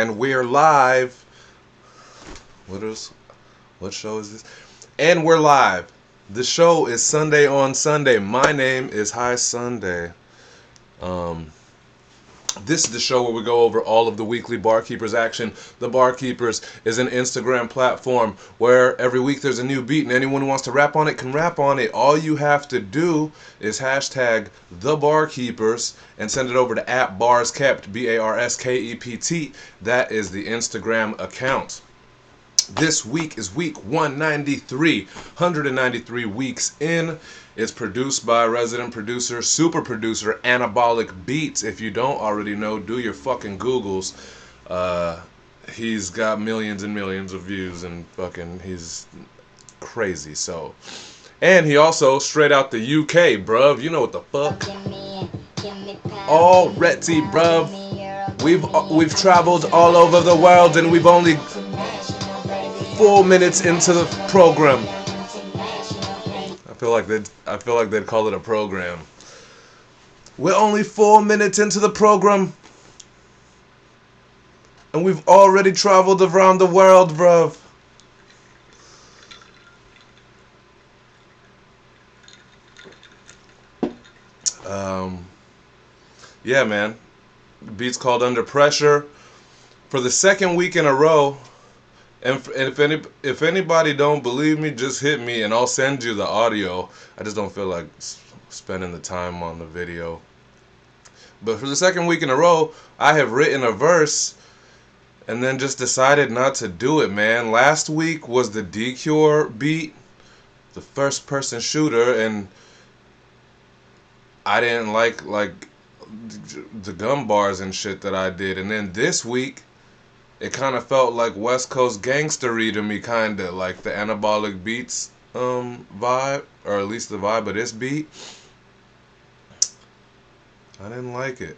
And we're live. What show is this? And we're live. The show is Sunday on Sunday. My name is High Sunday. This is the show where we go over all of the weekly Barkeepers action. The Barkeepers is an Instagram platform where every week there's a new beat, and anyone who wants to rap on it can rap on it. All you have to do is hashtag the Barkeepers and send it over to @barskept, BARSKEPT. That is the Instagram account. This week is week 193, 193 weeks in. It's produced by resident producer, super producer, Anabolic Beats. If you don't already know, do your fucking Googles. He's got millions and millions of views and fucking, he's crazy, so. And he also, straight out the UK, bruv. You know what the fuck. Already, bruv. We've traveled all over the world and we've only 4 minutes into the program. I feel like they'd call it a program. We're only 4 minutes into the program, and we've already traveled around the world, bruv. Yeah, man. The beat's called Under Pressure. For the second week in a row. And if anybody don't believe me, just hit me and I'll send you the audio. I just don't feel like spending the time on the video. But for the second week in a row, I have written a verse and then just decided not to do it, man. Last week was the DCure beat, the first person shooter, and I didn't like the gum bars and shit that I did. And then this week, it kind of felt like West Coast gangstery to me, kind of like the Anabolic Beats vibe, or at least the vibe of this beat. I didn't like it.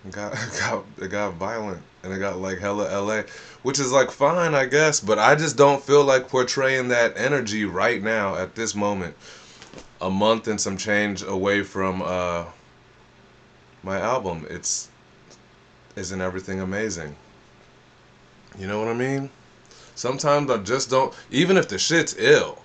It got violent, and it got like hella LA, which is like fine, I guess, but I just don't feel like portraying that energy right now at this moment, a month and some change away from my album. Isn't everything amazing? You know what I mean? Sometimes I just don't, even if the shit's ill,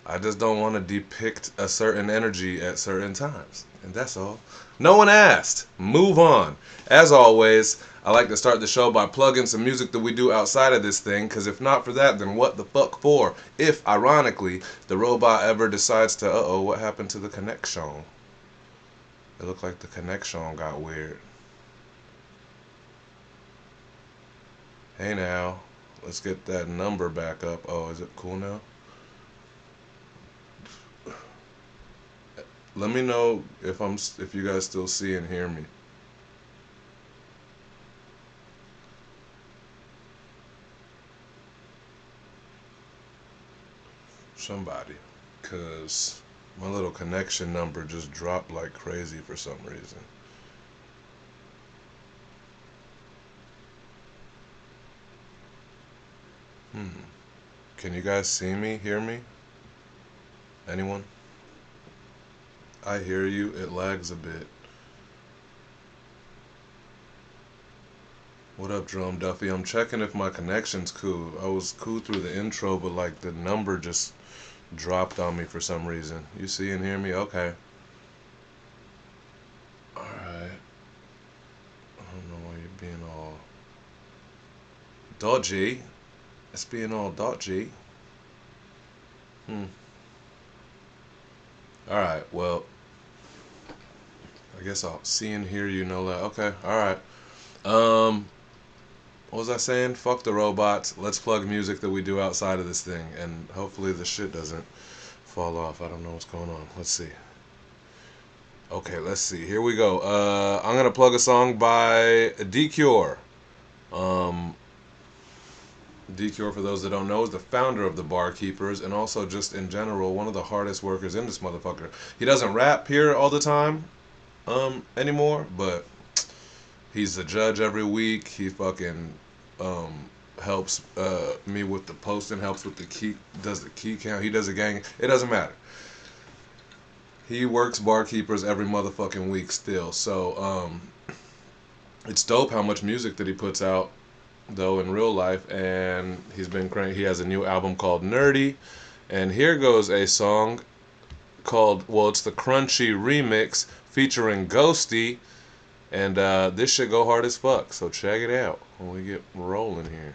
I just don't want to depict a certain energy at certain times. And that's all. No one asked. Move on. As always, I like to start the show by plugging some music that we do outside of this thing, because if not for that, then what the fuck for? If, ironically, the robot ever decides to, what happened to the connection? It looked like the connection got weird. Hey now, let's get that number back up. Oh, is it cool now? Let me know if you guys still see and hear me. Somebody, cause my little connection number just dropped like crazy for some reason. Can you guys see me, hear me? Anyone? I hear you, it lags a bit. What up, Drum Duffy? I'm checking if my connection's cool. I was cool through the intro, but like the number just dropped on me for some reason. You see and hear me? Okay. Alright. I don't know why you're being all dodgy. It's being all dodgy. Alright, well, I guess I'll see and hear you know that. Okay, alright. What was I saying? Fuck the robots. Let's plug music that we do outside of this thing, and hopefully the shit doesn't fall off. I don't know what's going on. Let's see. Okay, let's see. Here we go. I'm gonna plug a song by DCure. DCure, for those that don't know, is the founder of the Barkeepers, and also just in general one of the hardest workers in this motherfucker. He doesn't rap here all the time anymore, but he's the judge every week. He fucking helps me with the posting, helps with the key, does the key count. He does a gang. It doesn't matter. he works barkeepers every motherfucking week still. So it's dope how much music that he puts out though in real life, and he's been great. He has a new album called Nerdy, and here goes a song called, well, it's the Crunchy remix featuring Ghosty, and this shit go hard as fuck. So check it out when we get rolling here.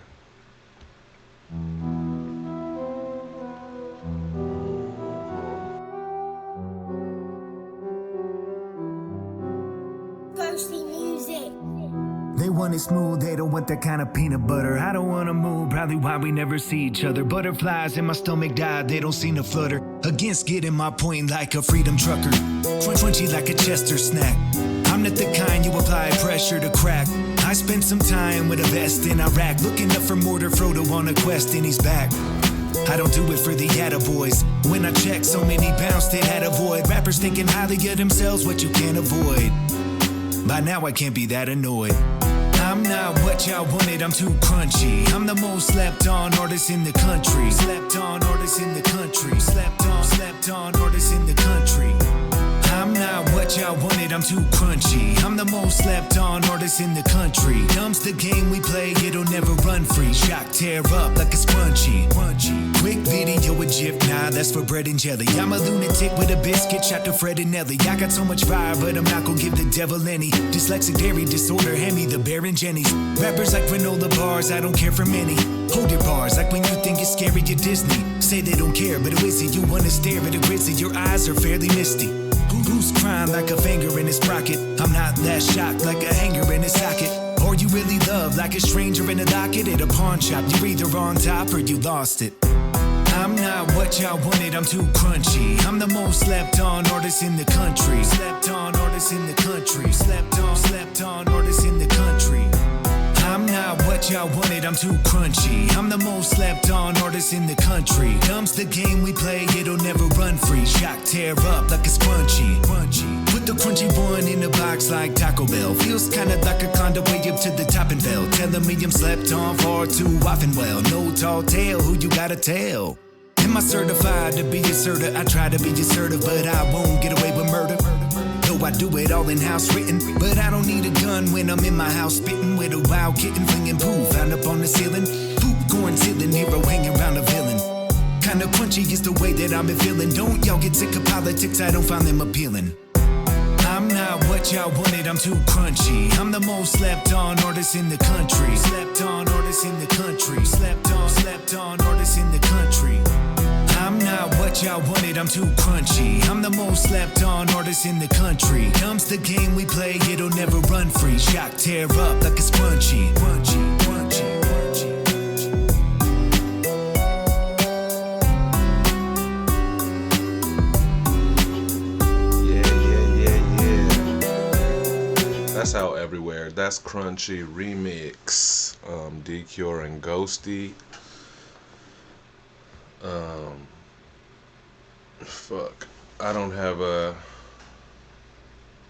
They want it smooth, they don't want that kind of peanut butter. I don't wanna move, probably why we never see each other. Butterflies in my stomach died, they don't seem to flutter. Against getting my point like a freedom trucker. Crunchy like a Chester snack. I'm not the kind you apply pressure to crack. I spent some time with a vest in Iraq, looking up for Mortar Frodo on a quest and he's back. I don't do it for the attaboys. When I check, so many bounced it had a void. Rappers thinking highly of themselves, what you can't avoid. By now I can't be that annoyed. I'm not what y'all wanted, I'm too crunchy. I'm the most slept on artist in the country. Slept on artist in the country. Slept on artist in the country. I'm not what y'all wanted, I'm too crunchy. I'm the most slept on artist in the country. Dumb's the game we play, it'll never run free. Shock, tear up like a scrunchy. Quick video with GIF, nah, that's for bread and jelly. I'm a lunatic with a biscuit, shot to Fred and Nelly. I got so much fire, but I'm not gonna give the devil any. Dyslexic dairy disorder, hand me the Bear and Jenny's. Rappers like granola bars, I don't care for many. Hold your bars, like when you think it's scary at Disney. Say they don't care, but who is it? You wanna stare at a grizzly, your eyes are fairly misty. Who's crying like a finger in his pocket? I'm not that shocked like a hanger in his socket. Or you really love like a stranger in a locket at a pawn shop. You're either on top or you lost it. I'm not what y'all wanted, I'm too crunchy. I'm the most slept on artist in the country. Slept on artist in the country. Slept on artist in the country. I'm not what y'all wanted, I'm too crunchy. I'm the most slept on artist in the country. Dumb's the game we play, it'll never run free. Shock, tear up like a scrunchy. Put the crunchy one in a box like Taco Bell. Feels kinda like a condo way up to the top and fell. Telling me I'm slept on far too often. Well, no tall tale, who you gotta tell? Am I certified to be assertive? I try to be assertive, but I won't get away with murder. Though I do it all in-house written, but I don't need a gun when I'm in my house spitting with a wild kitten flinging poo found up on the ceiling. Poop corn ceiling hero hanging around a villain. Kinda crunchy is the way that I've been feeling. Don't y'all get sick of politics, I don't find them appealing. I'm not what y'all wanted, I'm too crunchy. I'm the most slept on artist in the country. Slept on artist in the country. Slept on artist in the country. I'm not what y'all wanted, I'm too crunchy. I'm the most slept on artist in the country. Dumb's the game we play, it'll never run free. Shock, tear up like a scrunchy. Yeah. That's out everywhere. That's Crunchy remix. D-Cure and Ghosty. Fuck. I don't have a.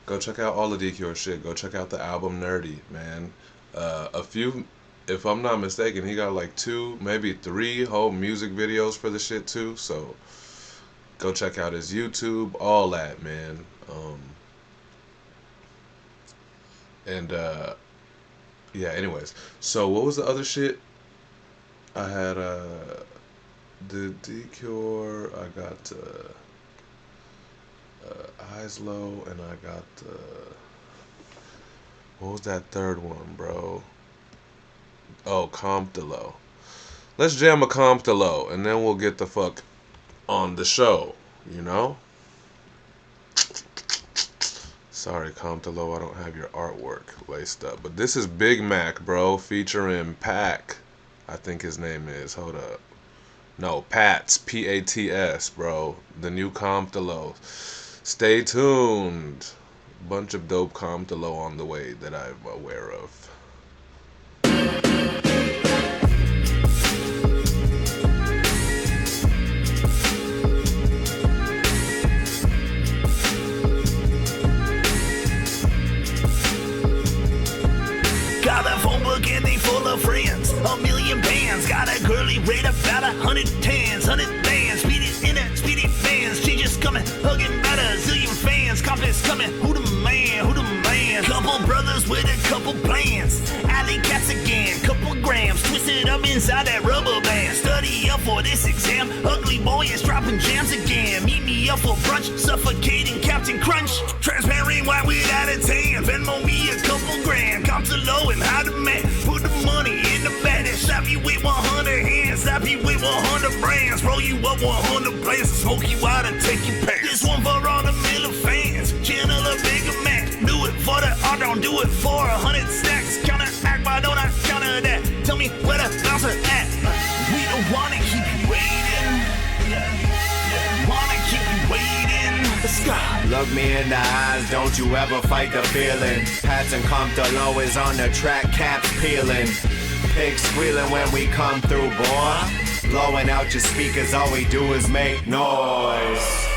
Go check out all the D-Cure shit. Go check out the album Nerdy, man. A few, if I'm not mistaken, he got like 2, maybe 3 whole music videos for the shit too. So go check out his YouTube, all that, man. Yeah. Anyways, so what was the other shit? I had the D-Cure, I got Eyes Low, and I got what was that third one, bro? Oh, Comptolo. Let's jam a Comptolo, and then we'll get the fuck on the show, you know? Sorry, Comptolo, I don't have your artwork laced up. But this is Big Mac, bro, featuring Pac. I think his name is. Hold up. No, Pats. P-A-T-S, bro. The new Comptolo. Stay tuned. Bunch of dope Comptolo on the way that I'm aware of. Got a phone book and they full of friends. 1,000,000 bands. Got a girly rate about 100 tans. 100 bands. Speedy in a speedy fans. She just coming, hugging about a zillion compass coming. Who the man? Who the man? Couple brothers with a couple plans. Alley cats again, couple grams twisted up inside that rubber band. Study up for this exam. Ugly boy is dropping jams again. Meet me up for brunch, suffocating Captain Crunch. Transparent white without a tan. Venmo me a couple grand. Come to low and high demand. Put the money in the bag and slap you with 100 hands. Slap you with 100 brands. Roll you up 100 plans. Smoke you out and take your pants. This one for all the Miller fans. Channel a bigger man. Do it for the art, don't do it for 100 stacks. Counteract, why don't I counter that? Tell me where the bouncer at. We don't wanna keep you waiting. Wanna keep you waiting. Let's go. Look me in the eyes, don't you ever fight the feeling. Patton Compton is on the track, caps peeling. Pigs squealing when we come through, boy. Blowing out your speakers, all we do is make noise.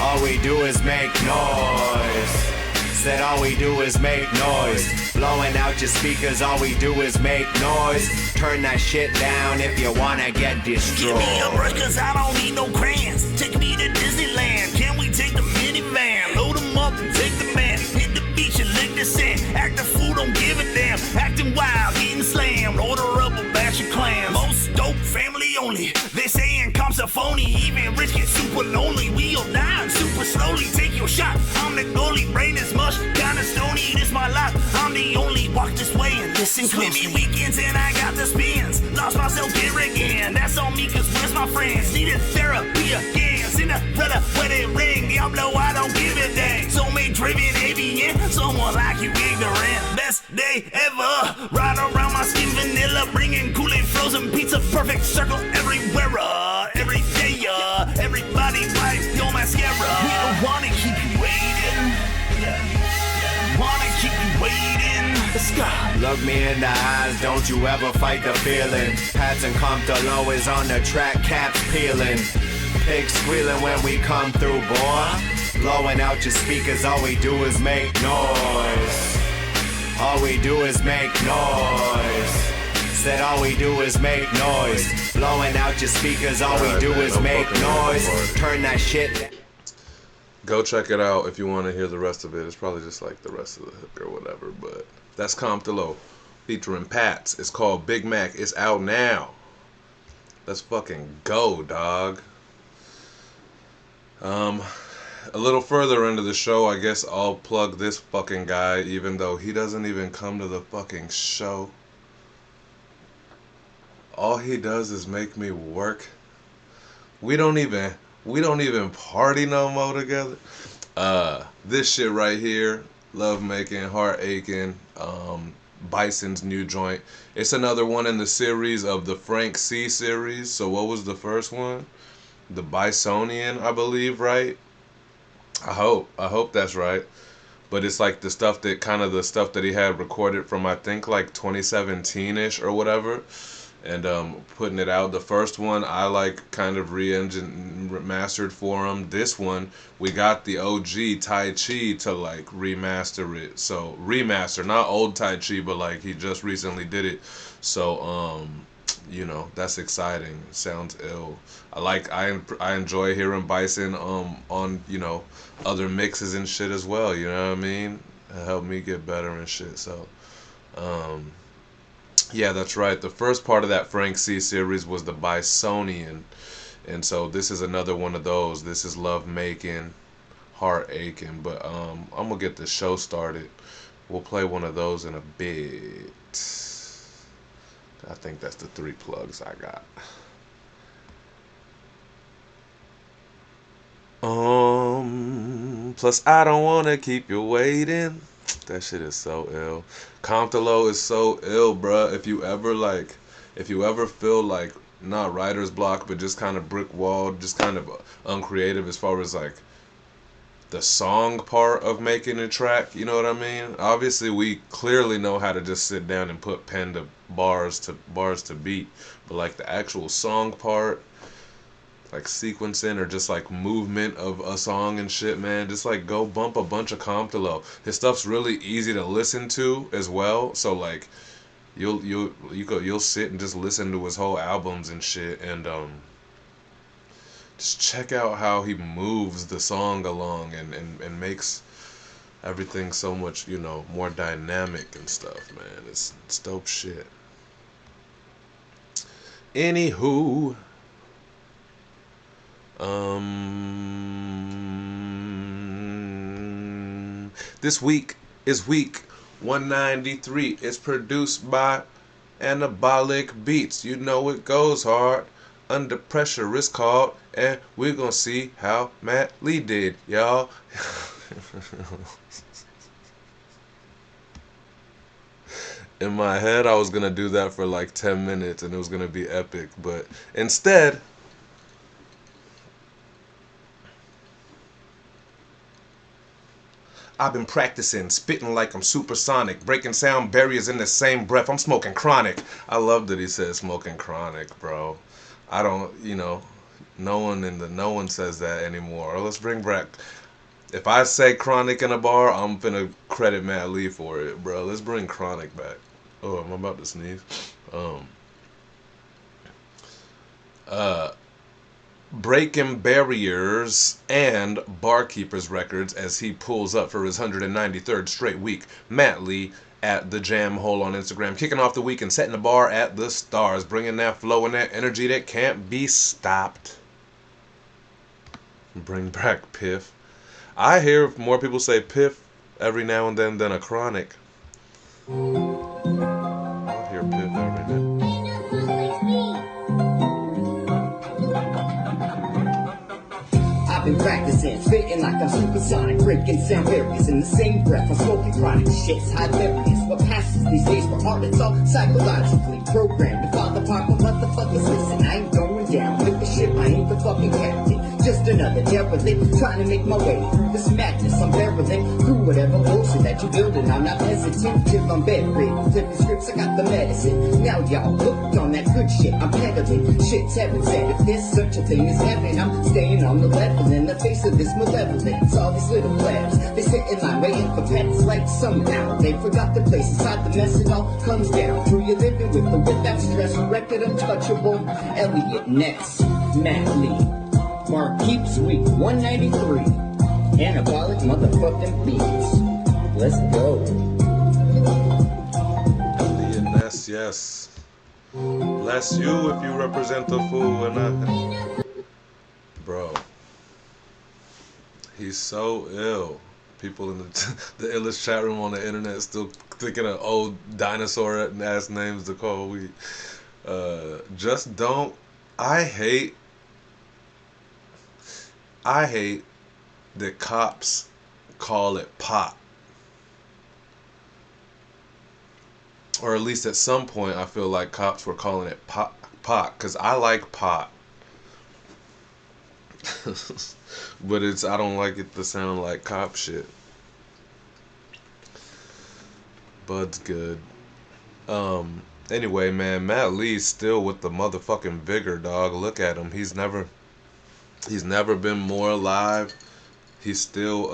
All we do is make noise. Said all we do is make noise. Blowing out your speakers, all we do is make noise. Turn that shit down if you wanna get destroyed. Give me a brush cause I don't need no crayons. Take me to Disneyland, can we take the minivan? Load them up and take the man. Hit the beach and lick the sand. Act a fool, don't give a damn. Acting wild, getting slammed. Order up a batch of clams. Most dope, family only. They saying comps are phony. Even rich get super lonely. We'll die super slowly. Take your shot. I'm the goalie. Brain is mush, kinda stony. This my life. I'm the only. Walk this way and listen closely. Swimmy weekends and I got the spins. Lost myself here again. That's on me cause where's my friends? Needed therapy again. Cinderella, wedding ring. Diablo, I don't give a dang. Soulmate driven avian. Someone like you ignorant. Best day ever. Ride around my skin vanilla. Bringing Kool-Aid frozen pizza. Perfect circle everywhere. Every day, everybody wipe your mascara. We don't wanna keep you waiting. Wanna keep you waiting. Let's go. Look me in the eyes, don't you ever fight the feeling. Patton Compton is on the track, caps peeling. Pigs squealing when we come through, boy. Blowing out your speakers, all we do is make noise. All we do is make noise. Said all we do is make noise. Blowing out your speakers, all we do is make noise. Turn that shit. Go check it out if you want to hear the rest of it. It's probably just like the rest of the hook or whatever, but that's Compton featuring Pats. It's called Big Mac. It's out now. Let's fucking go, dog. A little further into the show, I guess I'll plug this fucking guy, even though he doesn't even come to the fucking show. All he does is make me work. We don't even party no more together. This shit right here, Love Making, Heart Aching, Bison's new joint. It's another one in the series of the Frank C series. So what was the first one? The Bisonian, I believe, right? I hope that's right. But it's like the stuff that he had recorded from, I think, like 2017-ish or whatever. And putting it out. The first one I like kind of remastered for him. This one we got the OG Tai Chi to like remaster it. So remaster, not old Tai Chi, but like he just recently did it. So you know, that's exciting. Sounds ill. I enjoy hearing Bison on, you know, other mixes and shit as well, you know what I mean? It helped me get better and shit. So yeah, that's right. The first part of that Frank C series was the Bisonian. And so this is another one of those. This is Love Making, Heart Aching. But I'm going to get the show started. We'll play one of those in a bit. I think that's the 3 plugs I got. Plus I don't want to keep you waiting. That shit is so ill. Compton is so ill, bruh. If you ever feel like not writer's block, but just kind of brick walled, just kind of uncreative as far as like the song part of making a track, you know what I mean? Obviously, we clearly know how to just sit down and put pen to bars to beat, but like the actual song part, like sequencing or just like movement of a song and shit, man, just like go bump a bunch of Compton. His stuff's really easy to listen to as well, so like you'll sit and just listen to his whole albums and shit, and Just check out how he moves the song along and makes everything so much, you know, more dynamic and stuff, man. It's dope shit. Anywho, this week is week 193. It's produced by Anabolic Beats. You know it goes hard. Under Pressure is called, and we're gonna see how Matt Lee did, y'all. In my head, I was gonna do that for like 10 minutes and it was gonna be epic, but instead, I've been practicing, spitting like I'm supersonic, breaking sound barriers in the same breath. I'm smoking chronic. I love that he said smoking chronic, bro. I don't, you know, no one says that anymore. Let's bring back. If I say chronic in a bar, I'm finna credit Matt Lee for it, bro. Let's bring chronic back. Oh, I'm about to sneeze. Um, uh, Breaking barriers and barkeepers records as he pulls up for his 193rd straight week. Matt Lee at the Jam Hole on Instagram, kicking off the week and setting the bar at the stars, bringing that flow and that energy that can't be stopped. Bring back Piff. I hear more people say Piff every now and then than a chronic. I hear Piff every now. I've been practicing, spitting like I'm supersonic, breaking sound barriers in the same breath. I'm smoking chronic, shit's hilarious. What passes these days for art, it's all psychologically programmed. If all the pop motherfuckers listen, I ain't going down with the ship, I ain't the fucking captain. Just another derelict, trying to make my way through this madness. I'm barreling through whatever bullshit that you're building. I'm not hesitant till I'm bedridden. Flipping scripts, I got the medicine. Now y'all hooked on that good shit I'm peddling. Shit's heaven said, if there's such a thing as heaven, I'm staying on the level in the face of this malevolence. All these little plebs, they sit in line waiting for pets like somehow they forgot the place inside the mess. It all comes down to you living with the without stress. Record untouchable, Elliot Ness, Matt Lee. Mark keeps week 193. Anabolic motherfucking beats. Let's go. Elliot Ness, yes. Bless you if you represent the fool and I. Bro. He's so ill. People in the illest chat room on the internet still thinking of old dinosaur ass names to call. Just don't. I hate that cops call it pot. Or at least at some point I feel like cops were calling it pot, cuz I like pot. But I don't like it to sound like cop shit. Bud's good. Anyway, man, Matt Lee's still with the motherfucking vigor, dog. Look at him. He's never been more alive. He's still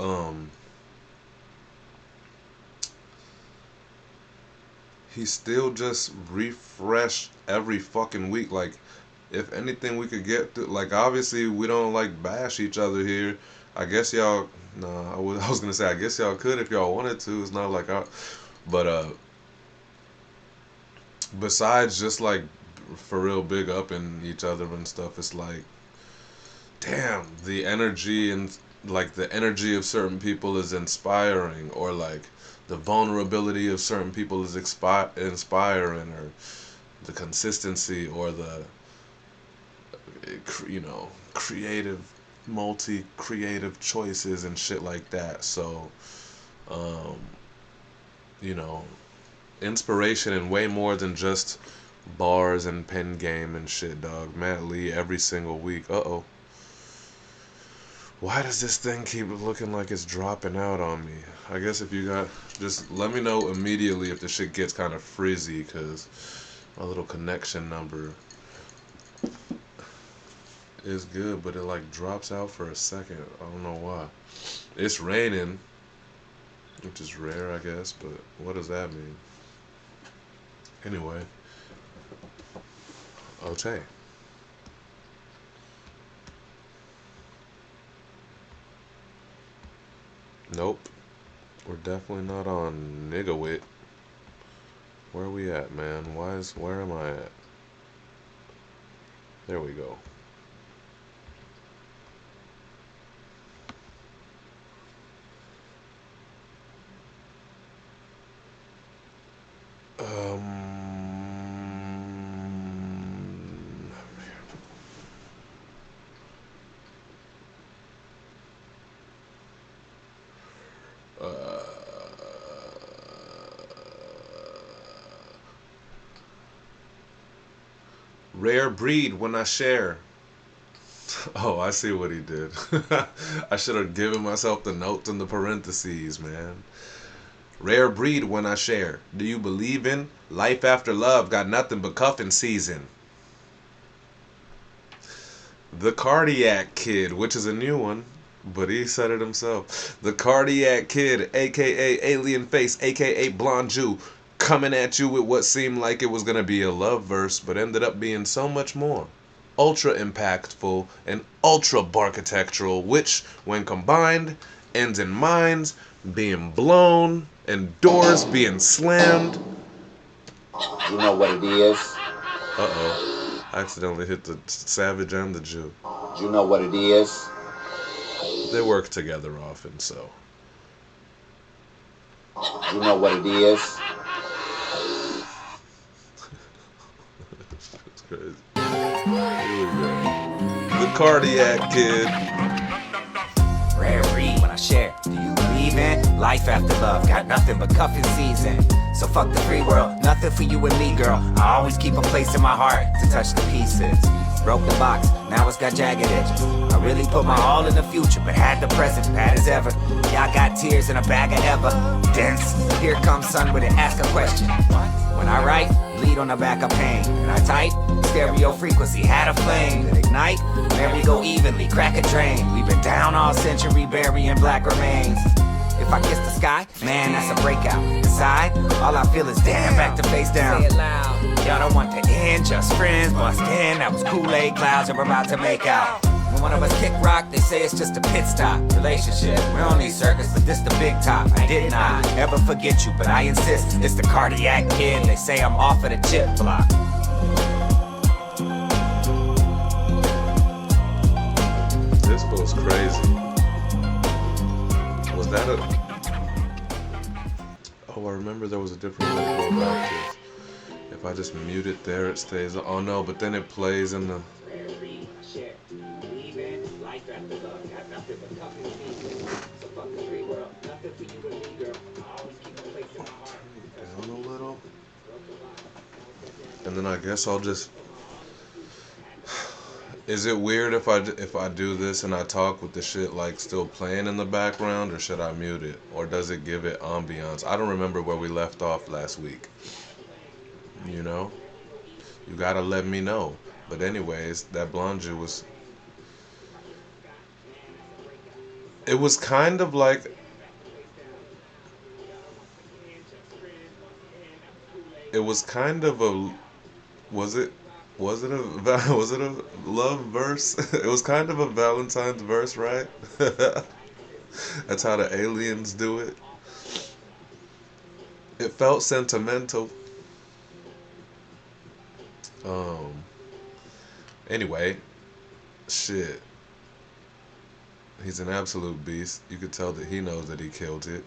just refreshed every fucking week. Like, if anything we could get through, like, obviously we don't like bash each other here. I guess y'all, nah, I was gonna say I guess y'all could if y'all wanted to. It's not like but besides just like for real big up in each other and stuff, it's like, damn, the energy and like the energy of certain people is inspiring, or like the vulnerability of certain people is inspiring, or the consistency, or the creative, multi-creative choices and shit like that. So, um, you know, inspiration and way more than just bars and pen game and shit, dog. Matt Lee every single week. Uh-oh. Why does this thing keep looking like it's dropping out on me? I guess if you got, just let me know immediately if the shit gets kind of frizzy, because my little connection number is good, but it like drops out for a second. I don't know why. It's raining, which is rare, I guess, but what does that mean? Anyway. Okay. Nope. We're definitely not on Nigga. Where are we at, man? Where am I at? There we go. Um, Rare breed when I share. Oh, I see what he did. I should have given myself the notes in the parentheses, man. Rare breed when I share. Do you believe in life after love? Got nothing but cuffing season. The Cardiac Kid, which is a new one, but he said it himself. The Cardiac Kid, aka Alien Face, aka Blonde Jew, coming at you with what seemed like it was gonna be a love verse, but ended up being so much more. Ultra impactful and ultra architectural, which, when combined, ends in minds being blown and doors being slammed. You know what it is? Uh oh. I accidentally hit the Savage and the Jew. You know what it is? They work together often, so. You know what it is? It's crazy. Here we go. The Cardiac Kid. Rare breed when I share. Do you believe in life after love? Got nothing but cuffing season. So fuck the free world, nothing for you and me, girl. I always keep a place in my heart to touch the pieces. Broke the box, now it's got jagged edges. I really put my all in the future, but had the present bad as ever. Yeah, I got tears in a bag of evidence. Here comes son with it, ask a question. When I write, bleed on the back of pain. And I type, stereo frequency had a flame that ignite. Merry go evenly, crack a drain. We've been down all century, burying black remains. If I kiss the sky, man, that's a breakout. Inside, all I feel is damn, back to face down. Say it loud. Y'all don't want to end, just friends bust in. That was Kool-Aid clouds and we're about to make out. When one of us kick rock, they say it's just a pit stop. Relationship, we don't need circus, but this the big top. I did not ever forget you, but I insist. It's the Cardiac Kid, they say I'm off of the chip block. This goes crazy. Was that a... Oh, I remember there was a different way to go about this. If I just mute it there, it stays... Oh no, but then it plays in the... Down a little. And then I guess I'll just... Is it weird if I do this and I talk with the shit like still playing in the background, or should I mute it? Or does it give it ambiance? I don't remember where we left off last week. You know? You gotta let me know. But anyways, that blonde Jew was... It was kind of like... It was kind of a... Was it a was it a love verse? It was kind of a Valentine's verse, right? That's how the aliens do it. It felt sentimental. Anyway, shit. He's an absolute beast. You could tell that he knows that he killed it.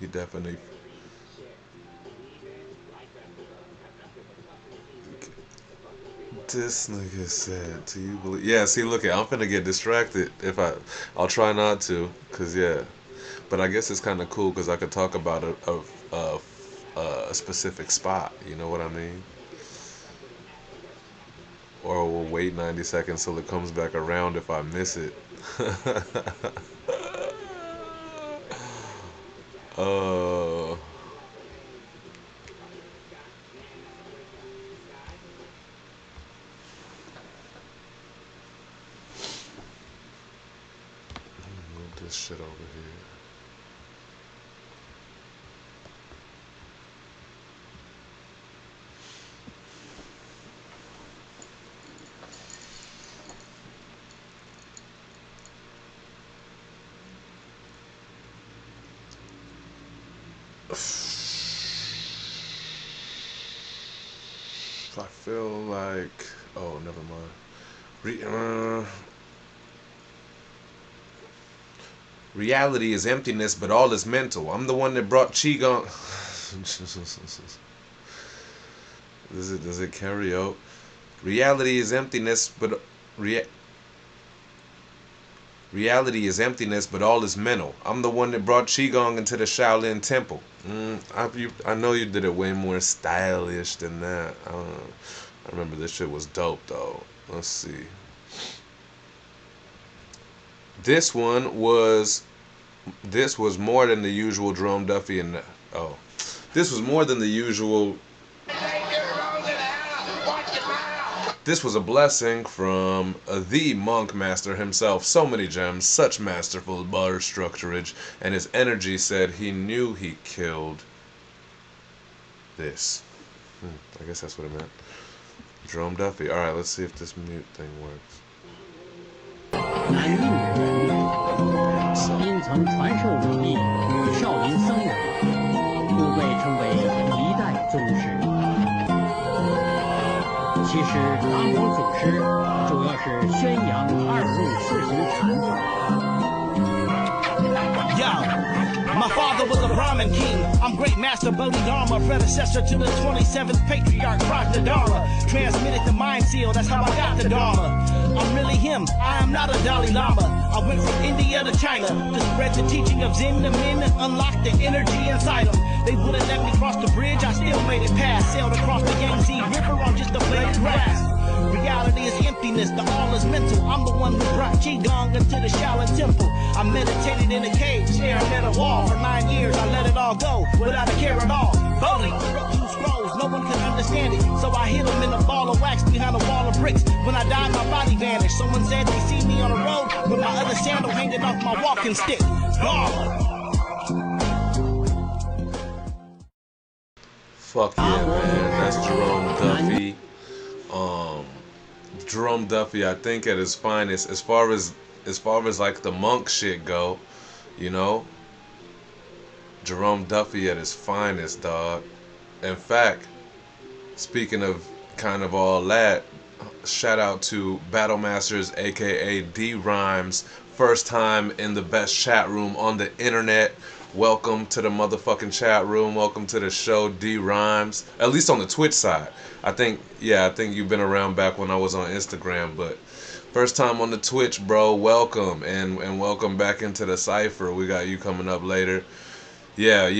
He definitely... This nigga said, "Do you believe?" Yeah, see, look, I'm finna get distracted if I'll try not to, cause yeah. But I guess it's kind of cool, cause I could talk about a specific spot. You know what I mean? Or we'll wait 90 seconds till it comes back around if I miss it. uh. Move this shit over here. I feel like, oh, never mind. Reality is emptiness, but all is mental. I'm the one that brought Qigong. Does it carry out? Reality is emptiness, but reality is emptiness, but all is mental. I'm the one that brought Qigong into the Shaolin Temple. I know you did it way more stylish than that. I remember this shit was dope though. Let's see. This one was more than the usual Jerome Duffy and oh, this was more than the usual. This was a blessing from the monk master himself. So many gems, such masterful bar structurage, and his energy said he knew he killed this. I guess that's what it meant. Jerome Duffy. All right, let's see if this mute thing works. 南印人因曾传授武艺与少林僧人，故被称为一代宗师。其实达摩祖师主要是宣扬二路四行禅法。My father was a Brahmin king. I'm great master Bodhidharma, predecessor to the 27th patriarch Rajnadharma. Transmitted the mind seal, that's how I got the Dharma. I'm really him, I am not a Dalai Lama. I went from India to China to spread the teaching of Zen to men, unlock the energy inside them. They wouldn't let me cross the bridge, I still made it past. Sailed across the Yangtze River on just a blade of grass. Reality is emptiness, the all is mental. I'm the one who brought Qigong into the Shaolin Temple. I meditated in a cave, staring at a wall. For 9 years, I let it all go, without a care at all. Bodhi wrote 2 scrolls, no one could understand it. So I hid them in a ball of wax behind a wall of bricks. When I died, my body vanished. Someone said they see me on the road with my other sandal hanging off my walking stick. Gone. Fuck yeah, man. That's Jerome Duffy. Jerome Duffy, I think at his finest, as far as like the monk shit go, you know. Jerome Duffy at his finest, dog. In fact, speaking of kind of all that, shout out to Battle Masters, aka D Rhymes, first time in the best chat room on the internet. Welcome to the motherfucking chat room. Welcome to the show, D Rhymes. At least on the Twitch side. I think you've been around back when I was on Instagram, but first time on the Twitch, bro. Welcome and welcome back into the cipher. We got you coming up later. Yeah.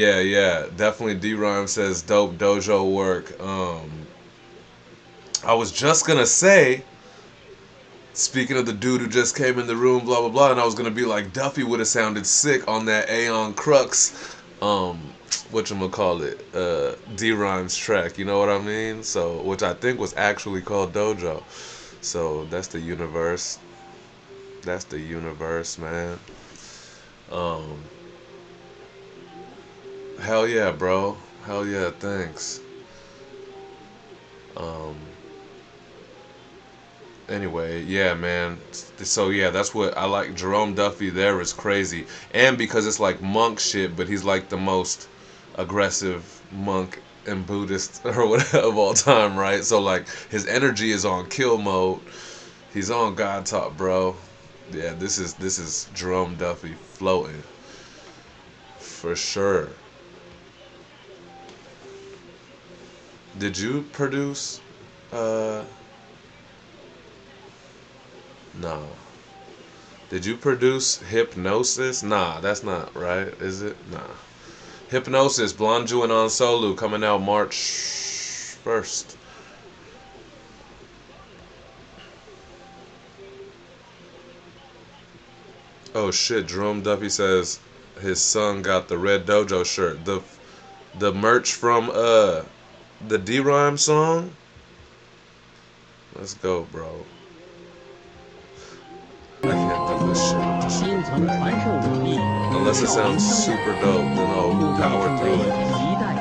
Definitely D Rhymes says dope dojo work. I was just gonna say, speaking of the dude who just came in the room, blah blah blah, and I was gonna be like, Duffy would have sounded sick on that Aeon Crux, whatchamacallit, D Rhymes track, you know what I mean? So, which I think was actually called Dojo. So that's the universe. That's the universe, man. Hell yeah, bro. Hell yeah, thanks. Anyway, yeah, man. So yeah, that's what I like. Jerome Duffy there is crazy, and because it's like monk shit, but he's like the most aggressive monk and Buddhist or whatever of all time, right? So like his energy is on kill mode. He's on God talk, bro. Yeah, this is Jerome Duffy floating for sure. Did you produce? No. Did you produce Hypnosis? Nah, that's not right, is it? Nah. Hypnosis, Blonju and Onsolu, coming out March 1st. Oh shit, Jerome Duffy says his son got the Red Dojo shirt. The merch from the D-Rhyme song? Let's go, bro. I can't do this shit. Unless it sounds super dope, then I'll power through it.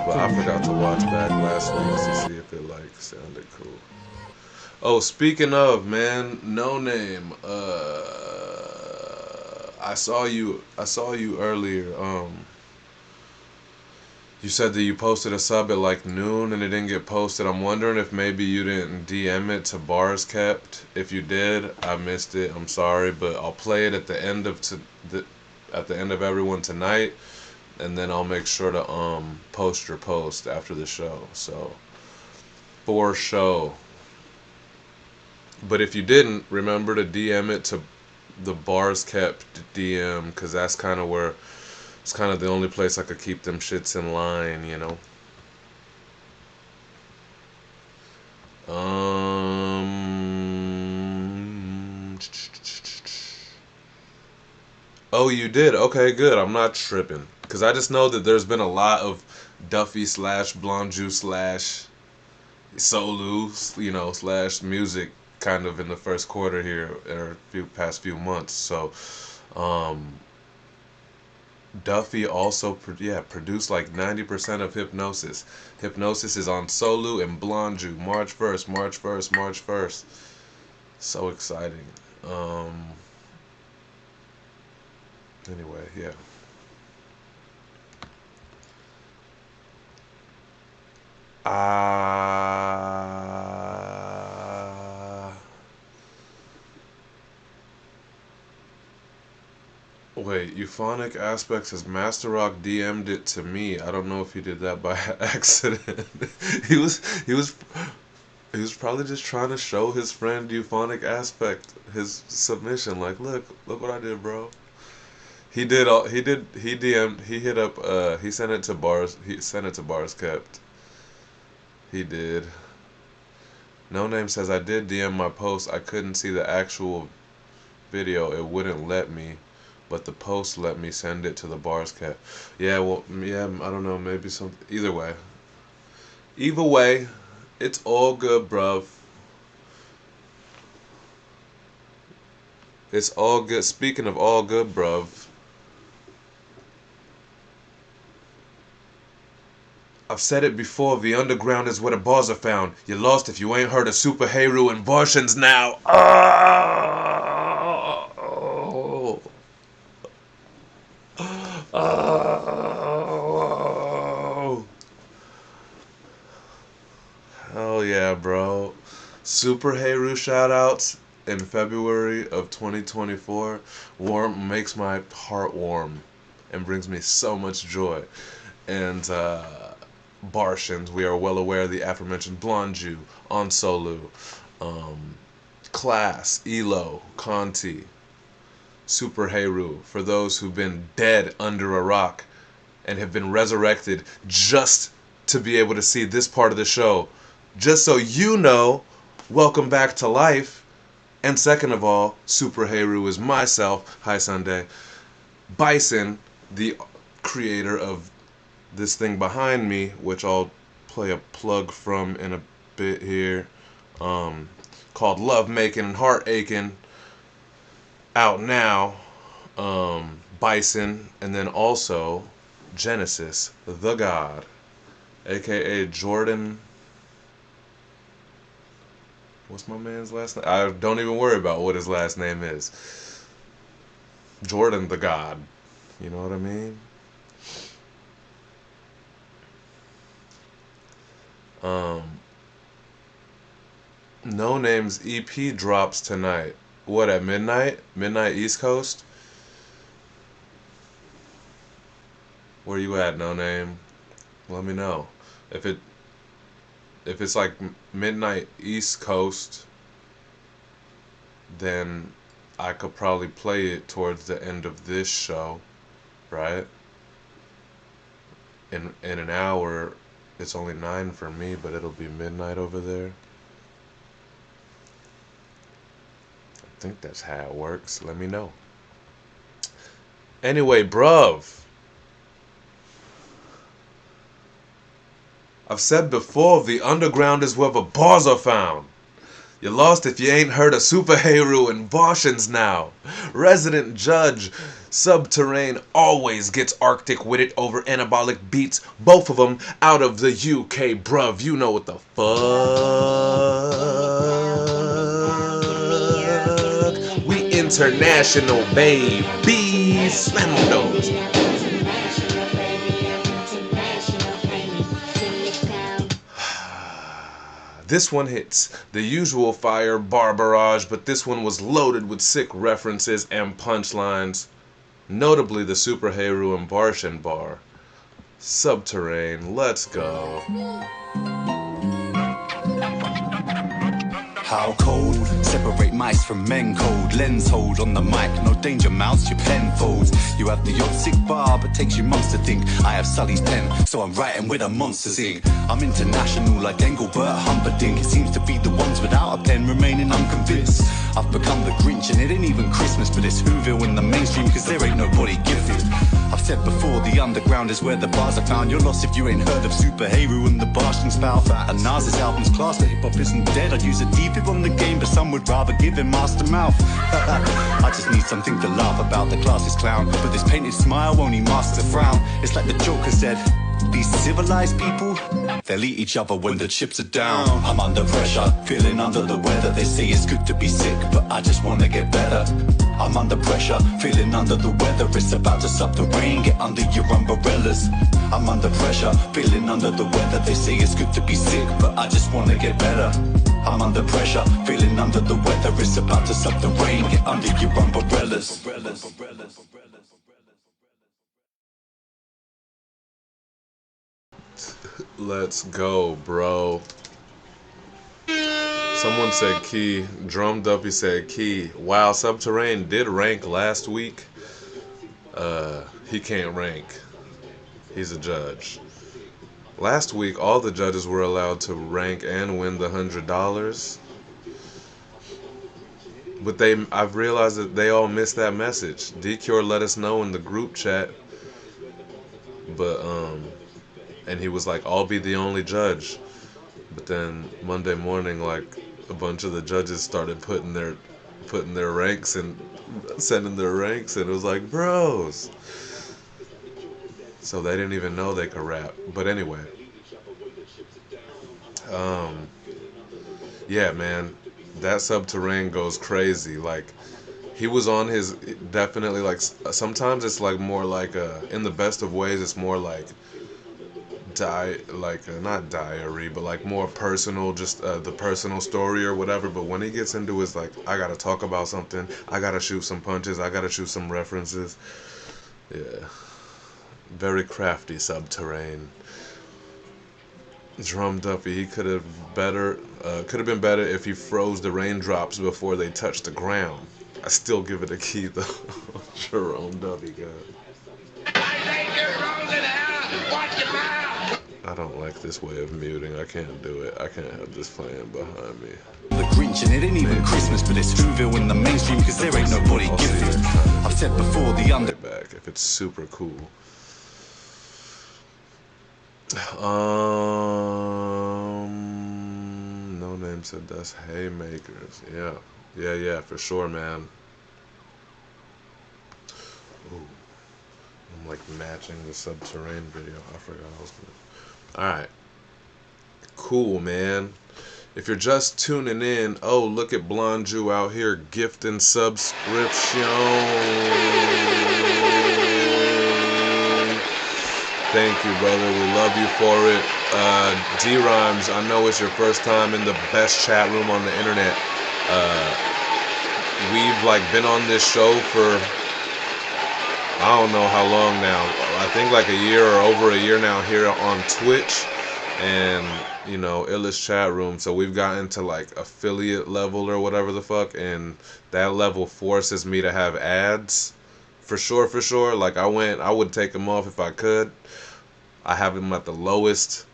But I forgot to watch back last week to see if it like sounded cool. Oh, speaking of, man, No Name. I saw you earlier. You said that you posted a sub at like noon and it didn't get posted. I'm wondering if maybe you didn't DM it to Bars Kept. If you did, I missed it. I'm sorry, but I'll play it at the end of at the end of everyone tonight, and then I'll make sure to post your post after the show. So for show. But if you didn't, remember to DM it to the Bars Kept DM, because that's kind of where it's kind of the only place I could keep them shits in line, you know. Oh, you did? Okay, good. I'm not tripping. Because I just know that there's been a lot of Duffy slash Blonde slash Solu, you know, slash music kind of in the first quarter here, or past few months. So, Duffy also produced like 90% of Hypnosis. Hypnosis is on Solu and Blonde March 1st, March 1st, March 1st. So exciting. Anyway, yeah. Wait, Euphonic Aspects has Master Rock DM'd it to me. I don't know if he did that by accident. he was he was he was probably just trying to show his friend Euphonic Aspect his submission. Like, look what I did, bro. He did all he DM'd he hit up he sent it to Bars Kept. He did. No Name says I did DM my post. I couldn't see the actual video. It wouldn't let me, but the post let me send it to the Bars Kept. Yeah, well, yeah, I don't know, maybe some. Either way, it's all good, bruv. It's all good. Speaking of all good, bruv, I've said it before, the underground is where the bars are found. You're lost if you ain't heard of Super Heru and Bartians now. Oh. Oh. Hell yeah, bro. Super Heru shoutouts in February of 2024 makes my heart warm and brings me so much joy. And Bartians, we are well aware of the aforementioned Blonde on Solu, Class, Elo, Conti, Super Heru, for those who've been dead under a rock and have been resurrected just to be able to see this part of the show. Just so you know, welcome back to life. And second of all, Super Heru is myself, Hi Sunday, Bison, the creator of this thing behind me, which I'll play a plug from in a bit here, called Love Making and Heart Aching, out now. Bison, and then also Genesis, the God, aka Jordan. What's my man's last name? I don't even worry about what his last name is. Jordan the God. You know what I mean? No Name's EP drops tonight. What, at midnight? Midnight East Coast? Where you at, No Name? Let me know. If it's like midnight East Coast, then I could probably play it towards the end of this show, right? In an hour, it's only 9 for me, but it'll be midnight over there. I think that's how it works. Let me know. Anyway, bruv, I've said before, the underground is where the bars are found. You're lost if you ain't heard of Super Heru and Bartians now. Resident Judge Subterrane always gets Arctic with it over anabolic beats. Both of them out of the UK, bruv. You know what the fuck. We international, baby. Slam on those. This one hits the usual fire bar barrage, but this one was loaded with sick references and punchlines, notably the Super Heru and Barshin bar. Subterrane, let's go. How cold? Separate mice from men cold. Lens hold on the mic, no danger mounts your pen folds. You have the odd sick bar, but takes you months to think. I have Sully's pen, so I'm writing with a monster's ink. I'm international like Engelbert Humperdinck. It seems to be the ones without a pen remaining unconvinced. I've become the Grinch and it ain't even Christmas, but it's Whoville in the mainstream, cause there ain't nobody gifted. I've said before, the underground is where the bars are found. You're lost if you ain't heard of Super Heru and the Barshin spout. And Nas's album's class, but hip-hop isn't dead. I'd use a D-Pip on the game, but some would rather give him master mouth. I just need something to laugh about, the classist clown. But this painted smile only masks a frown. It's like the Joker said, these civilized people, they'll eat each other when the chips are down. I'm under pressure, feeling under the weather. They say it's good to be sick, but I just wanna get better. I'm under pressure, feeling under the weather. It's about to stop the rain, get under your umbrellas. I'm under pressure, feeling under the weather. They say it's good to be sick, but I just wanna get better. I'm under pressure, feeling under the weather. It's about to stop the rain, get under your umbrellas. Let's go, bro. Someone said key. Drum Duppy said key. Wow, Subterrane did rank last week. He can't rank. He's a judge. Last week, all the judges were allowed to rank and win the $100. But I've realized that they all missed that message. D-Cure let us know in the group chat. But, and he was like, I'll be the only judge. But then Monday morning, like, a bunch of the judges started putting their ranks and sending their ranks, and it was like, bros. So they didn't even know they could rap. But anyway, yeah, man, that Subterrane goes crazy. Like, he was on his, definitely, like, sometimes it's like more like in the best of ways, it's more like not diary, but like more personal, just the personal story or whatever. But when he gets into his, like, I gotta talk about something, I gotta shoot some punches, I gotta shoot some references, yeah, very crafty Subterrane. Drum Duffy, he could have been better if he froze the raindrops before they touched the ground. I still give it a key though. Jerome Duffy, God. I don't like this way of muting. I can't do it. I can't have this playing behind me. The Grinch and it ain't even Christmas, but it's Whoville in the mainstream, cause there ain't nobody gifted. I've said before, the under back if it's super cool. No name said that's haymakers. Yeah, for sure, man. Ooh, I'm like matching the Subterrane video. I forgot I was gonna. Alright. Cool, man. If you're just tuning in, oh, look at Blonde Jew out here gifting subscription. Thank you, brother. We love you for it. D-Rhymes, I know it's your first time in the best chat room on the internet. We've like been on this show for I don't know how long now. I think like a year or over a year now here on Twitch and, you know, Illest chat room. So we've gotten to like affiliate level or whatever the fuck, and that level forces me to have ads. For sure. Like I would take them off if I could. I have them at the lowest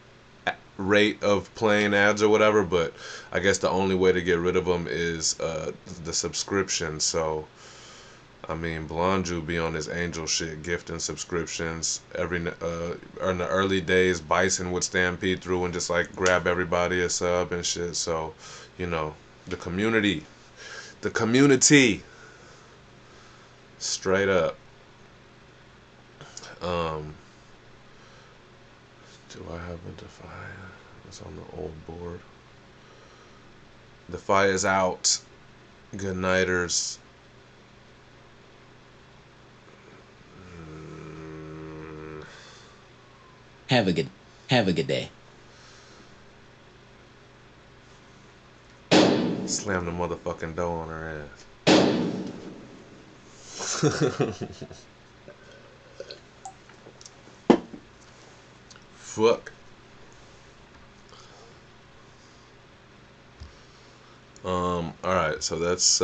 rate of playing ads or whatever, but I guess the only way to get rid of them is the subscription. So I mean, Blonde Jew be on his angel shit, gifting subscriptions in the early days. Bison would stampede through and just like grab everybody a sub and shit. So, you know, the community, straight up. Do I have a Defiant? It's on the old board. Defiant's out. Good nighters. Have a good day. Slam the motherfucking door on her ass. Fuck. Alright, so that's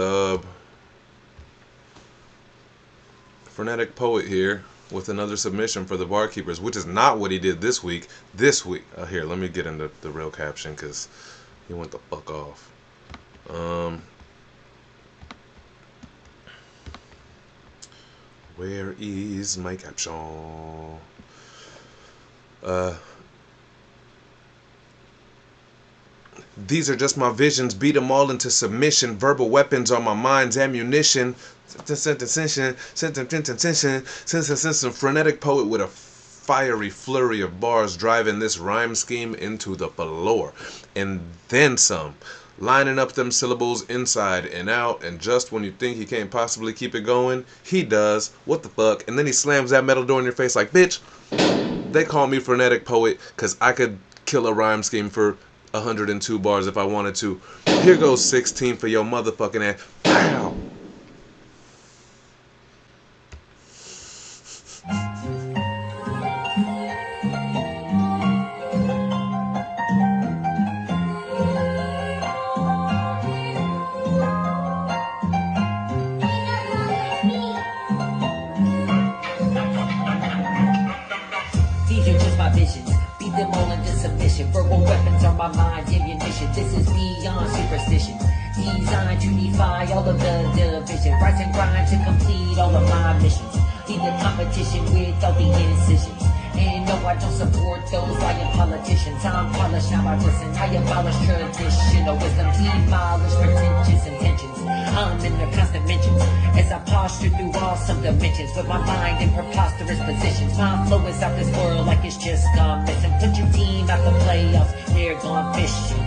Frenetic Poet here with another submission for the Barkeepers, which is not what he did this week. This week, here, let me get into the real caption because he went the fuck off. Where is my caption? These are just my visions, beat them all into submission. Verbal weapons are my mind's ammunition. Frenetic poet with a fiery flurry of bars, driving this rhyme scheme into the floor. And then some. Lining up them syllables inside and out, and just when you think he can't possibly keep it going, he does. What the fuck? And then he slams that metal door in your face like, bitch, they call me Frenetic Poet because I could kill a rhyme scheme for 102 bars if I wanted to. Here goes 16 for your motherfucking ass. Pow! These are just my visions. Beat them all into submission. Verbal weapons are my mind's ammunition. This is beyond superstition. Designed to defy all of the division. Rise and grind to complete all of my missions. Lead the competition with all the incisions. And no, I don't support those lying politicians. I'm polished, now I listen. I abolish traditional wisdom. Demolish pretentious intentions. I'm in the constant mentions as I posture through awesome dimensions with my mind in preposterous positions. My flow is out this world like it's just gone missing. Put your team out the playoffs, they're gone fishing.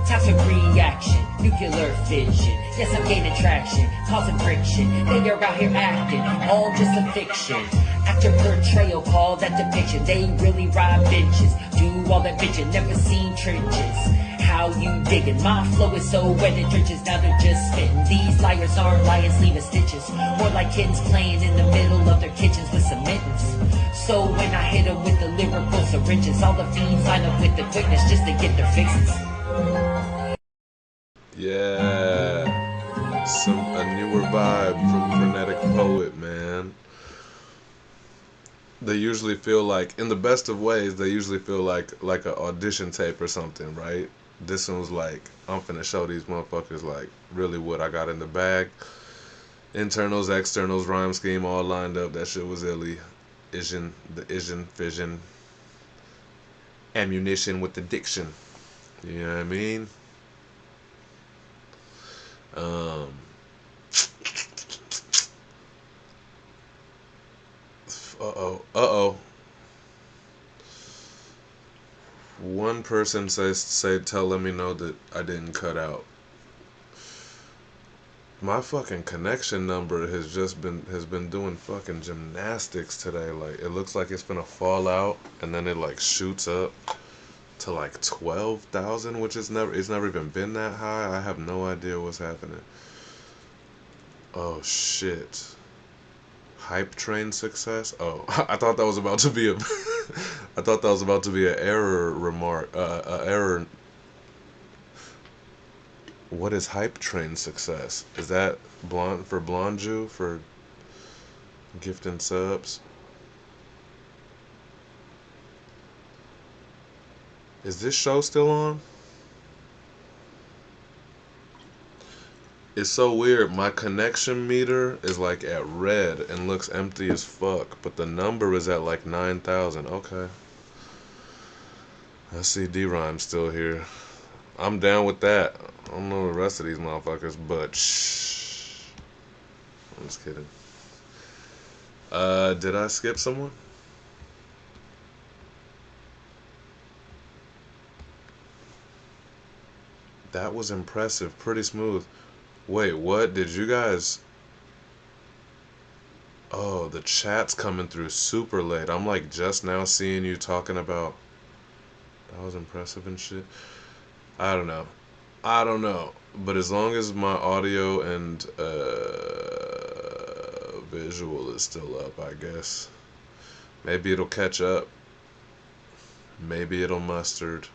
Toxic reaction, nuclear fission. Yes, I'm gaining traction, causing friction. They are out here acting, all just a fiction. Actor portrayal, call that depiction. They really ride benches, do all that bitching, never seen trenches. How you digging? My flow is so wet it drenches, now they're just spitting. These liars aren't lions leaving stitches, more like kittens playing in the middle of their kitchens with some mittens. So when I hit them with the lyrical syringes, all the fiends line up with the quickness just to get their fixes. Yeah, a newer vibe from Frenetic Poet, man. They usually feel like, in the best of ways, they usually feel like an audition tape or something, right? This one was like, I'm finna show these motherfuckers like really what I got in the bag. Internals, externals, rhyme scheme all lined up. That shit was illy. Fission, ammunition with the diction. You know what I mean? Uh-oh. One person let me know that I didn't cut out. My fucking connection number has been doing fucking gymnastics today. Like, it looks like it's gonna fall out and then it like shoots up to like 12,000, which it's never even been that high. I have no idea what's happening. Oh shit. Hype train success? Oh, I thought that was about to be an error remark. Error. What is hype train success? Is that Blonju for gifting subs? Is this show still on? It's so weird. My connection meter is like at red and looks empty as fuck, but the number is at like 9,000. Okay. I see D-Rhyme's still here. I'm down with that. I don't know the rest of these motherfuckers, but shh. I'm just kidding. Did I skip someone? That was impressive. Pretty smooth. Wait, what? Did you guys... Oh, the chat's coming through super late. I'm like just now seeing you talking about... That was impressive and shit. I don't know. I don't know, but as long as my audio and visual is still up, I guess. Maybe it'll catch up. Maybe it'll mustard.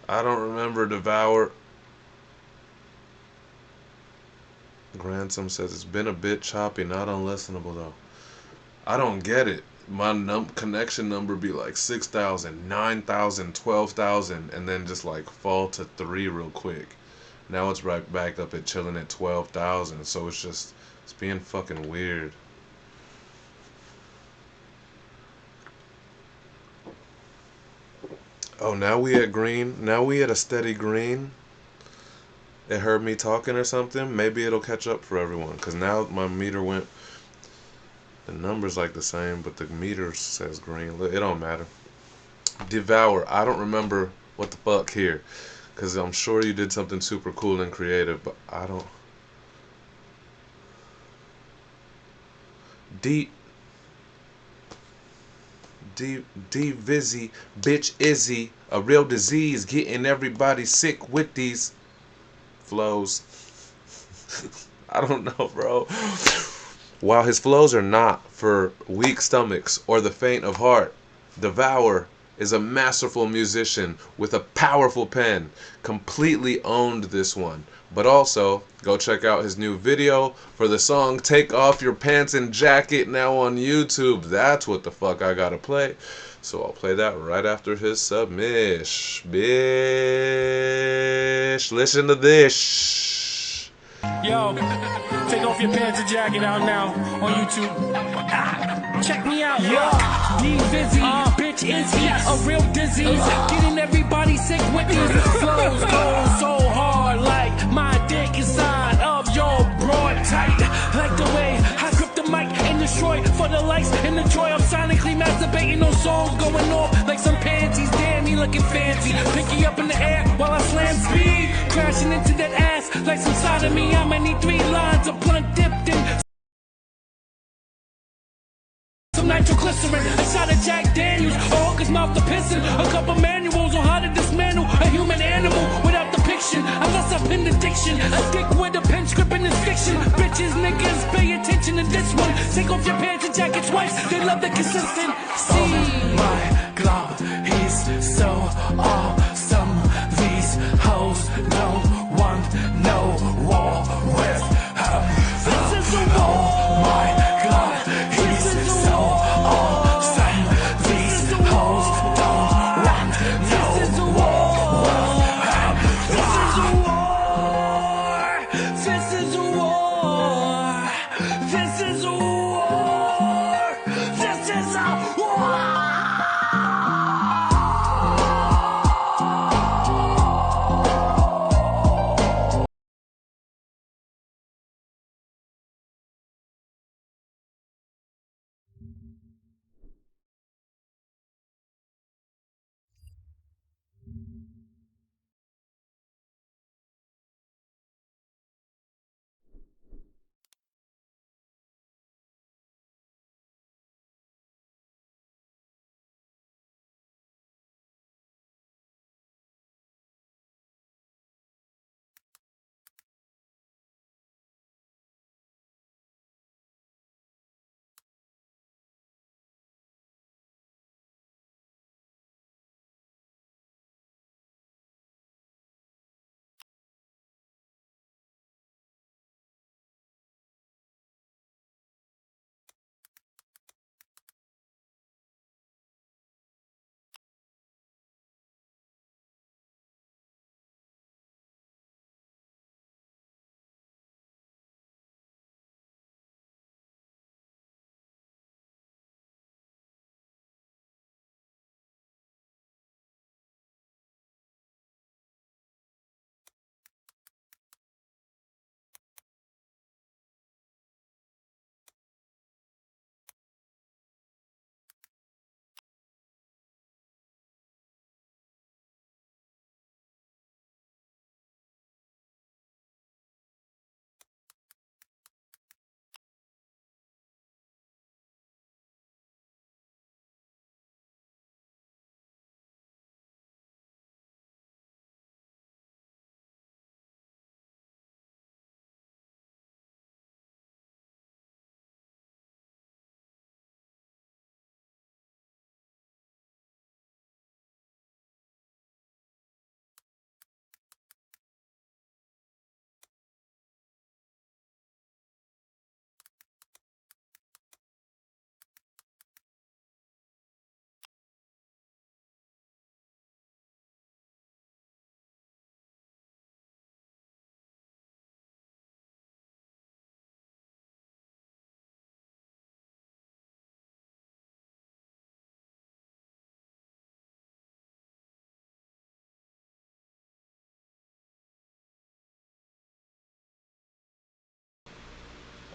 I don't remember Devour. Gransom says it's been a bit choppy, not unlistenable though. I don't get it. My connection number be like 6,000, 9,000, 12,000, and then just like fall to 3 real quick. Now it's right back up at chilling at 12,000. So it's being fucking weird. Oh, now we at green. Now we at a steady green. It heard me talking or something. Maybe it'll catch up for everyone. Because now my meter went. The number's like the same, but the meter says green. It don't matter. Devour. I don't remember what the fuck here. Because I'm sure you did something super cool and creative, but I don't. Vizzy, bitch Izzy, a real disease, getting everybody sick with these flows. I don't know, bro. While his flows are not for weak stomachs or the faint of heart, Devour is a masterful musician with a powerful pen. Completely owned this one. But also, go check out his new video for the song Take Off Your Pants and Jacket, now on YouTube. That's what the fuck I gotta play. So I'll play that right after his submission. Bish. Listen to this. Yo, take off your pants and jacket out now on YouTube. Check me out, yo. D-Vizzy, bitch is he a real disease? Getting everybody sick with these flows. Go so hard like my dick inside of your broad tight. Like the way I grip the mic and destroy for the likes and the joy. I'm sonically masturbating on songs going off like some panties. Damn, me looking fancy. Picky up in the air while I slam speed. Crashing into that ass like some sodomy. I'ma need 3 lines of blunt dipped in some nitroglycerin. A shot of Jack Daniels, a hawker's mouth to pissin'. A couple manuals on how to dismantle a human animal without depiction. Unless I pin the diction, a dick with a pen script in this fiction. Bitches, niggas, pay attention to this one. Take off your pants and jacket twice. They love the consistency. Oh my God, he's so awesome. These hoes don't want no war with him. This is a war. Oh my God, he's so awesome. These hoes don't want no war with him. This is a war. This is a war. This is a war. This is a war.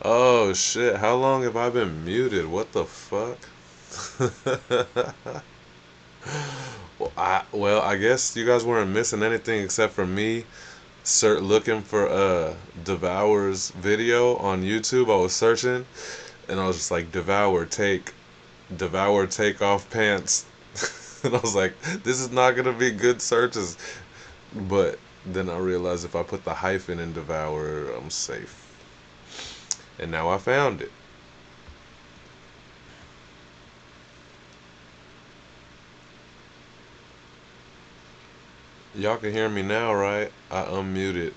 Oh shit, how long have I been muted? What the fuck? Well, I guess you guys weren't missing anything except for me looking for Devour's video on YouTube. I was searching and I was just like Devour take off pants. And I was like, this is not gonna be good searches. But then I realized if I put the hyphen in Devour, I'm safe. And now I found it. Y'all can hear me now, right? I unmuted.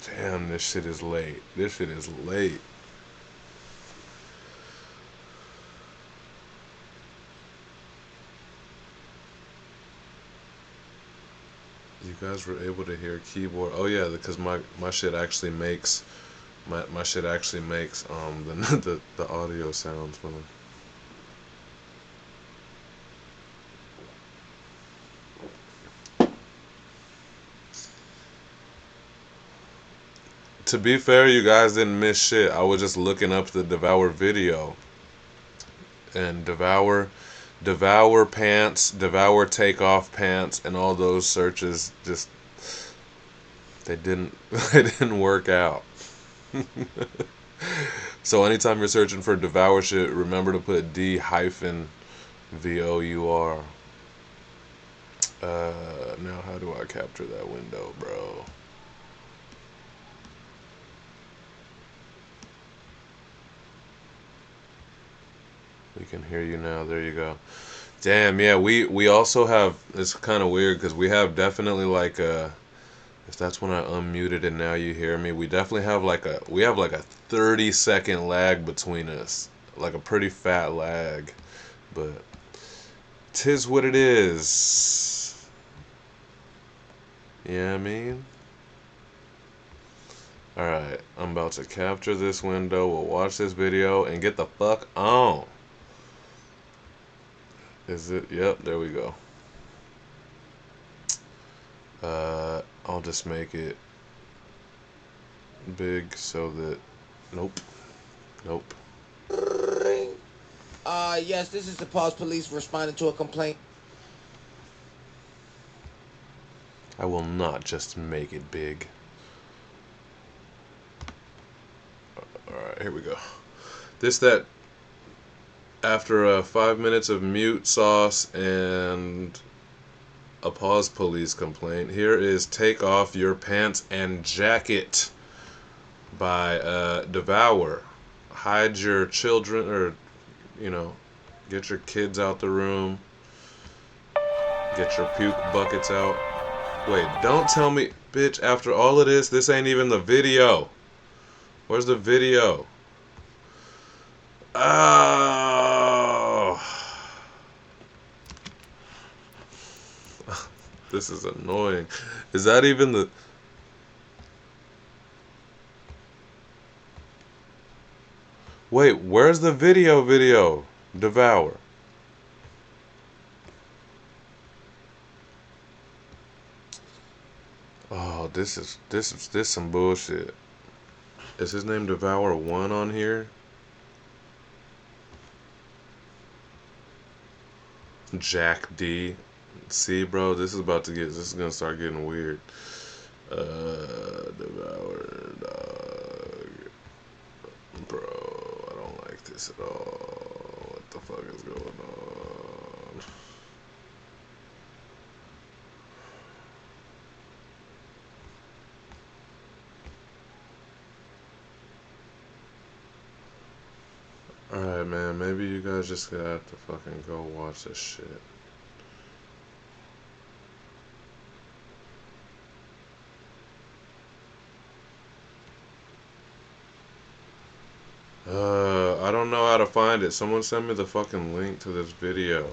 Damn, this shit is late. This shit is late. You guys were able to hear keyboard. Oh yeah, because my shit actually makes my shit actually makes the audio sounds when To be fair, you guys didn't miss shit. I was just looking up the Devour video. And Devour pants, Devour take off pants, and all those searches just they didn't they didn't work out. So anytime you're searching for Devour shit, remember to put D-VOUR. Now how do I capture that window, bro? We can hear you now. There you go. Damn, yeah, we also have, it's kind of weird because we have definitely like a, if that's when I unmuted and now you hear me, we definitely have like a 30-second lag between us. Like a pretty fat lag. But 'tis what it is. Yeah, I mean? Alright, I'm about to capture this window. We'll watch this video and get the fuck on. Is it? Yep, there we go. I'll just make it big so that, nope. Yes, this is the Pause Police responding to a complaint. I will not just make it big. Alright, here we go. That after 5 minutes of mute sauce and a Pause Police complaint, here is Take Off Your Pants and Jacket by Devour. Hide your children, or, get your kids out the room. Get your puke buckets out. Wait, don't tell me, bitch, after all of this ain't even the video. Where's the video? Oh. This is annoying. Is that even the... Wait, where's the video? Devour. Oh, this is some bullshit. Is his name Devour 1 on here? Jack D. See, bro, this is gonna start getting weird. Devour dog. Bro, I don't like this at all. What the fuck is going on? Alright, man, maybe you guys just gonna have to fucking go watch this shit. I don't know how to find it. Someone send me the fucking link to this video.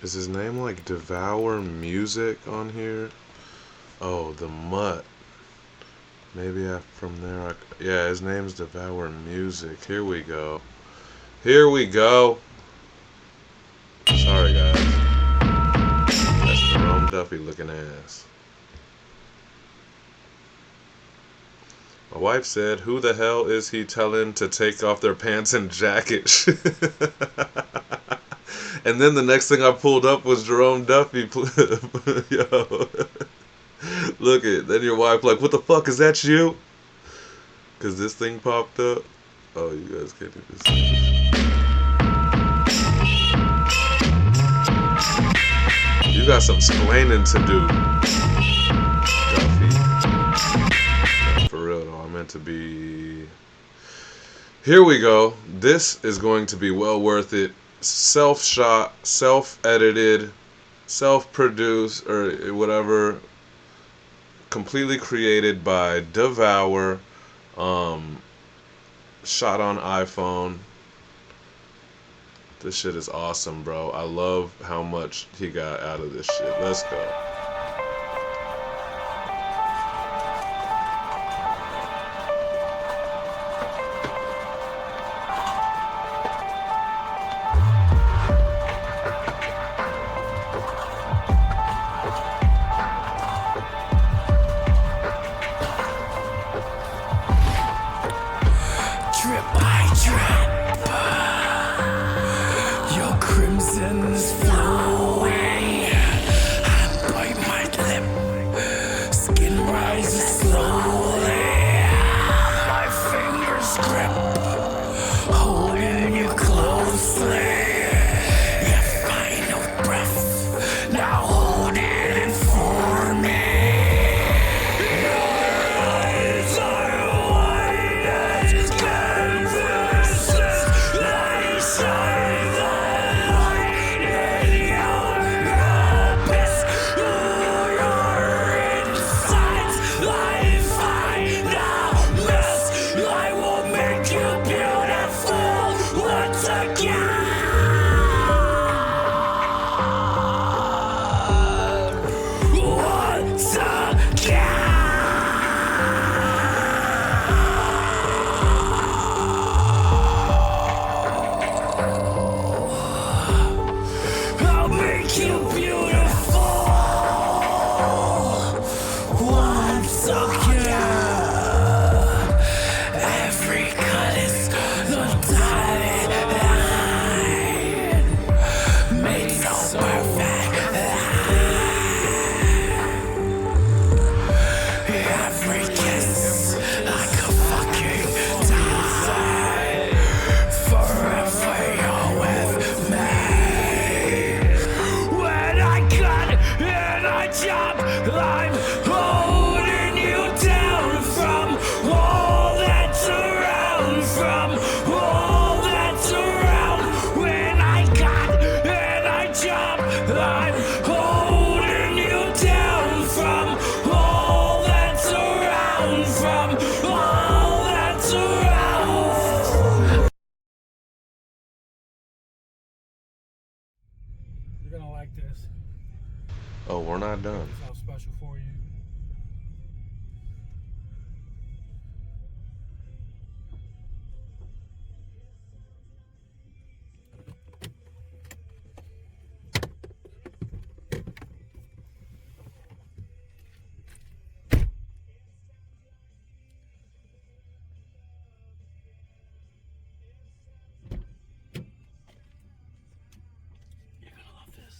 Is his name like Devour Music on here? Oh, the Mutt. Maybe from there yeah, his name's Devour Music. Here we go. Here we go. Sorry, guys. That's Jerome Duffy looking ass. My wife said, "Who the hell is he telling to take off their pants and jacket?" And then the next thing I pulled up was Jerome Duffy. Yo. Look it. Then your wife like, "What the fuck, is that you?" Because this thing popped up. Oh, you guys can't even see this. You got some splaining to do, Duffy. No, for real though, I meant to be... Here we go. This is going to be well worth it. Self-shot, self-edited, self-produced, or whatever. Completely created by Devour. Shot on iPhone. This shit is awesome, bro. I love how much he got out of this shit. Let's go. Drip by drip, your crimson's flowing. I bite my lip, skin rises slowly. My fingers grip, holding you closely. Your final breath, now hold it in for me. Your eyes are wide as canvases. They shine the light in your abyss. Your insides, I find a mess. I will make you beautiful once again. Once again. I'll make you beautiful once again. Every cut is the dotted line, made so perfect. Every kiss like a fucking die. Forever you're with me. When I cut and I chop, I'm holding you down from all that's around, from all that's around. When I cut and I chop, I'm holding you down from all that's around, from all that's around. You're gonna like this. Oh, we're not done. This sounds special for you. You're gonna love this.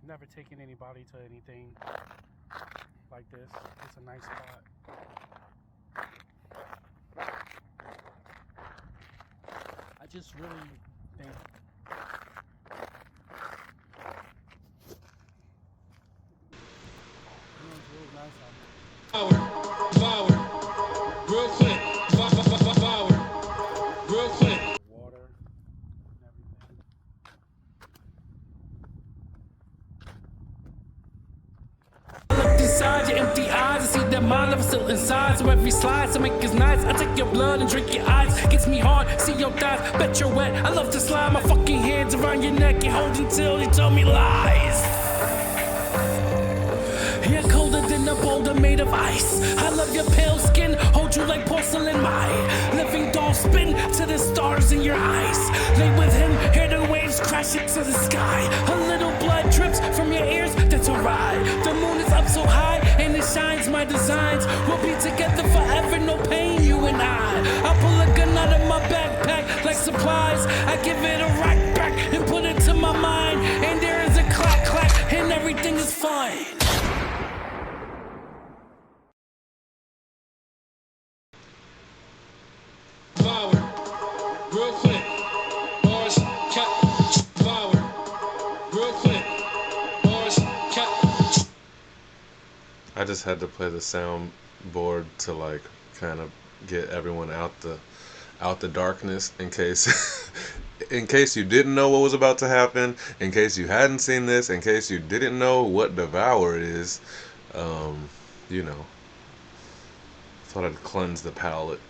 Never taken anybody to anything like this. It's a nice spot. I just really think it's really nice out here. Power, real quick, power, real quick. Water and everything. Look inside your empty eyes, I see that my love is still inside. So every slide, so make it nice. I take your blood and drink your eyes. Gets me hard, see your thighs, bet you're wet. I love to slide my fucking hands around your neck and hold until you tell me lies. You're colder than a boulder made of ice. I love your pale skin, hold mold you like porcelain. My living doll spin to the stars in your eyes. Lay with him, hear the waves crashing to the sky. A little blood drips from your ears, that's a ride. The moon is up so high and it shines my designs. We'll be together forever, no pain, you and I pull a gun out of my backpack like supplies. I give it a rack back and put it to my mind. And there is a clack clack and everything is fine. Devour, real quick. Bars, cat, devour, real quick. Bars, cat. I just had to play the soundboard to like kind of get everyone out the darkness in case in case you didn't know what was about to happen, in case you hadn't seen this, in case you didn't know what Devour is. You know, thought I'd cleanse the palate,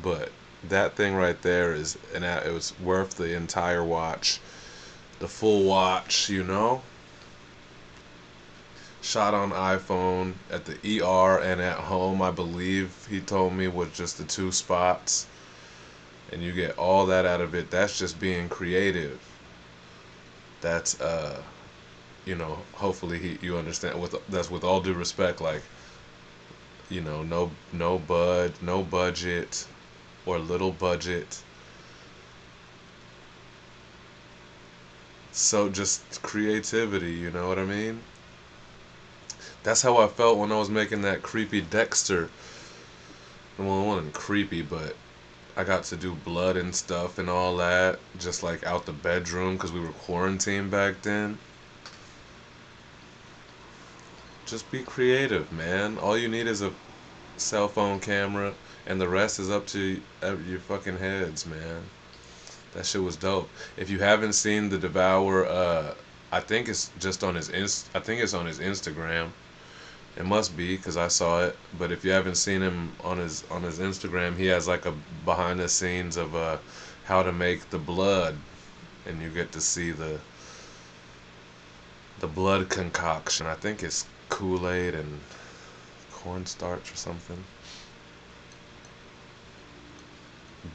but that thing right there it was worth the entire watch, the full watch, you know. Shot on iPhone at the ER and at home, I believe he told me, was just the 2 spots, and you get all that out of it. That's just being creative. That's you know, hopefully you understand, that's with all due respect, like, you know, no budget or little budget. So just creativity, you know what I mean? That's how I felt when I was making that creepy Dexter. Well, it wasn't creepy, but I got to do blood and stuff and all that, just like out the bedroom because we were quarantined back then. Just be creative, man. All you need is a cell phone camera, and the rest is up to your fucking heads, man. That shit was dope. If you haven't seen the Devour, I think it's just on his I think it's on his Instagram. It must be because I saw it. But if you haven't seen him on his Instagram, he has like a behind the scenes of how to make the blood, and you get to see the blood concoction. I think it's Kool-Aid and cornstarch or something.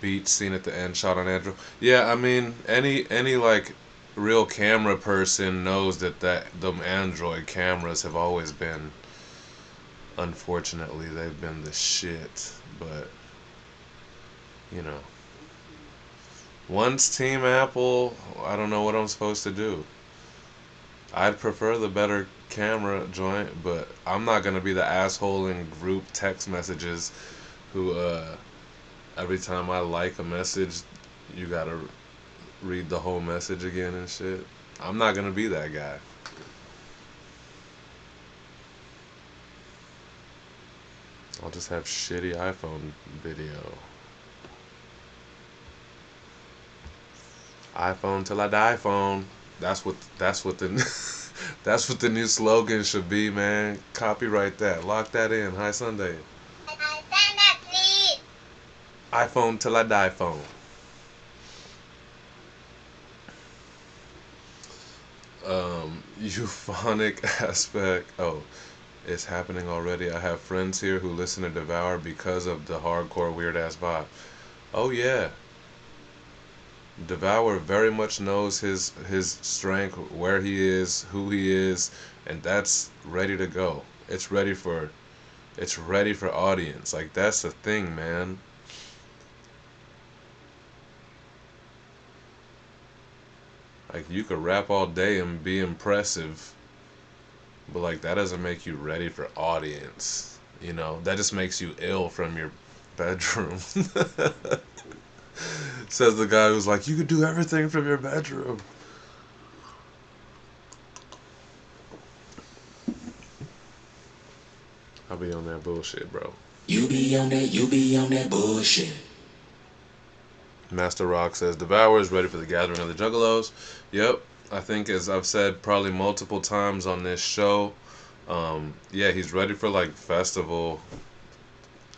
Beat scene at the end, shot on Andrew. Yeah, I mean, any like real camera person knows that them Android cameras have always been, unfortunately, they've been the shit. But you know, once Team Apple, I don't know what I'm supposed to do. I'd prefer the better camera joint, but I'm not gonna be the asshole in group text messages who every time I like a message, you gotta read the whole message again and shit. I'm not gonna be that guy. I'll just have shitty iPhone video. iPhone till I die phone. That's what the that's what the new slogan should be, man. Copyright that. Lock that in. Hi Sunday. iPhone till I die phone. Euphonic aspect. Oh, it's happening already. I have friends here who listen to Devour because of the hardcore weird ass vibe. Oh yeah. Devour very much knows his strength, where he is, who he is, and that's ready to go. It's ready for audience. Like, that's the thing, man. Like, you could rap all day and be impressive, but like that doesn't make you ready for audience. You know, that just makes you ill from your bedroom. Says the guy who's like, you could do everything from your bedroom. I'll be on that bullshit, bro. You be on that bullshit. Master Rock says, Devour is ready for the gathering of the Juggalos. Yep, I think as I've said probably multiple times on this show, yeah, he's ready for like festival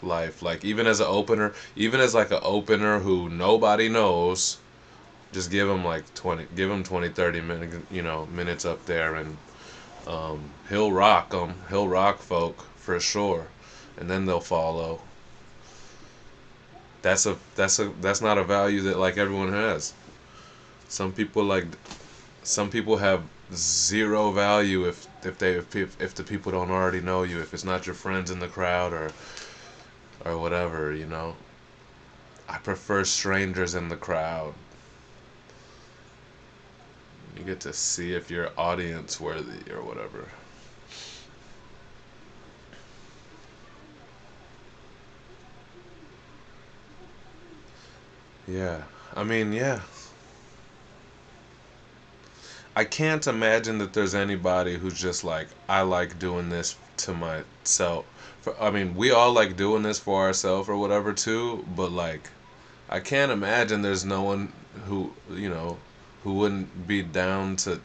life. Like even as an opener, even as like an opener who nobody knows, just give him like 20, 30 minutes, minutes up there, and he'll rock them. He'll rock folk for sure, and then they'll follow. that's not a value that like everyone has. Some people like some people have zero value if the people don't already know you, if it's not your friends in the crowd or whatever, you know. I prefer strangers in the crowd. You get to see if you're audience worthy or whatever. Yeah. I mean, yeah. I can't imagine that there's anybody who's just like, I like doing this to myself. I mean, we all like doing this for ourselves or whatever too, but like, I can't imagine there's no one who, you know, who wouldn't be down to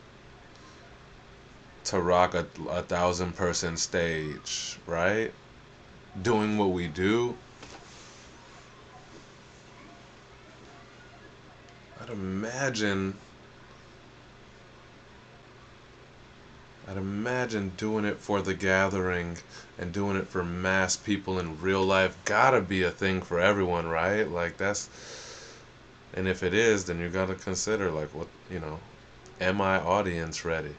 rock a 1,000 person stage, right? Doing what we do. I'd imagine I'd imagine doing it for the gathering and doing it for mass people in real life gotta be a thing for everyone, right? Like that's, and if it is, then you gotta consider like what, you know, am I audience ready?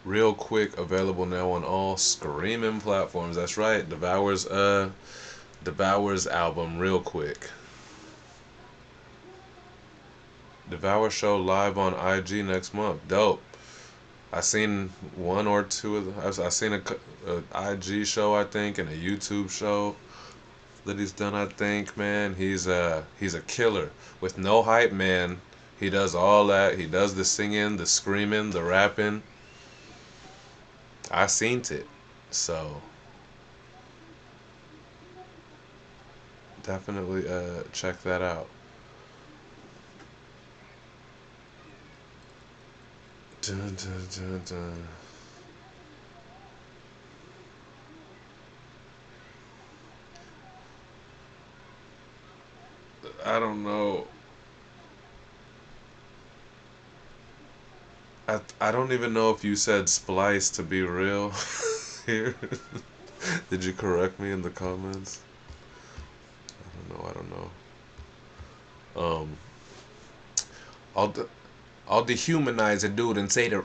Real quick, available now on all screaming platforms. That's right. Devour's album, Real Quick. Devour show live on IG next month. Dope. I seen one or two of I seen a IG show, I think, and a YouTube show that he's done. I think, man, he's a killer with no hype, man. He does all that. He does the singing, the screaming, the rapping. I seen it, so definitely check that out. Dun, dun, dun, dun. I don't know. I don't even know if you said splice to be real here. Did you correct me in the comments? I don't know. Um, I'll de- I'll dehumanize a dude and say the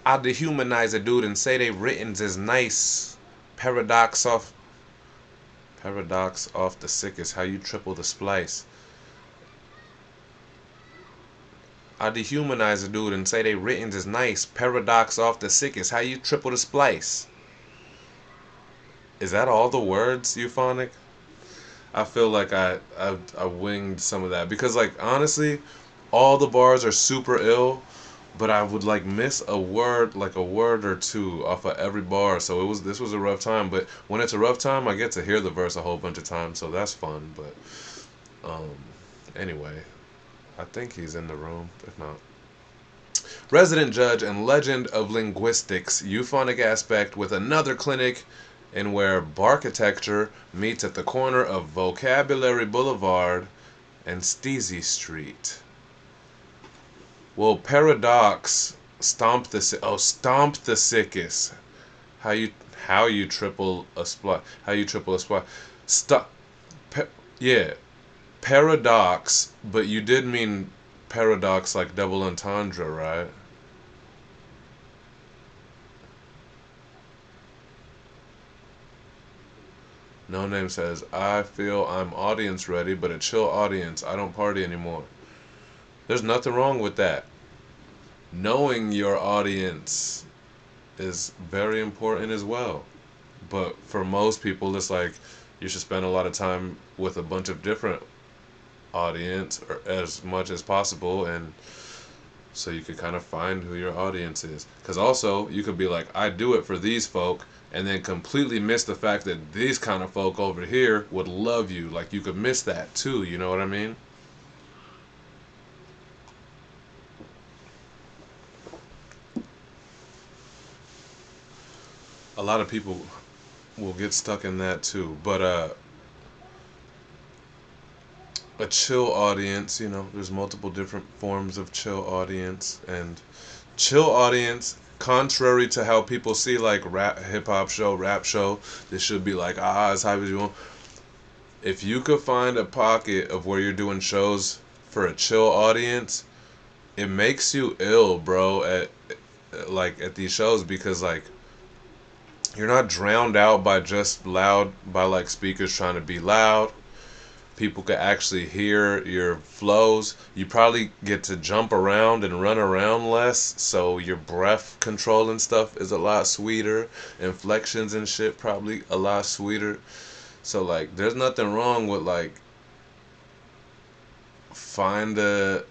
I'll dehumanize a dude and say they writtens is nice. Paradox off Paradox off the sickest. How you triple the splice. I dehumanize a dude and say they writtens is nice. Paradox off the sickest. How you triple the splice? Is that all the words, euphonic? I feel like I winged some of that because like honestly, all the bars are super ill, but I would like miss a word, like a word or two off of every bar. So this was a rough time, but when it's a rough time, I get to hear the verse a whole bunch of times, so that's fun. But um anyway, I think he's in the room. If not, resident judge and legend of linguistics, euphonic aspect with another clinic in where barchitecture meets at the corner of Vocabulary Boulevard and Steezy Street. Well, paradox, stomp the sickest. How you how you triple a spot? How you triple a spot? Stop. Yeah, paradox, but you did mean paradox like double entendre, right? No Name says, I feel I'm audience ready, but a chill audience. I don't party anymore. There's nothing wrong with that. Knowing your audience is very important as well. But for most people, it's like you should spend a lot of time with a bunch of different audience or as much as possible, and so you could kind of find who your audience is. Because also, you could be like, I do it for these folk, and then completely miss the fact that these kind of folk over here would love you. Like, you could miss that too, you know what I mean? A lot of people will get stuck in that too. But a chill audience, you know, there's multiple different forms of chill audience, and chill audience contrary to how people see like rap, hip hop show, rap show, this should be like as hype as you want. If you could find a pocket of where you're doing shows for a chill audience, it makes you ill, bro, at these shows, because like you're not drowned out by just loud, by like speakers trying to be loud. People could actually hear your flows. You probably get to jump around and run around less, so your breath control and stuff is a lot sweeter. Inflections and shit probably a lot sweeter. So like there's nothing wrong with like find a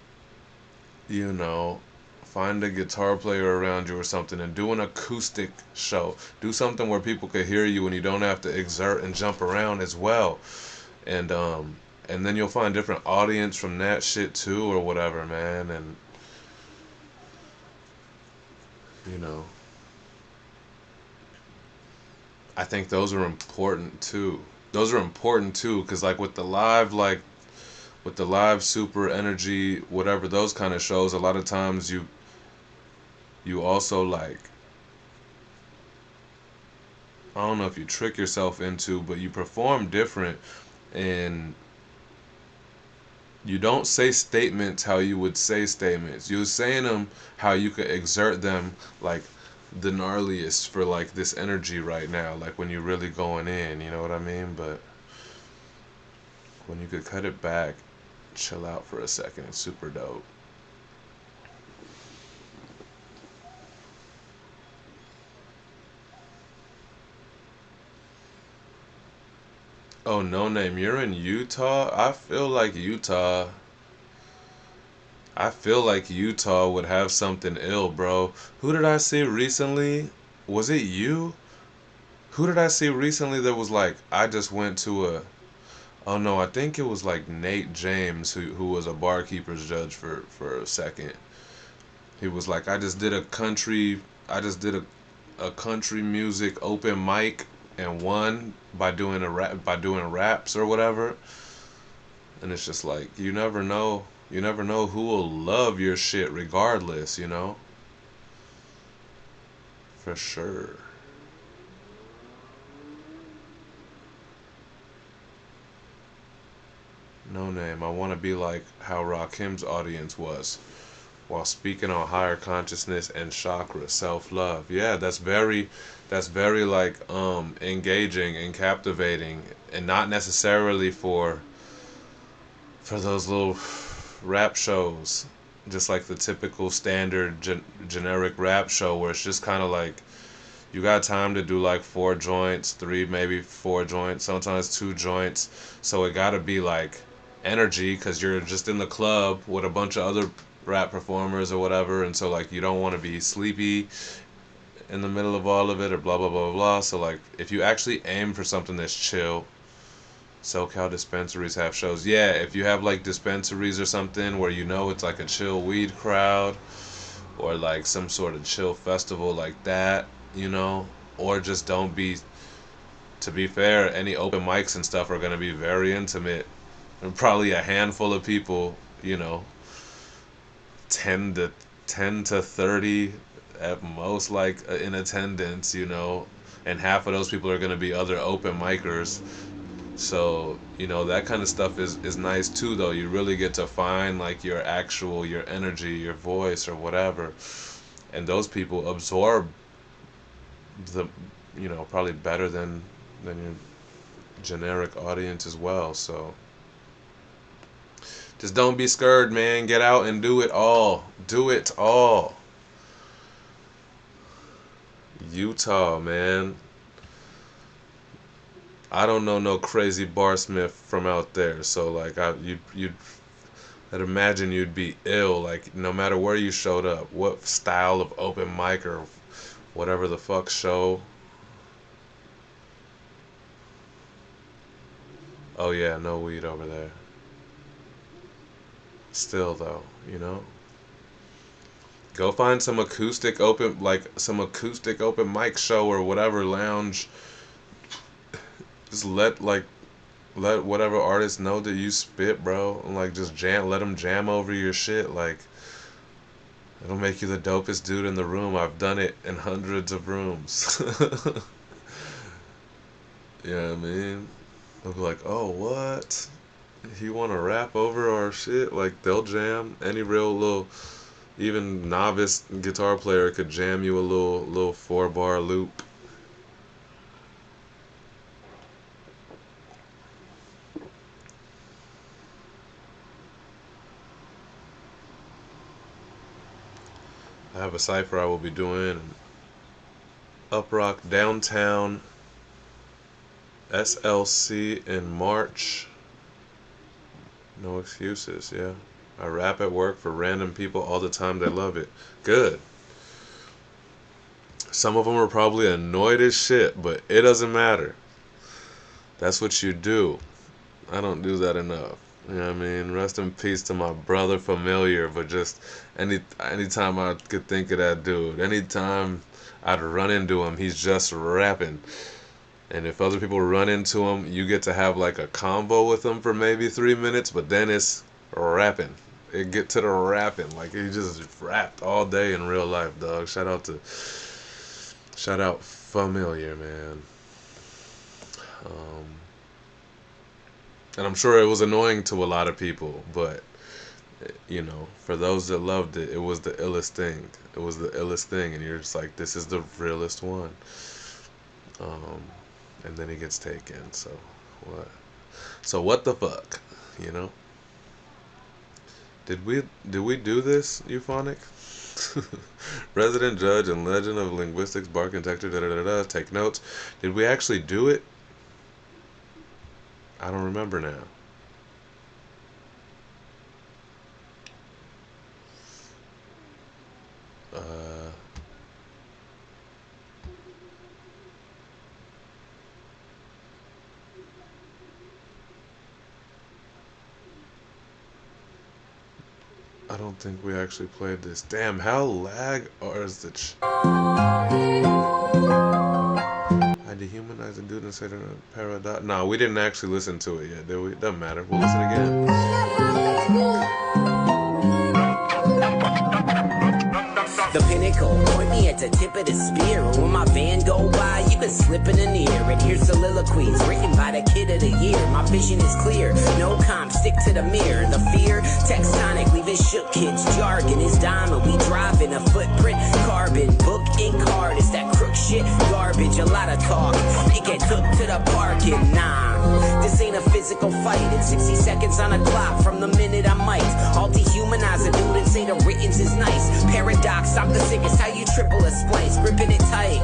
you know find a guitar player around you or something and do an acoustic show. Do something where people can hear you and you don't have to exert and jump around as well. And then you'll find different audience from that shit too, or whatever, man. And you know, I think those are important too. Those are important too, because like with the live, super energy, whatever, those kind of shows, a lot of times you also like, I don't know if you trick yourself into, but you perform different, and you don't say statements how you would say statements. You're saying them how you could exert them, like the gnarliest for like this energy right now, like when you're really going in, you know what I mean? But when you could cut it back, chill out for a second, it's super dope. Oh, no name, you're in Utah? I feel like Utah would have something ill, bro. Who did I see recently? Was it you? Who did I see recently that was like, I just went to a, oh no, I think it was like Nate James, who was a barkeeper's judge for a second. He was like, I just did a country music open mic and won by doing raps or whatever. And it's just like, you never know who will love your shit regardless, you know? For sure. No name. I want to be like how Rakim's audience was while speaking on higher consciousness and chakra, self-love. Yeah, that's very like engaging and captivating, and not necessarily for those little rap shows, just like the typical standard generic rap show where it's just kind of like you got time to do like 4 joints, 3, maybe 4 joints, sometimes 2 joints. So it got to be like energy, because you're just in the club with a bunch of other rap performers or whatever, and so like you don't want to be sleepy in the middle of all of it or blah blah blah blah. So like if you actually aim for something that's chill, SoCal dispensaries have shows. Yeah, if you have like dispensaries or something where you know it's like a chill weed crowd, or like some sort of chill festival like that, you know, or just don't be, to be fair, any open mics and stuff are going to be very intimate, and probably a handful of people, you know, 10 to 30 at most, like in attendance, you know, and half of those people are going to be other open micers. So, you know, that kind of stuff is nice too, though. You really get to find like your energy, your voice or whatever. And those people absorb the, you know, probably better than your generic audience as well. So just don't be scared, man. Get out and do it all. Do it all. Utah, man. I don't know no crazy barsmith from out there, so like I'd imagine you'd be ill, like no matter where you showed up, what style of open mic or whatever the fuck show. Oh yeah, no weed over there. Still though, you know. Go find some acoustic open mic show or whatever lounge. Just let whatever artist know that you spit, bro, and like just let them jam over your shit, like It'll make you the dopest dude in the room. I've done it in hundreds of rooms. You know what I mean? They'll be like, oh, what? He want to rap over our shit? Like, they'll jam. Any real little, even novice guitar player could jam you a little 4-bar loop. I have a cipher I will be doing. Uprock Downtown SLC in March. No excuses, yeah. I rap at work for random people all the time. They love it. Good. Some of them are probably annoyed as shit, but it doesn't matter. That's what you do. I don't do that enough. You know what I mean? Rest in peace to my brother Familiar, but just anytime I could think of that dude, anytime I'd run into him, he's just rapping. And if other people run into him, you get to have like a combo with him for maybe 3 minutes, but then it's rapping. It get to the rapping. Like he just rapped all day in real life, dog. Shout out Familiar, man. And I'm sure it was annoying to a lot of people, but you know, for those that loved it, it was the illest thing. It was the illest thing, and you're just like, this is the realest one. And then he gets taken. So what? So what the fuck? You know? Did we do this, Euphonic? Resident judge and legend of linguistics, bark and texture, da da da da. Take notes. Did we actually do it? I don't remember now. I don't think we actually played this. Damn, how lag or is the I dehumanize a dude and say a paradox. No, we didn't actually listen to it yet, did we? Doesn't matter. We'll listen again. The pinnacle, point me at the tip of the spear. When my van go by, you can slip in an ear. And here's soliloquies written by the kid of the year. My vision is clear, no comp, stick to the mirror. The fear, tectonic, leaving shook kids. Jargon is diamond, we driving a footprint. Carbon, book ink hard, it's that crook shit. Garbage, a lot of talk, it get took to the parking. Nah, this ain't a physical fight. It's 60 seconds on a clock from the minute I might. I'll dehumanize a dude and say the writtens is nice. Paradox, I'm the sickest, how you triple a splice, gripping it tight.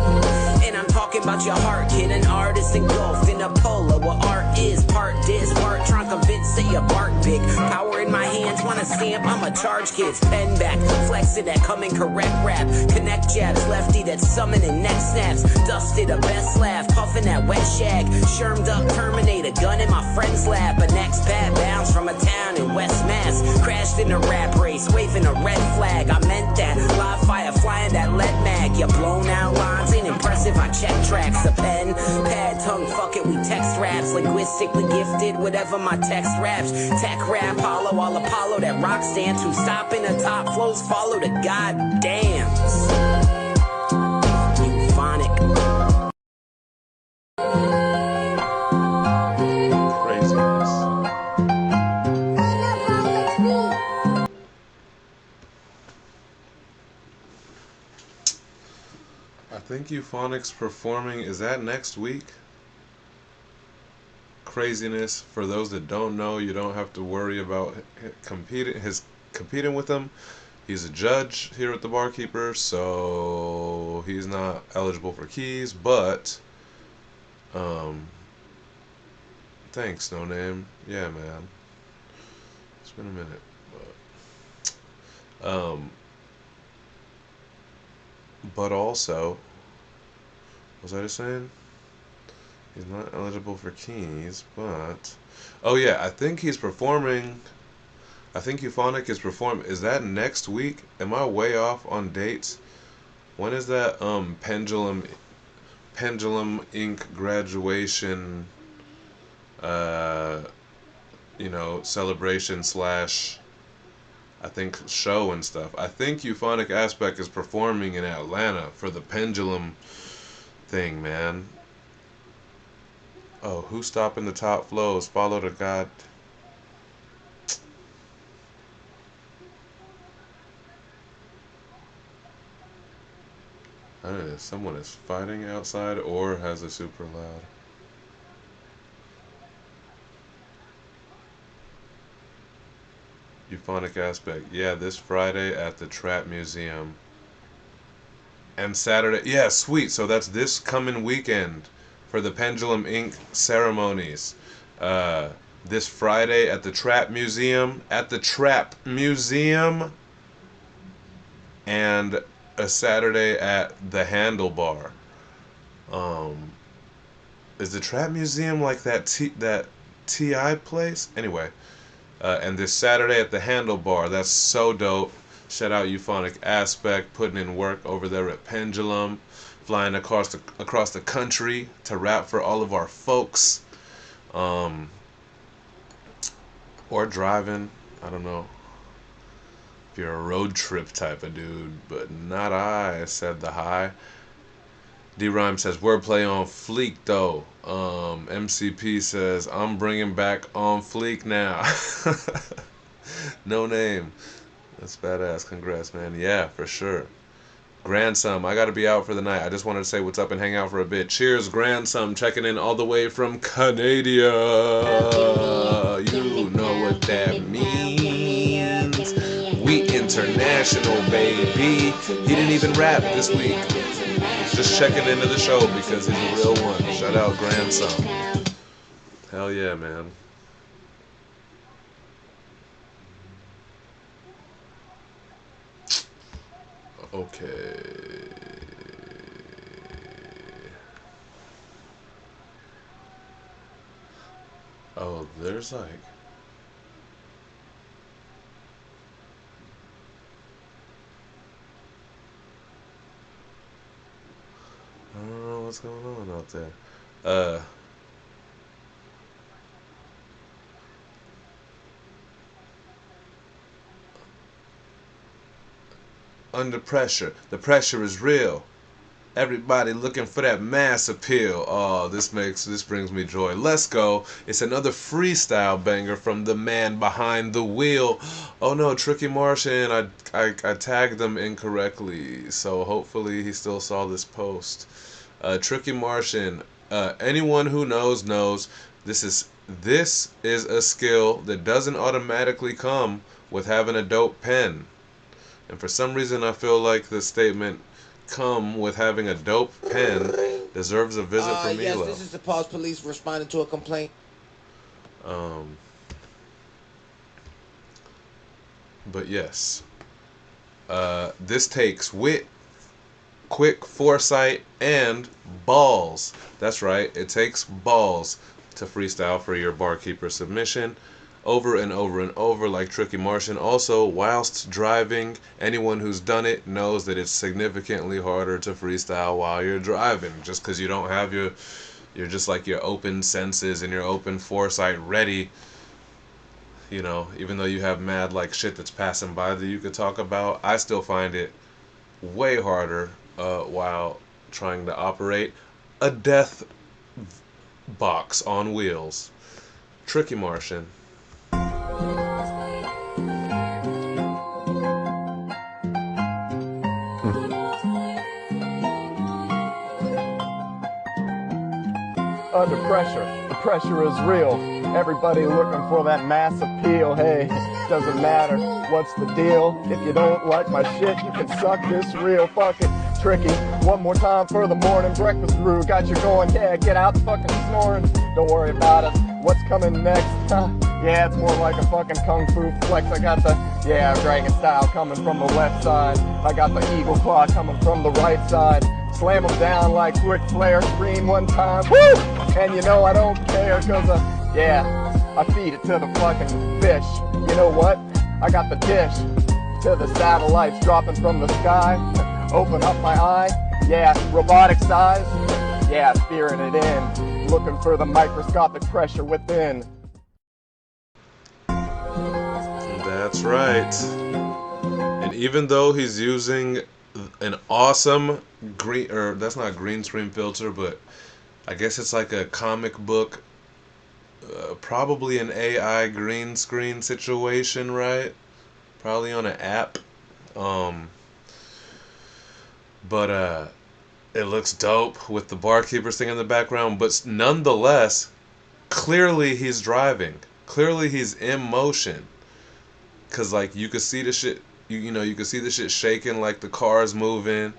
And I'm talking about your heart, kid, an artist engulfed in a polo. What art is, part dis, part trying to convince that you bark big. Power in my hands, wanna stamp, I'ma charge kids. Pen back, flexing that coming correct rap. Connect jabs, lefty that's summoning neck snaps. Dusted a best laugh, puffing that wet shag. Shermed up Terminator, gun in my friend's lap. A next pad bounce from a town in West Mass. Crashed in a rap race, waving a red flag. I meant that, live fire flying that lead mag. You blown out lines ain't impressive, I check tracks. A pen, pad, tongue, fuck it, we text raps. Linguistically gifted, whatever my text raps. Tech rap, hollow, all Apollo, that rock stance. Who stop in the top flows, follow the goddams. Euphonic. I think Euphonics performing, is that next week? Craziness. For those that don't know, you don't have to worry about competing with him. He's a judge here at the Barkeeper, so he's not eligible for keys, but thanks, No Name. Yeah, man. It's been a minute. But also, what was I just saying? He's not eligible for keys, but oh yeah, I think he's performing. I think Euphonic is performing. Is that next week? Am I way off on dates? When is that Pendulum Inc. graduation celebration slash I think show and stuff. I think Euphonic Aspect is performing in Atlanta for the Pendulum thing, man. Oh, who's stopping the top flows? Follow the God. I don't know, someone is fighting outside or has a super loud. Euphonic Aspect. Yeah, this Friday at the Trap Museum. And Saturday. Yeah, sweet. So that's this coming weekend for the Pendulum Inc. ceremonies. This Friday at the Trap Museum. At the Trap Museum. And a Saturday at the Handlebar. Is the Trap Museum like that TI place? Anyway. And this Saturday at the Handlebar. That's so dope. Shout out Euphonic Aspect, putting in work over there at Pendulum, flying across the country to rap for all of our folks, or driving. I don't know if you're a road trip type of dude, but not I. Said the high. D-Rhyme says wordplay on fleek though. MCP says I'm bringing back on fleek now. No name. That's badass. Congrats, man. Yeah, for sure. Grandson, I gotta be out for the night. I just wanted to say what's up and hang out for a bit. Cheers, Grandson, checking in all the way from Canada. You know what that means. We international, baby. He didn't even rap this week. He's just checking into the show because he's a real one. Shout out, Grandson. Hell yeah, man. Okay. Oh, there's like... I don't know what's going on out there. Under pressure. The pressure is real. Everybody looking for that mass appeal. Oh, this brings me joy. Let's go. It's another freestyle banger from the man behind the wheel. Oh no, Tricky Martian. I tagged them incorrectly, so hopefully he still saw this post. Tricky Martian. Anyone who knows this is a skill that doesn't automatically come with having a dope pen. And for some reason, I feel like the statement "come with having a dope pen" deserves a visit from Milo. Yes, this is the Pause Police responding to a complaint. But yes, this takes wit, quick foresight, and balls. That's right, it takes balls to freestyle for your barkeeper submission. Over and over and over, like Tricky Martian. Also, whilst driving, anyone who's done it knows that it's significantly harder to freestyle while you're driving, just because you don't have you're just like your open senses and your open foresight ready. You know, even though you have mad like shit that's passing by that you could talk about, I still find it way harder while trying to operate a death box on wheels. Tricky Martian. Under pressure, the pressure is real. Everybody looking for that mass appeal. Hey, doesn't matter what's the deal. If you don't like my shit, you can suck this real. Fuck it, Tricky. One more time for the morning breakfast brew. Got you going, yeah, get out fucking snoring. Don't worry about it, what's coming next? Yeah, it's more like a fucking kung fu flex. I got the, dragon style coming from the left side. I got the eagle claw coming from the right side. Slam them down like quick flare, scream one time, woo! And you know I don't care, cause I feed it to the fucking fish. You know what? I got the dish to the satellites dropping from the sky. Open up my eye, robotic size. Steering it in, looking for the microscopic pressure within. That's That's right. And even though he's using an awesome green, or that's not a green screen filter, but I guess it's like a comic book, probably an AI green screen situation, right? Probably on an app. Um, but it looks dope with the barkeeper thing in the background. But nonetheless, clearly he's driving. Clearly he's in motion. Cause like you could see the shit, you could see the shit shaking like the car's moving.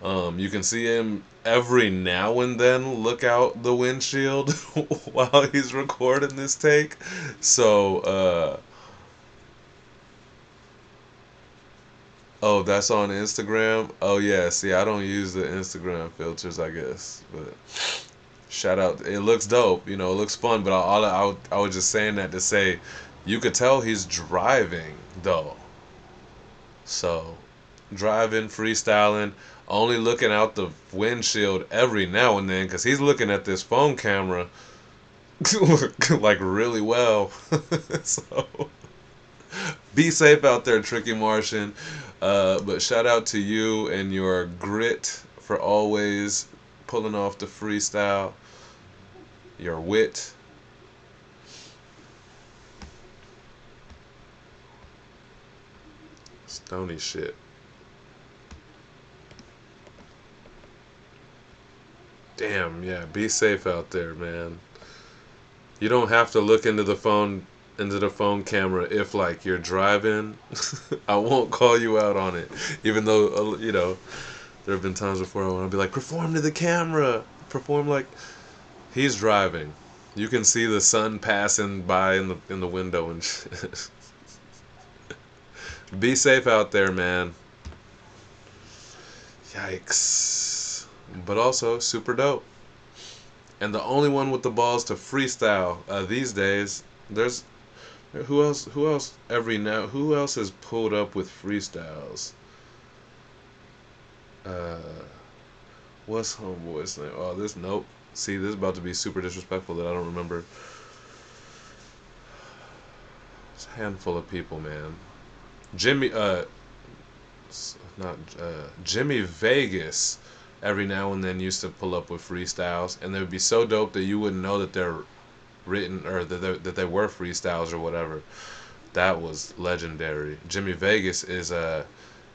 You can see him every now and then look out the windshield while he's recording this take. So, oh, that's on Instagram. Oh yeah, see, I don't use the Instagram filters, I guess, but shout out. It looks dope, it looks fun. But I was just saying that to say, you could tell he's driving though. So, driving, freestyling, only looking out the windshield every now and then because he's looking at this phone camera like really well. So, be safe out there, Tricky Martian. But shout out to you and your grit for always pulling off the freestyle, your wit. Stony shit. Damn, yeah, be safe out there, man. You don't have to look into the phone camera if like you're driving. I won't call you out on it, even though there have been times before I want to be like, perform to the camera, perform like he's driving. You can see the sun passing by in the window and shit. Be safe out there, man. Yikes. But also super dope. And the only one with the balls to freestyle these days. There's who else? Who else has pulled up with freestyles? What's homeboy's name? Oh, nope. See, this is about to be super disrespectful that I don't remember. It's a handful of people, man. Jimmy Vegas every now and then used to pull up with freestyles, and they would be so dope that you wouldn't know that they're written or that they were freestyles or whatever. That was legendary. Jimmy Vegas is out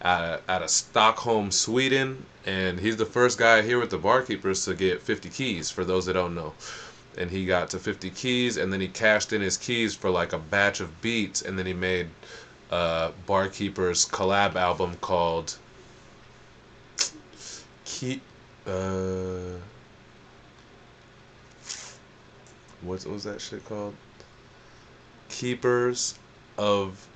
of Stockholm, Sweden, and he's the first guy here with the barkeepers to get 50 keys, for those that don't know. And he got to 50 keys, and then he cashed in his keys for like a batch of beats, and then he made Barkeeper's collab album called what was that shit called? Of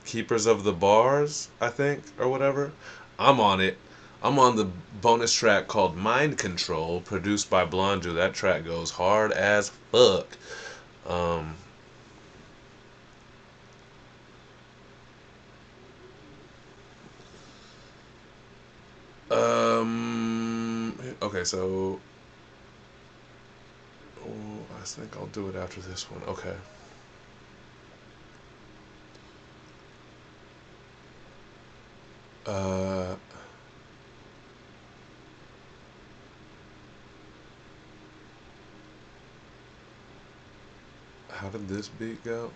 Keepers of the Bars, I think, or whatever. I'm on it. I'm on the bonus track called Mind Control, produced by Blondu. That track goes hard as fuck. Okay, so I think I'll do it after this one. Okay. How did this beat go?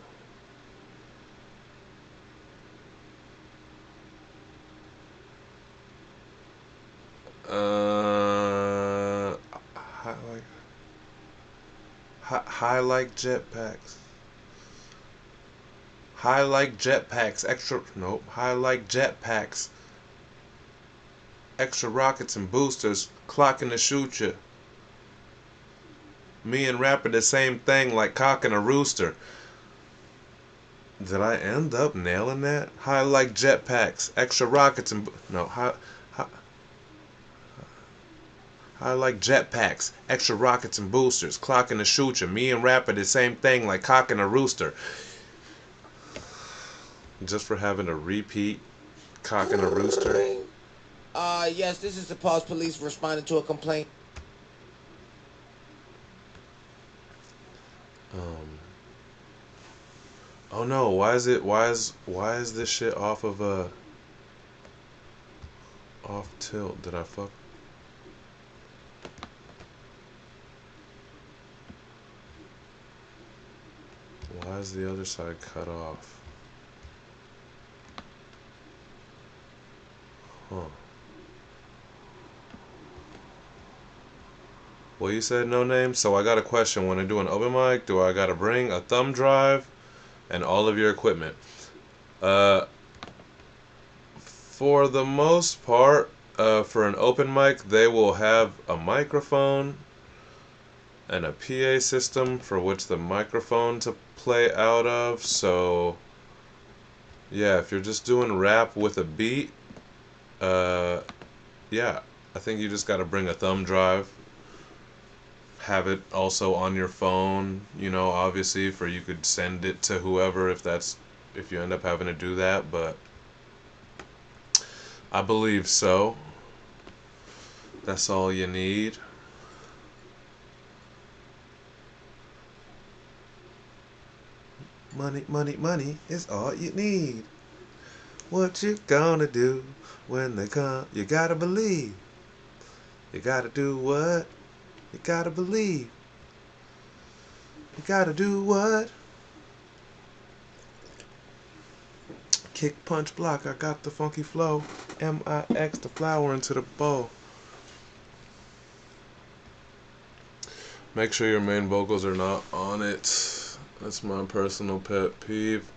High like jetpacks. High like jetpacks. High like jetpacks. Extra rockets and boosters. Clocking to shoot ya. Me and rapper the same thing like cock and a rooster. Did I end up nailing that? High like jetpacks. Extra rockets and high like jetpacks, extra rockets and boosters, clocking to shoot ya. Me and rapper the same thing like cock and a rooster. Just for having a repeat cock and a rooster. Yes, this is the Pause Police responding to a complaint. Oh no, why is this shit off of off tilt? Did I fuck? Why is the other side cut off? Huh. Well, you said no name, so I got a question. When I do an open mic, do I gotta bring a thumb drive and all of your equipment? Uh, for the most part, for an open mic, they will have a microphone and a PA system for which the microphone to play out of. So, yeah, if you're just doing rap with a beat, yeah, I think you just gotta bring a thumb drive. Have it also on your phone, obviously, for you could send it to whoever if you end up having to do that, but I believe so. That's all you need. Money, money, money is all you need. What you gonna do when they come? You gotta believe. You gotta do what? You gotta believe. You gotta do what? Kick, punch, block, I got the funky flow. MIX, the flower into the bowl. Make sure your main vocals are not on it. That's my personal pet peeve.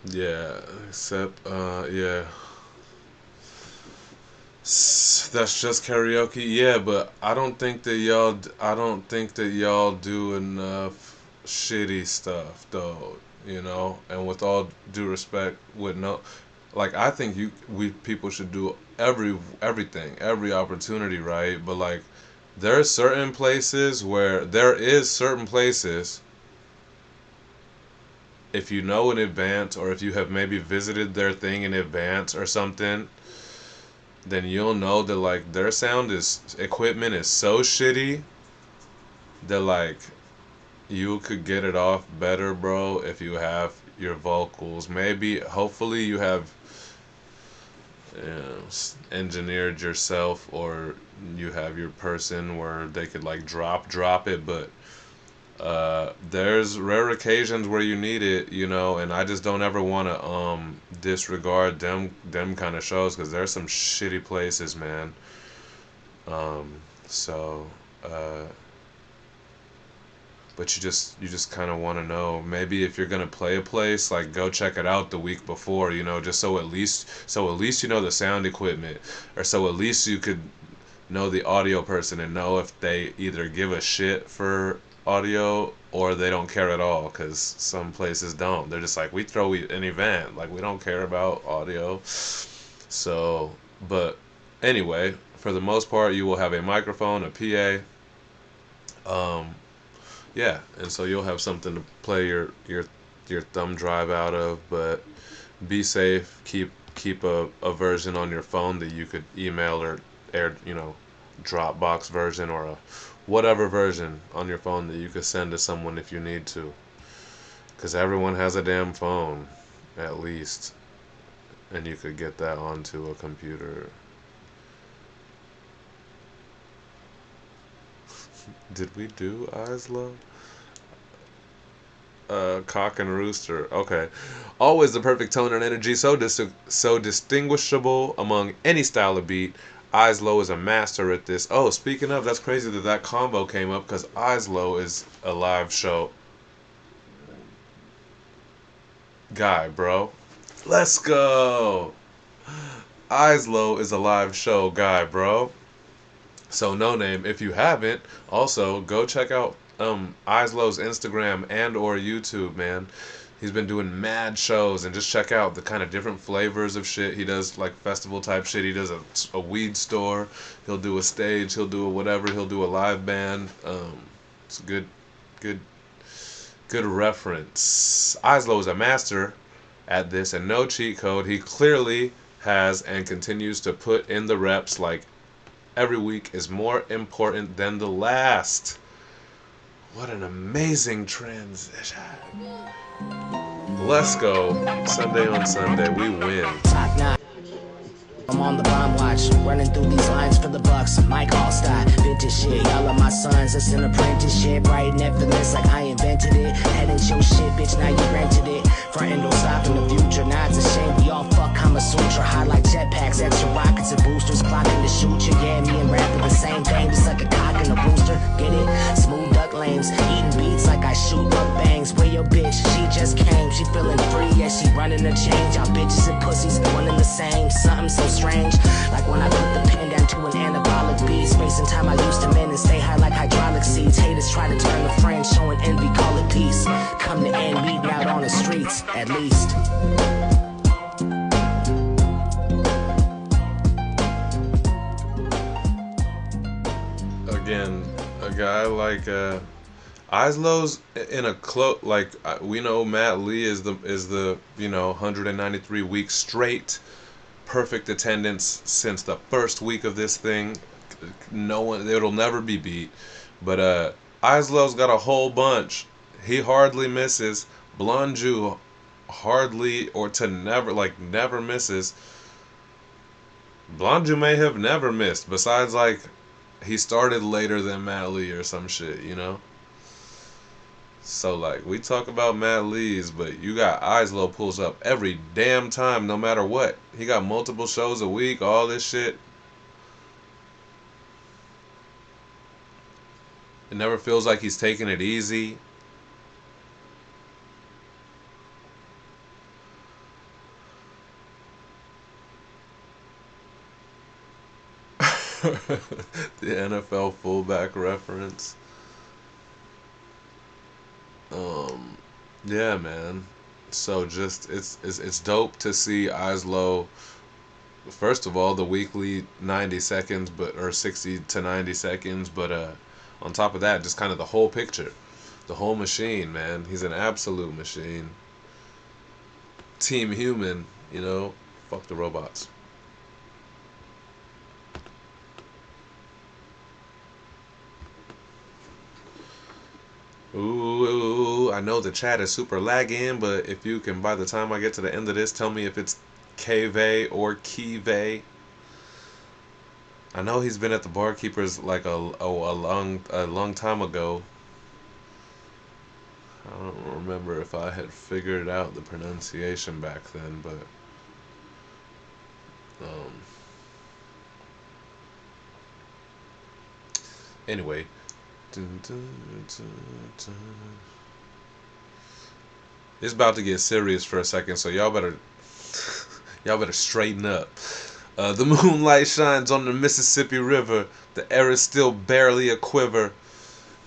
Yeah, except, yeah. That's just karaoke. Yeah, but I don't think that y'all do enough shitty stuff though, And with all due respect, like I think we people should do everything, every opportunity, right? But like there is certain places if you know in advance or if you have maybe visited their thing in advance or something, then you'll know that like their equipment is so shitty that like you could get it off better, bro, if you have your vocals. Maybe, hopefully, you have engineered yourself, or you have your person where they could like drop it, but there's rare occasions where you need it, and I just don't ever want to disregard them kind of shows, because there's some shitty places, man. So but you just kind of want to know, maybe if you're gonna play a place, like go check it out the week before, just so at least you know the sound equipment, or so at least you could know the audio person and know if they either give a shit for audio or they don't care at all, because some places don't. They're just like, we throw an event, like we don't care about audio. So, but anyway, for the most part, you will have a microphone, a PA. Yeah, and so you'll have something to play your thumb drive out of, but be safe. Keep a version on your phone that you could email or Dropbox version, or a whatever version on your phone that you could send to someone if you need to. Because everyone has a damn phone, at least, and you could get that onto a computer. Did we do Eyes Low? Cock and Rooster. Okay. Always the perfect tone and energy, so distinguishable among any style of beat. Eyes Low is a master at this. Oh, speaking of, that's crazy that combo came up, because Eyes Low is a live show. Guy, bro. Let's go. Eyes Low is a live show guy, bro. So no name, if you haven't, also go check out Eyes Low's Instagram and or YouTube, man. He's been doing mad shows, and just check out the kind of different flavors of shit he does, like festival type shit. He does a weed store, he'll do a stage, he'll do a whatever, he'll do a live band. It's a good reference. Eyes Low is a master at this, and no cheat code. He clearly has and continues to put in the reps, like every week is more important than the last. What an amazing transition. Let's go. Sunday on Sunday, we win. I'm on the bomb watch, running through these lines for the bucks. Mike Allstott, vintage shit. Y'all are my sons, it's an apprenticeship. Writing infamous like I invented it. Heading your shit, bitch, now you rented it. Frontin' don't stop in the future. Now it's a shame we all fuck Kama Sutra. High like jetpacks, extra rockets and boosters. Clocking to shoot you. Yeah, me and rap are the same thing, just like a cock and a rooster. Get it? Smooth duck lanes, eating beats like I shoot mukbangs. Where your bitch? She just came. She feeling free, yeah, she running the change. Y'all bitches and pussies, one and the same. Something so strange, like when I put the pen down to an anabolic beat. Space and time I used to mend and stay high like hydraulic seeds. Haters try to turn the friends, showing envy, call it peace. Come to end, meeting out on the streets, at least. Again, a guy like Islow's in a close, like we know Matt Lee is the 193 weeks straight perfect attendance since the first week of this thing. No one, it'll never be beat. But Islow's got a whole bunch. He hardly misses. Blonju hardly or to never, like never misses. Blonju may have never missed, besides like he started later than Matt Lee or some shit, you know? So like we talk about Matt Lee's, but you got Islow pulls up every damn time, no matter what. He got multiple shows a week, all this shit. It never feels like he's taking it easy. The NFL fullback reference. Yeah, man. So just it's dope to see Islow. First of all, the weekly 90 seconds, or 60 to 90 seconds, but on top of that, just kind of the whole picture, the whole machine, man. He's an absolute machine. Team human, you know. Fuck the robots. Ooh, I know the chat is super lagging, but if you can, by the time I get to the end of this, tell me if it's Kve or Kive. I know he's been at the Barkeepers like a long time ago. I don't remember if I had figured out the pronunciation back then, but anyway. It's about to get serious for a second, so y'all better straighten up. The moonlight shines on the Mississippi River. The air is still barely a quiver.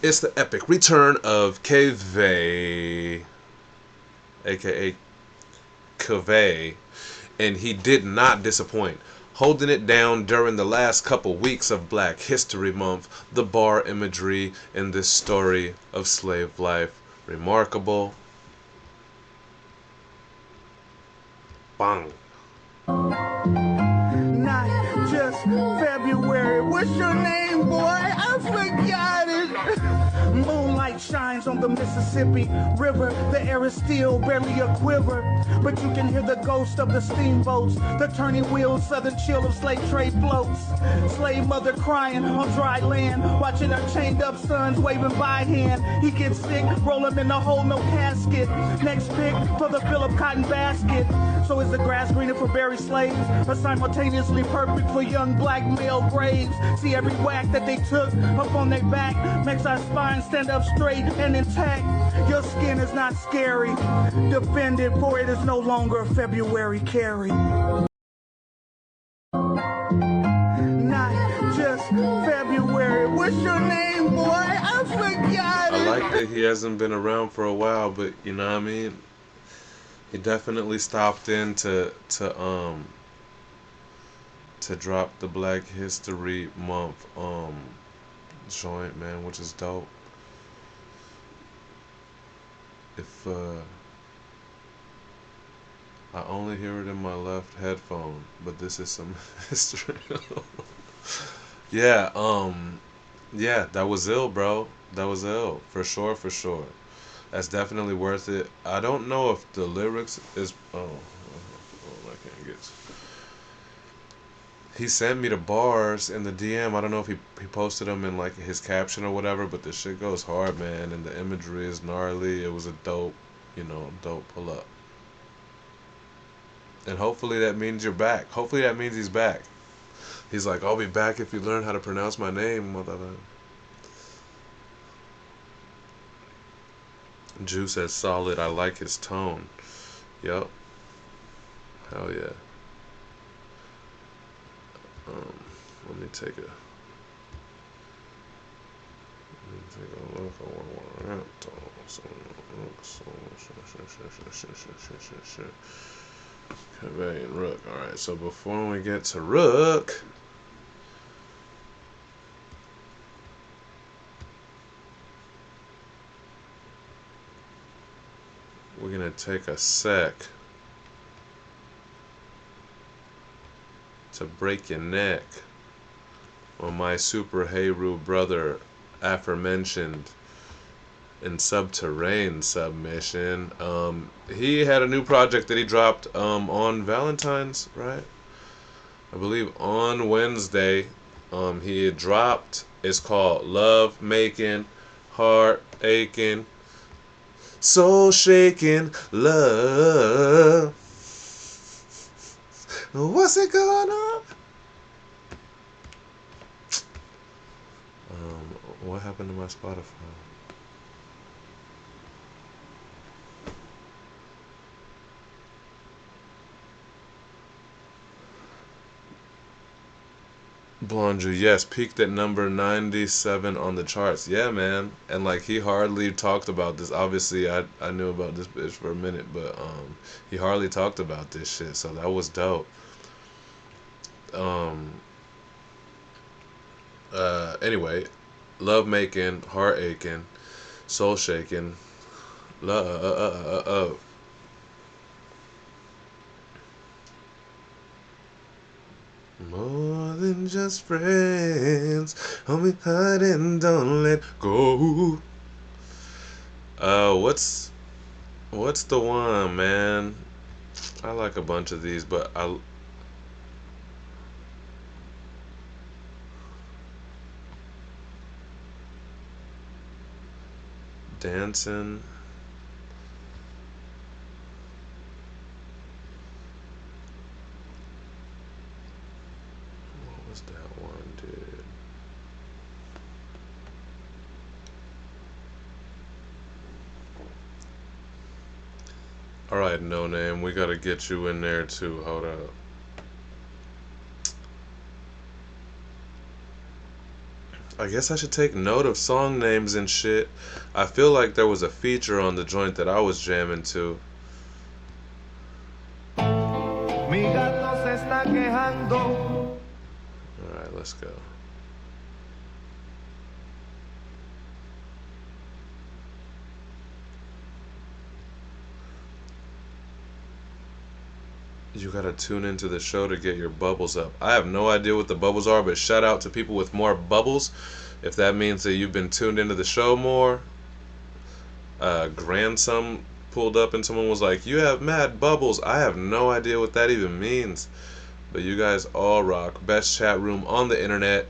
It's the epic return of Kve, aka Kve, and he did not disappoint. Holding it down during the last couple weeks of Black History Month, the bar imagery in this story of slave life, remarkable. Bang. Not just February. What's your name, boy? I forgot it. Moonlight shines on the Mississippi River. The air is still barely a quiver, but you can hear the ghost of the steamboats, the turning wheels, southern chill of slave trade floats. Slave mother crying on dry land, watching her chained up sons waving by hand. He gets sick, roll him in the hole, no casket. Next pick for the Philip Cotton basket. So is the grass greener for buried slaves, or simultaneously perfect for young black male graves? See every whack that they took up on their back makes our spine stand up straight and intact. Your skin is not scary. Defend it, for it is no longer February carry. Not just February. What's your name, boy? I forgot it. I like that he hasn't been around for a while, but you know what I mean? He definitely stopped in to drop the Black History Month joint, man, which is dope. If I only hear it in my left headphone, but this is some history. Yeah, yeah, that was ill, bro. That was ill. For sure, for sure. That's definitely worth it. I don't know if the lyrics is I can't get. He sent me the bars in the DM. I don't know if he posted them in like his caption or whatever, but the shit goes hard, man, and the imagery is gnarly. It was a dope, dope pull up. And hopefully that means you're back. Hopefully that means he's back. He's like, I'll be back if you learn how to pronounce my name. Jew says solid. I like his tone. Yup. Hell yeah. Let me take a look. I want to rap. Conveying Rook. Alright, so before we get to Rook, we're gonna take a sec to break your neck on my Super Heru brother aforementioned in Subterrane submission. He had a new project that he dropped on Valentine's, right? I believe on Wednesday. He had dropped. It's called Love Making, Heart Aching, Soul Shaking, Love. What's it going on? What happened to my Spotify? Blonde Jew, yes, peaked at number 97 on the charts. Yeah, man. And like he hardly talked about this. Obviously, I knew about this bitch for a minute, but he hardly talked about this shit. So that was dope. Anyway, love making, heart aching, soul shaking, love. More than just friends, hold me tight and don't let go. What's the one, man? I like a bunch of these, but dancing. What was that one, dude? Alright, no name. We gotta get you in there too. Hold up. I guess I should take note of song names and shit. I feel like there was a feature on the joint that I was jamming to. Alright, let's go. You gotta tune into the show to get your bubbles up. I have no idea what the bubbles are, but shout out to people with more bubbles. If that means that you've been tuned into the show more. Grandson pulled up and someone was like, you have mad bubbles. I have no idea what that even means. But you guys all rock. Best chat room on the internet.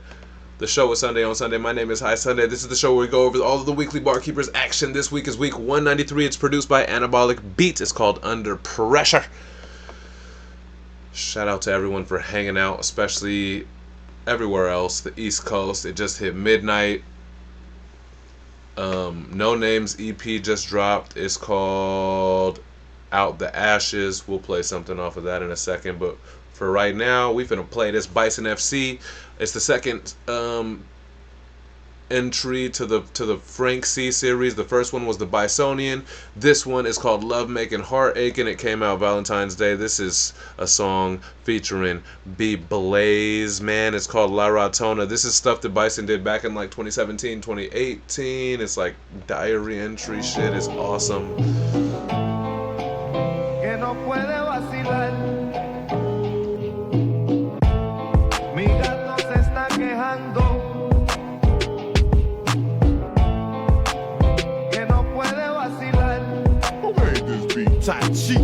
The show is Sunday on Sunday. My name is High Sunday. This is the show where we go over all of the weekly Barkeepers action. This week is week 193. It's produced by Anabolic Beats. It's called Under Pressure. Shout out to everyone for hanging out, especially everywhere else, the East Coast. It just hit midnight. No Names EP just dropped. It's called Out the Ashes. We'll play something off of that in a second, but for right now, we finna play this Bison FC. It's the second entry to the Frank C series. The first one was the Bisonian. This one is called Love Making Heart Aching. It came out Valentine's Day. This is a song featuring B Blaze, man. It's called La Ratona. This is stuff that Bison did back in like 2017, 2018. It's like diary entry shit. It's awesome. Mi gato se está quejando. Tai Chi.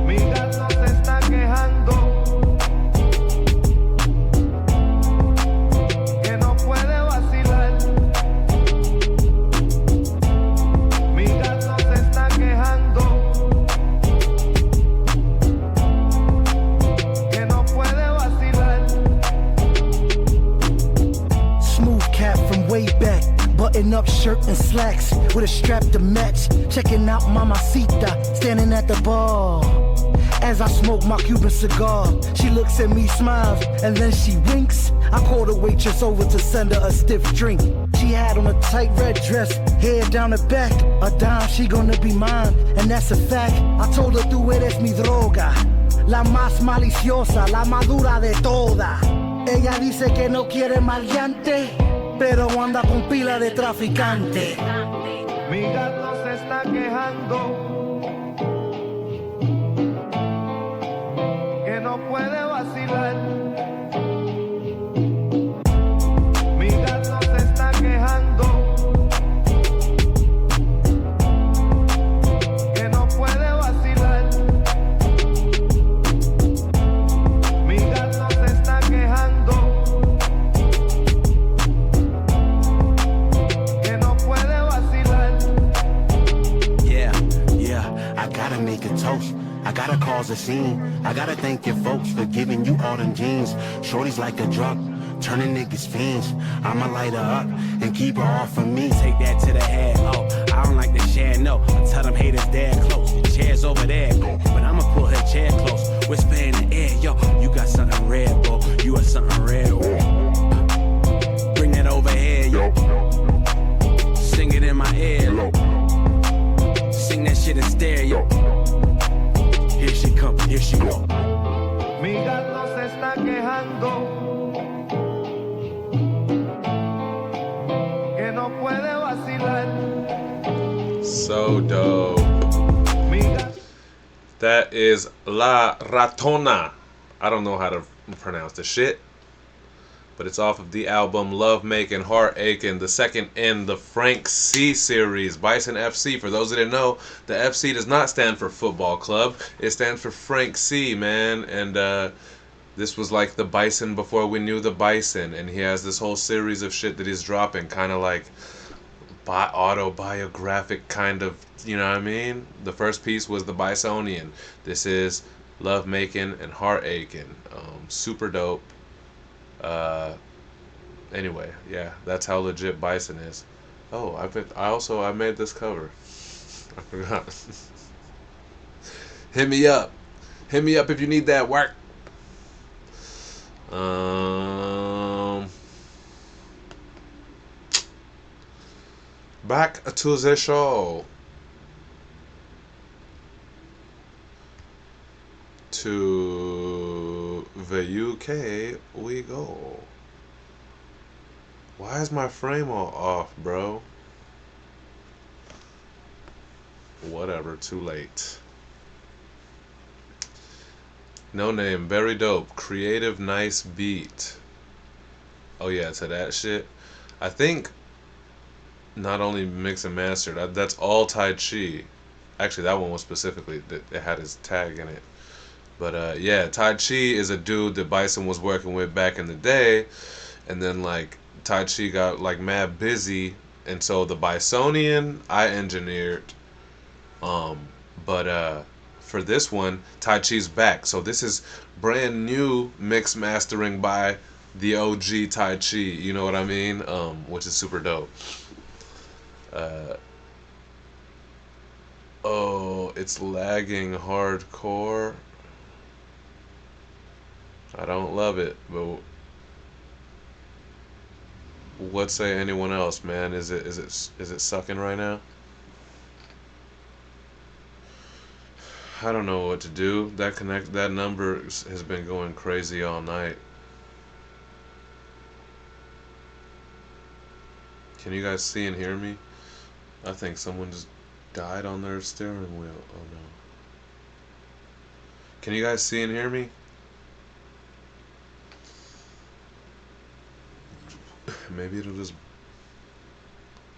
Mi gato se está quejando que no puede vacilar. Mi gato se está quejando que no puede vacilar. Smooth cat from way back. Button up shirt and slacks with a strap to match. Checking out Mamacita, standing at the bar. As I smoke my Cuban cigar, she looks at me, smiles, and then she winks. I call the waitress over to send her a stiff drink. She had on a tight red dress, hair down the back. A dime, she gonna be mine, and that's a fact. I told her tú eres mi droga, la más maliciosa, la madura de toda. Ella dice que no quiere maleante, pero anda con pila de traficante. Mi gato se está quejando que no puede vacilar. Mi gato se está quejando que no puede vacilar. Mi gato se está quejando que no puede vacilar. Yeah, I gotta make a toast. I gotta cause a scene. I gotta thank your folks for giving you all them jeans. Shorty's like a drug, turning niggas fiends. I'ma light her up and keep her off of me. Take that to the head, oh, I don't like the share, no. I tell them haters dead close, the chair's over there. But I'ma pull her chair close, whisper in the air, yo, you got something red, bro, you are something red, oh. Bring that over here, yo. Sing it in my ear, sing that shit in stereo. Here she come, here she go. Mi gato se está quejando que no puede vacilar. So dope. That is La Ratona. I don't know how to pronounce the shit, but it's off of the album Love Making, Heart Aching, the second in the Frank C series, Bison FC. For those that didn't know, the FC does not stand for football club. It stands for Frank C, man. And this was like the Bison before we knew the Bison. And he has this whole series of shit that he's dropping, kind of like autobiographic kind of, you know what I mean? The first piece was the Bisonian. This is Love Making and Heart Aching. Super dope. Anyway, yeah, that's how legit Bison is. Oh, I made this cover. I forgot. Hit me up if you need that work. Back to the show. To the UK we go. Why is my frame all off, bro? Whatever, too late. No name, very dope. Creative, nice beat. Oh yeah, to that shit. I think not only mix and master, that's all Tai Chi. Actually, that one was specifically, it had his tag in it. But yeah, Tai Chi is a dude that Bison was working with back in the day. And then like Tai Chi got like mad busy, and so the Bisonian I engineered. But for this one, Tai Chi's back. So this is brand new mix mastering by the OG Tai Chi, you know what I mean? Which is super dope. Oh, it's lagging hardcore. I don't love it, but what say anyone else, man? Is it sucking right now? I don't know what to do. That number has been going crazy all night. Can you guys see and hear me? I think someone just died on their steering wheel. Oh no. Can you guys see and hear me? Maybe it'll just...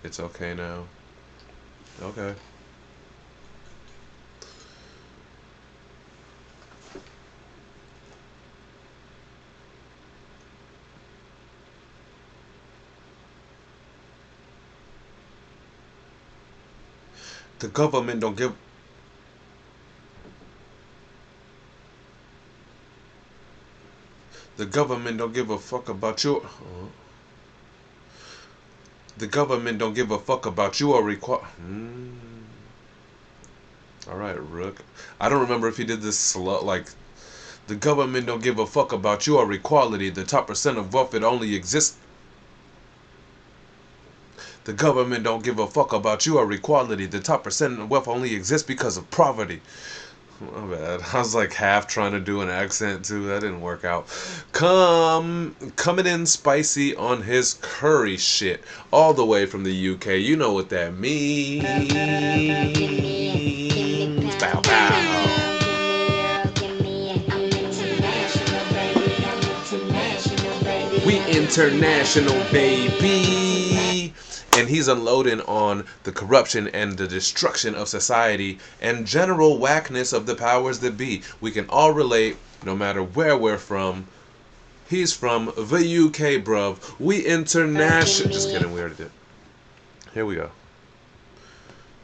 It's okay now. Okay. The government don't give. The government don't give a fuck about your. The government don't give a fuck about you or require. All right, Rook. I don't remember if he did this slow. Like, the government don't give a fuck about you or equality. The top percent of wealth, it only exists. The government don't give a fuck about you or equality. The top percent of wealth only exists because of poverty. My bad. I was like half trying to do an accent too. That didn't work out. Coming in spicy on his curry shit, all the way from the UK. You know what that means. Bow bow. We international, baby. And he's unloading on the corruption and the destruction of society and general whackness of the powers that be. We can all relate, no matter where we're from. He's from the UK, bruv. We international. Just kidding, we already did. Here we go.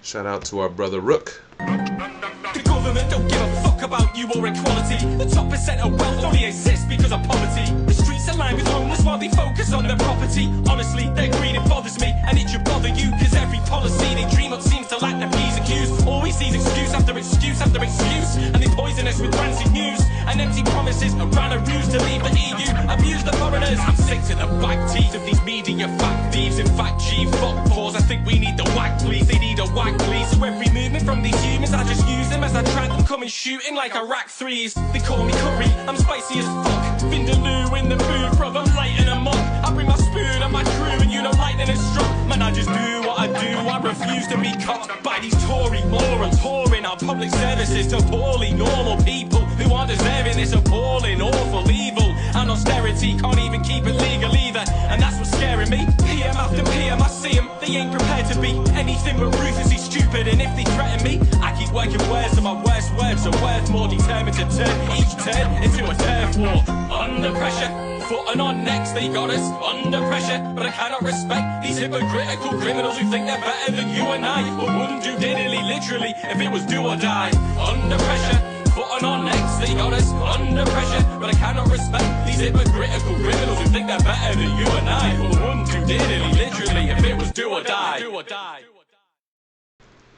Shout out to our brother Rook. The government don't give a fuck about you or equality. The top percent of wealth only exists because of poverty. The streets are lined with homeless while they focus on their property. Honestly, their greed, it bothers me, and it should bother you, cause every policy they dream up seems to lack the P's and Q's. Always sees excuse after excuse after excuse, and they poison us with rancid news and empty promises around a ruse to leave the EU. Abuse the foreigners. I'm sick to the back teeth of these media fact thieves. In fact, G, fuck pause. I think we need the whack, please. They need a whack, please. So every movement from these humans, I just use them as I track them coming shooting like Iraq threes. They call me curry, I'm spicy as fuck. Vindaloo in the food, brother, lighting them up. I bring my spoon and my crew, and you know lightning is struck. Man, I just do what I do. I refuse to be caught by these Tory morons whoring our public services to poorly normal people who aren't deserving this appalling, awful evil. And austerity can't even keep it legal either, and that's what's scaring me. PM after PM, I see them, they ain't prepared to be anything but ruthlessly stupid. And if they threaten me, I keep working words, so my worst words are worth more. Determined to turn each turn into a turf war. Under pressure, footing on necks, they got us under pressure. But I cannot respect these hypocritical criminals who think they're better than you and I. But wouldn't do diddly literally if it was do or die. Under pressure, footing on necks, they got us under pressure. But I cannot respect these hypocritical criminals who think they're better than you and I. But wouldn't do diddly literally if it was do or die.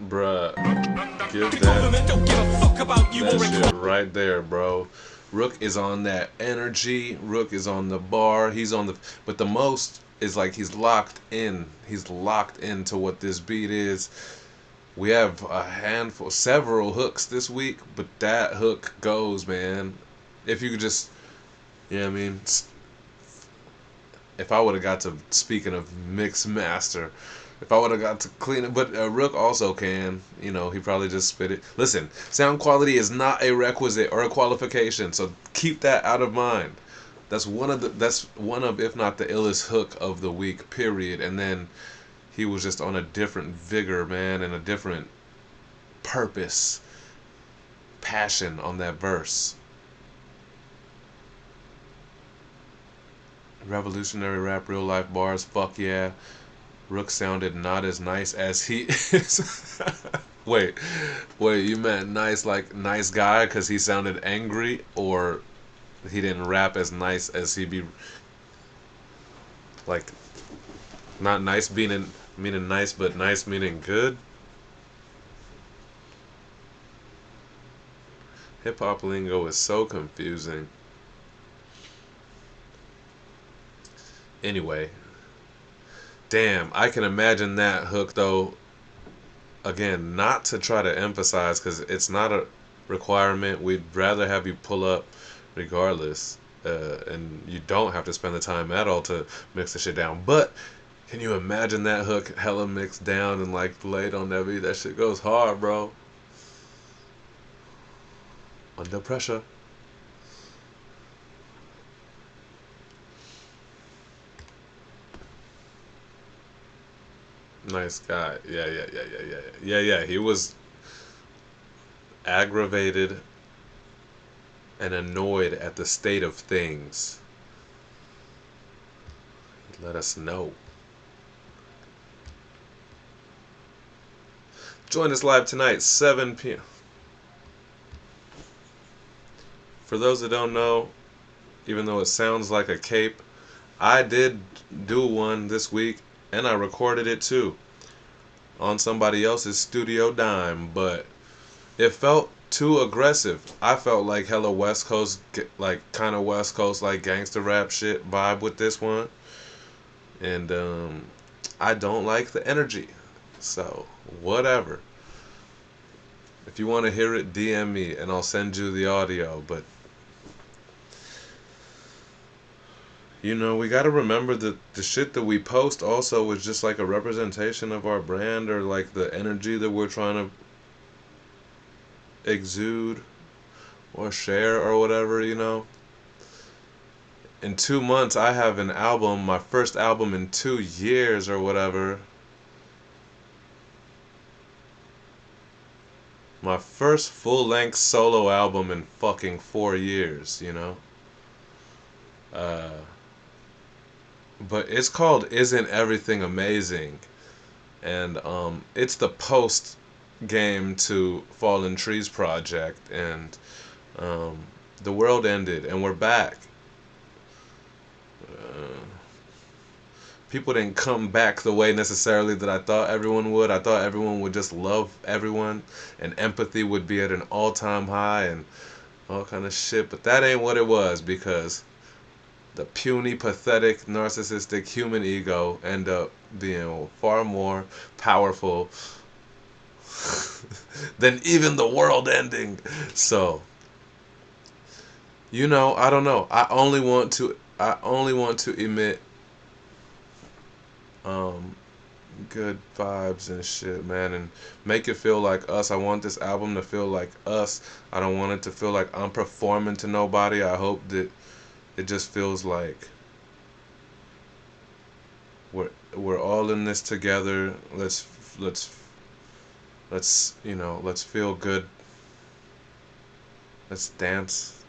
Bruh, give that shit right there, bro. Rook is on that energy. Rook is on the bar. He's on the, but the most is like he's locked in. He's locked into what this beat is. We have a handful, several hooks this week, but that hook goes, man. If you could just, you know what I mean? If I would have got to, speaking of mix master, if I would have got to clean it, but Rook also can, you know, he probably just spit it. Listen, sound quality is not a requisite or a qualification, so keep that out of mind. That's one of, if not the illest hook of the week, period. And then he was just on a different vigor, man, and a different purpose, passion on that verse. Revolutionary rap, real life bars, fuck yeah. Rook sounded not as nice as he is. Wait, you meant nice like nice guy because he sounded angry, or he didn't rap as nice as he be? Like, not nice meaning nice, but nice meaning good? Hip hop lingo is so confusing. Anyway. Damn, I can imagine that hook though. Again, not to try to emphasize because it's not a requirement. We'd rather have you pull up regardless, and you don't have to spend the time at all to mix the shit down. But can you imagine that hook hella mixed down and like laid on that beat? That shit goes hard, bro. Under pressure. Nice guy. Yeah. He was aggravated and annoyed at the state of things. Let us know. Join us live tonight, 7 p.m. For those that don't know, even though it sounds like a cape, I did do one this week, and I recorded it too on somebody else's studio dime, but it felt too aggressive. I felt like hella West Coast, like kind of West Coast, like gangster rap shit vibe with this one, and I don't like the energy, so whatever. If you want to hear it, DM me and I'll send you the audio, but you know, we got to remember that the shit that we post also is just like a representation of our brand, or like the energy that we're trying to exude or share or whatever, you know. In 2 months, I have an album, my first album in 2 years or whatever. My first full-length solo album in fucking 4 years, you know. But it's called Isn't Everything Amazing? And it's the post game to Fallen Trees project, and the world ended and we're back. People didn't come back the way necessarily that I thought everyone would. I thought everyone would just love everyone and empathy would be at an all-time high and all kind of shit, but that ain't what it was, because the puny, pathetic, narcissistic human ego end up being far more powerful than even the world ending. So, you know, I don't know. I only want to emit good vibes and shit, man, and make it feel like us. I want this album to feel like us. I don't want it to feel like I'm performing to nobody. I hope that it just feels like we're all in this together. Let's you know, let's feel good. Let's dance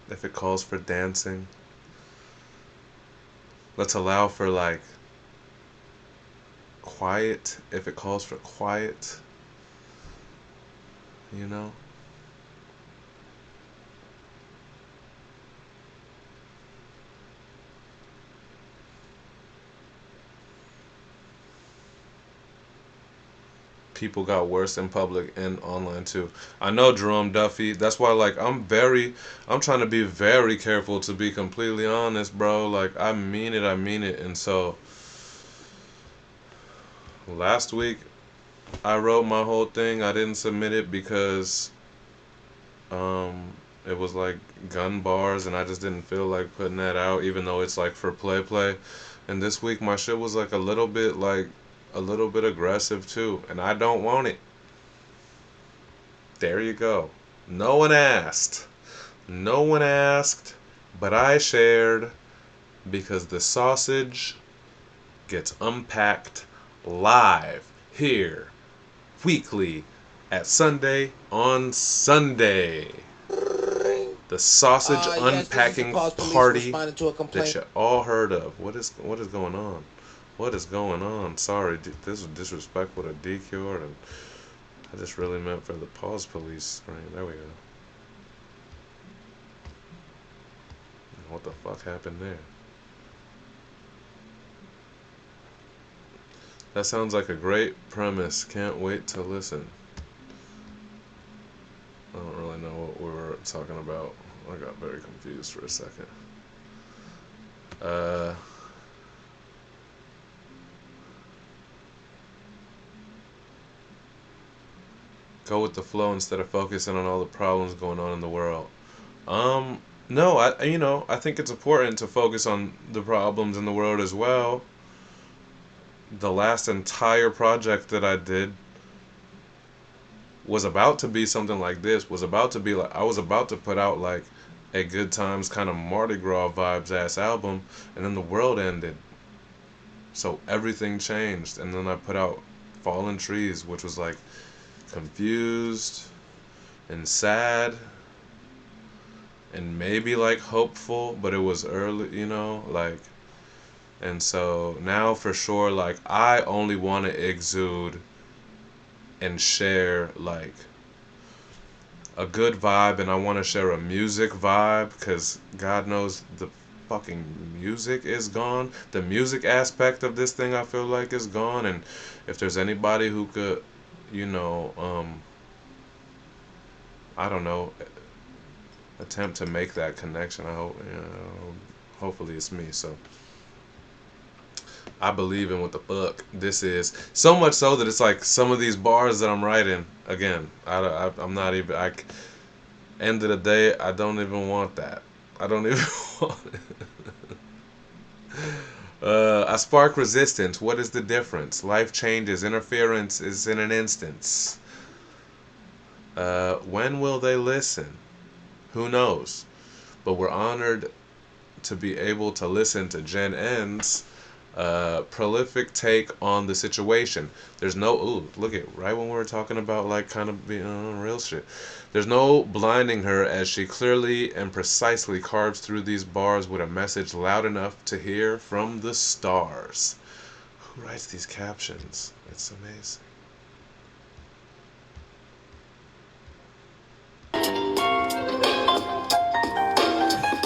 if it calls for dancing. Let's allow for like quiet if it calls for quiet. You know? People got worse in public and online too. I know, Jerome Duffy. That's why, like, I'm trying to be very careful, to be completely honest, bro. Like, I mean it. And so, last week, I wrote my whole thing. I didn't submit it because, it was like gun bars, and I just didn't feel like putting that out, even though it's like for play. And this week, my shit was like a little bit aggressive too, and I don't want it. There you go. No one asked, but I shared, because the sausage gets unpacked live here weekly at Sunday on Sunday. The sausage unpacking party that you all heard of. What is going on? What is going on? Sorry, this was disrespectful to DQ, and I just really meant for the pause police screen. There we go. What the fuck happened there? That sounds like a great premise. Can't wait to listen. I don't really know what we were talking about. I got very confused for a second. Go with the flow instead of focusing on all the problems going on in the world. No, I think it's important to focus on the problems in the world as well. The last entire project that I did was about to be something like this. Was about to be like, I was about to put out like a Good Times kind of Mardi Gras vibes ass album, and then the world ended. So everything changed, and then I put out Fallen Trees, which was like confused and sad and maybe like hopeful, but it was early, you know, like. And so now for sure, like, I only want to exude and share like a good vibe, and I want to share a music vibe because God knows the fucking music is gone. The music aspect of this thing I feel like is gone, and if there's anybody who could, you know, I don't know, attempt to make that connection, I hope, you know, hopefully it's me. So I believe in what the fuck this is. So much so that it's like some of these bars that I'm writing, again, I'm not even, end of the day, I don't even want that. I don't even want it. I spark resistance. What is the difference? Life changes. Interference is in an instance. When will they listen? Who knows? But we're honored to be able to listen to Gen N's prolific take on the situation. There's no, ooh, look at, right when we were talking about like kind of being real shit. There's no blinding her as she clearly and precisely carves through these bars with a message loud enough to hear from the stars. Who writes these captions? It's amazing.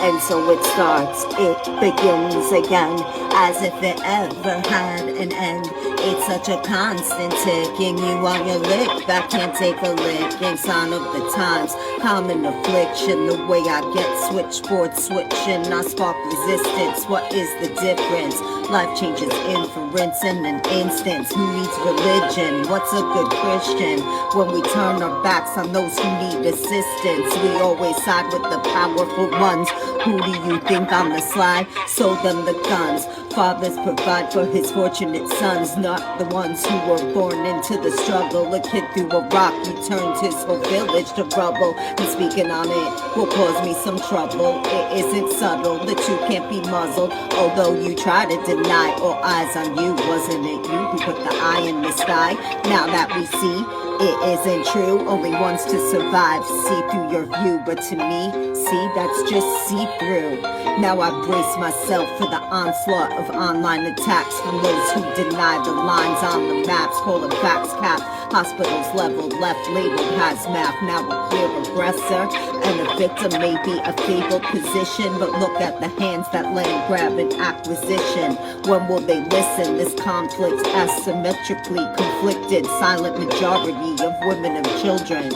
And so it starts, it begins again, as if it ever had an end. It's such a constant ticking, you on your lip, I can't take a lick. In sign of the times, common affliction, the way I get switchboard switching, I spark resistance, what is the difference? Life changes inference in an instant. Who needs religion? What's a good Christian? When we turn our backs on those who need assistance, we always side with the powerful ones. Who do you think on the slide? Sold them the guns. Fathers provide for his fortunate sons, not the ones who were born into the struggle. A kid through a rock, he turned his whole village to rubble. And speaking on it will cause me some trouble. It isn't subtle, the two can't be muzzled. Although you try to deny, all eyes on you. Wasn't it you who put the eye in the sky? Now that we see, it isn't true, only ones to survive see through your view, but to me, see, that's just see-through. Now I brace myself for the onslaught of online attacks from those who deny the lines on the maps, call it facts cap. Hospitals leveled, left labeled hazmat, now a clear aggressor, and a victim may be a fabled position, but look at the hands that land grab an acquisition. When will they listen? This conflict's asymmetrically conflicted, silent majority of women and children.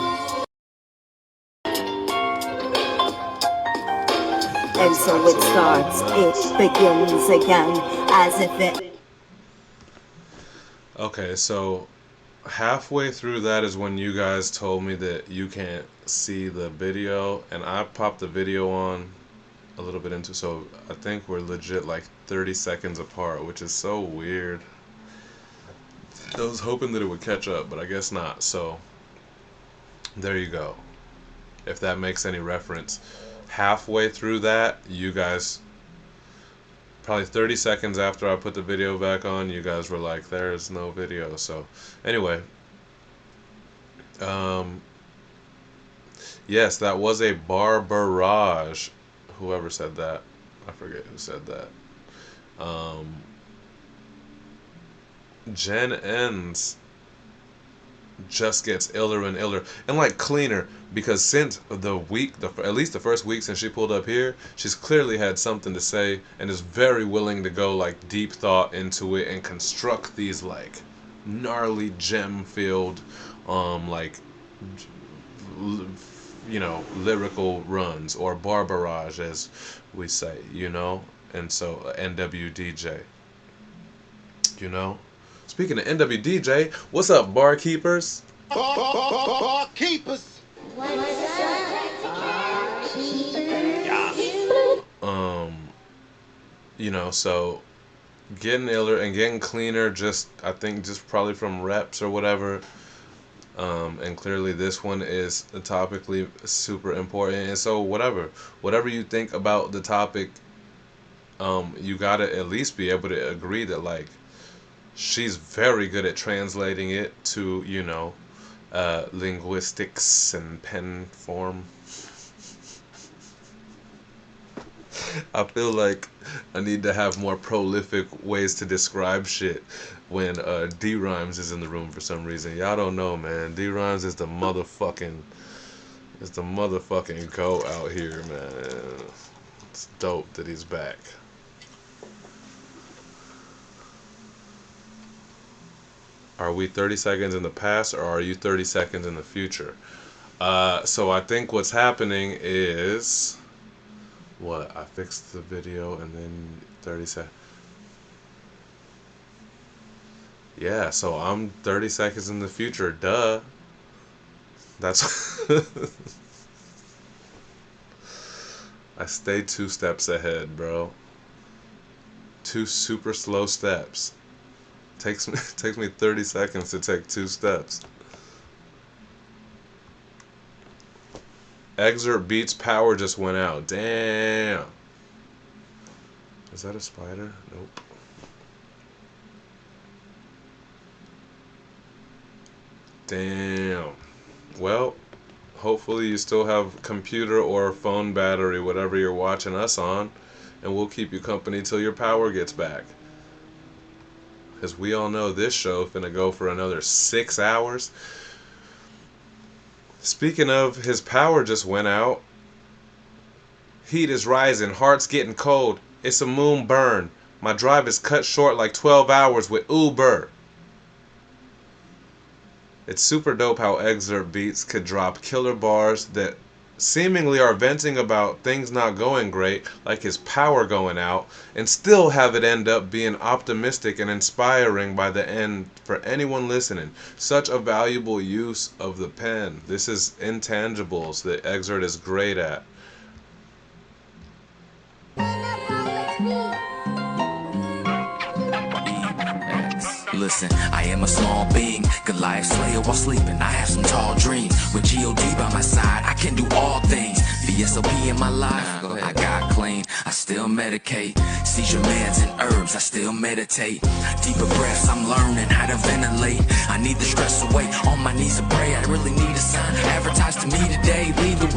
And so it starts, it begins again, as if it... Okay, so halfway through that is when you guys told me that you can't see the video, and I popped the video on a little bit into, so I think we're legit like 30 seconds apart, which is so weird. I was hoping that it would catch up, but I guess not. So there you go. If that makes any reference. Halfway through that, you guys, probably 30 seconds after I put the video back on, you guys were like, there's no video. So anyway, yes, that was a bar barrage. Whoever said that, I forget who said that. Gen N's just gets iller and iller and like cleaner, because since the week, at least the first week since she pulled up here, she's clearly had something to say and is very willing to go like deep thought into it and construct these like gnarly gem filled like you know, lyrical runs, or bar barrage as we say, you know. And so NWDJ, you know. Speaking of NWDJ, what's up, barkeepers? Barkeepers. You know, so getting iller and getting cleaner, just I think just probably from reps or whatever. And clearly this one is topically super important. And so whatever you think about the topic, you gotta at least be able to agree that like she's very good at translating it to, you know, linguistics and pen form. I feel like I need to have more prolific ways to describe shit. when D Rhymes is in the room for some reason. Y'all don't know, man. D Rhymes is the motherfucking goat out here, man. It's dope that he's back. Are we 30 seconds in the past, or are you 30 seconds in the future? So I think what's happening is, what, I fixed the video and then 30 seconds. Yeah, so I'm 30 seconds in the future, duh. That's I stay 2 steps ahead, bro. 2 super slow steps. Takes me 30 seconds to take 2 steps. Excerpt Beats power just went out. Damn. Is that a spider? Nope. Damn. Well, hopefully you still have computer or phone battery, whatever you're watching us on, and we'll keep you company till your power gets back. Because we all know this show finna go for another 6 hours. Speaking of, his power just went out. Heat is rising, heart's getting cold. It's a moon burn. My drive is cut short like 12 hours with Uber. It's super dope how Excerpt Beats could drop killer bars that seemingly are venting about things not going great, like his power going out, and still have it end up being optimistic and inspiring by the end for anyone listening. Such a valuable use of the pen. This is intangibles that Excerpt is great at. Listen, I am a small being, Goliath slayer while sleeping. I have some tall dreams. With G.O.D. by my side, I can do all things. VSOP in my life, I got clean. I still medicate. Seizure meds and herbs, I still meditate. Deeper breaths, I'm learning how to ventilate. I need the stress away. On my knees to pray, I really need a sign. Advertise to me today, lead the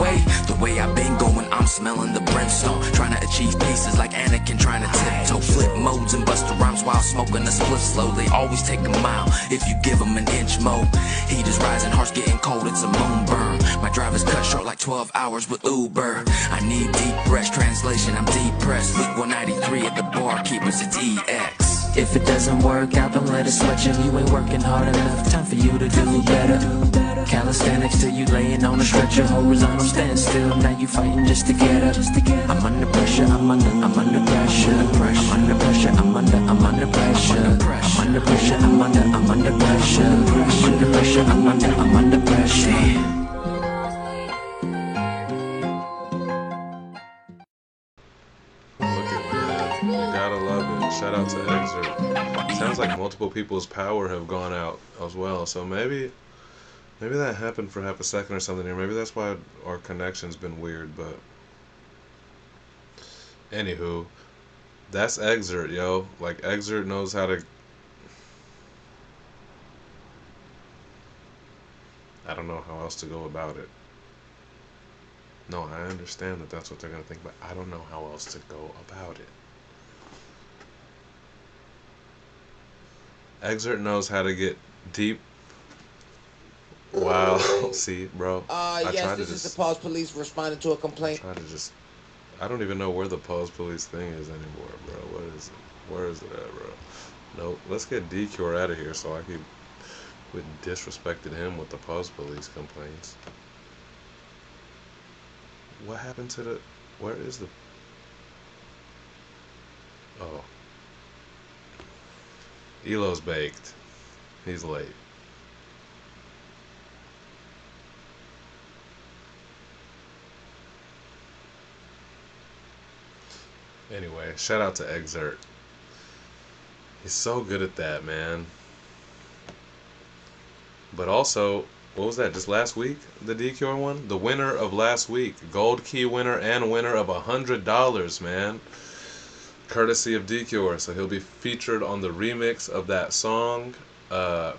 way I've been going, I'm smelling the brimstone. Trying to achieve pieces like Anakin, trying to tiptoe. Flip modes and bust the rhymes while smoking a split slowly. Always take a mile if you give them an inch more. Heat is rising, heart's getting cold, it's a moon burn. My drive is cut short like 12 hours with Uber. I need deep rest, translation, I'm depressed. Week 193 at the barkeepers, it's EX. If it doesn't work out, don't let it sweat you. You ain't working hard enough, time for you to do better. Calisthenics till you laying on a stretcher. Horizontal stand still, now you fighting just to get up. I'm under pressure, I'm under pressure. I'm under pressure, I'm under pressure. I'm under pressure, I'm under pressure. I'm under pressure, I'm under pressure. Shout out to Excerpt. Sounds like multiple people's power have gone out as well, so maybe that happened for half a second or something here. Maybe that's why our connection's been weird, but anywho, that's Excerpt, yo. Like, Excerpt knows how to, I don't know how else to go about it. No, I understand that that's what they're gonna think, but I don't know how else to go about it. Excerpt knows how to get deep. Wow. See, bro. Yes, this is the Pause Police responding to a complaint. I don't even know where the Pause Police thing is anymore, bro. What is it? Where is it at, bro? Nope. Let's get D-Cure out of here so I can quit disrespecting him with the Pause Police complaints. What happened to the... Where is the... Oh. Elo's baked. He's late. Anyway, shout out to Excerpt. He's so good at that, man. But also, what was that, just last week? The DQ one? The winner of last week. Gold key winner and winner of $100, man. Courtesy of DQ. So he'll be featured on the remix of that song,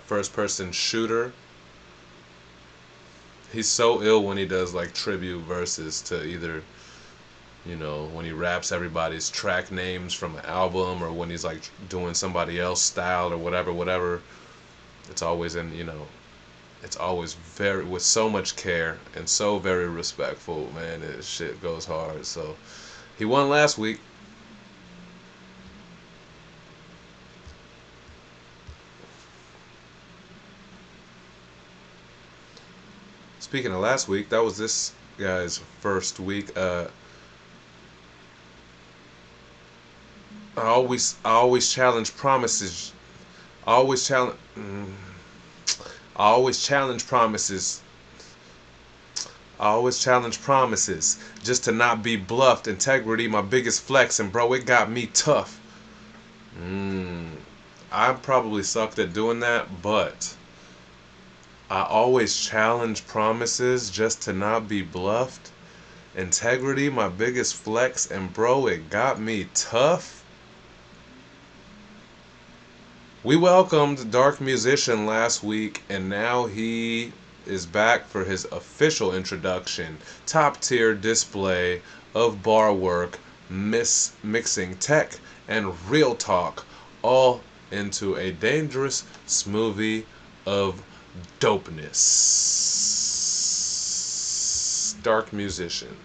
First Person Shooter. He's so ill when he does like tribute verses to either You know, when he raps everybody's track names from an album, or when he's like doing somebody else's style or whatever. It's always it's always very with so much care and so very respectful, man. It shit goes hard. So he won last week. Speaking of last week, that was this guy's first week. I always challenge promises. I always challenge. I always challenge promises. I always challenge promises just to not be bluffed. Integrity, my biggest flex, and bro, it got me tough. I probably sucked at doing that, but I always challenge promises just to not be bluffed. Integrity, my biggest flex, and bro, it got me tough. We welcomed Dark Musician last week, and now he is back for his official introduction. Top tier display of bar work, mixing tech and real talk, all into a dangerous smoothie of dopeness. Dark Musician.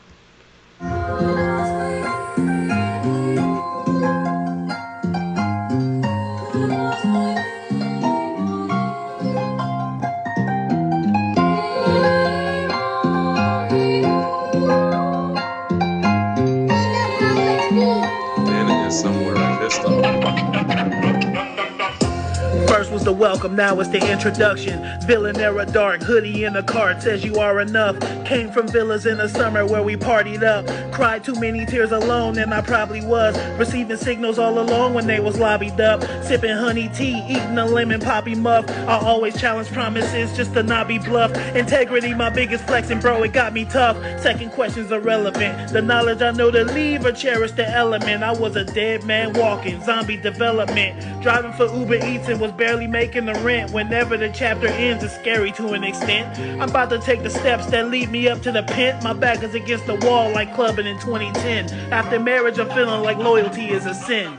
First was the welcome, now it's the introduction. Villain era dark, hoodie in the cart, says you are enough. Came from villas in the summer where we partied up. Cried too many tears alone, and I probably was. Receiving signals all along when they was lobbied up. Sipping honey tea, eating a lemon poppy muff. I always challenge promises just to not be bluffed. Integrity, my biggest flex, and bro, it got me tough. Second question's irrelevant. The knowledge I know to leave or cherish the element. I was a dead man walking, zombie development. Driving for Uber Eats and was barely making the rent. Whenever the chapter ends, it's scary to an extent. I'm about to take the steps that lead me up to the pent. My back is against the wall like clubbing in 2010. After marriage, I'm feeling like loyalty is a sin.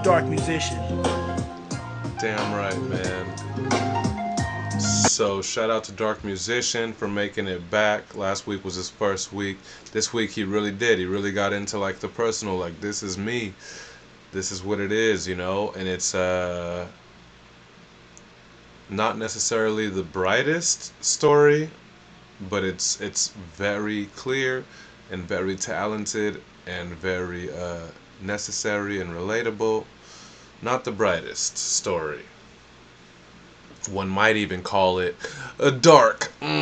Dark Musician. Damn right, man. So shout out to Dark Musician for making it back. Last week was his first week. This week he really did. He really got into like the personal, like this is me. This is what it is, you know, and it's not necessarily the brightest story, but it's very clear and very talented and very necessary and relatable. Not the brightest story. One might even call it a dark. Dialogue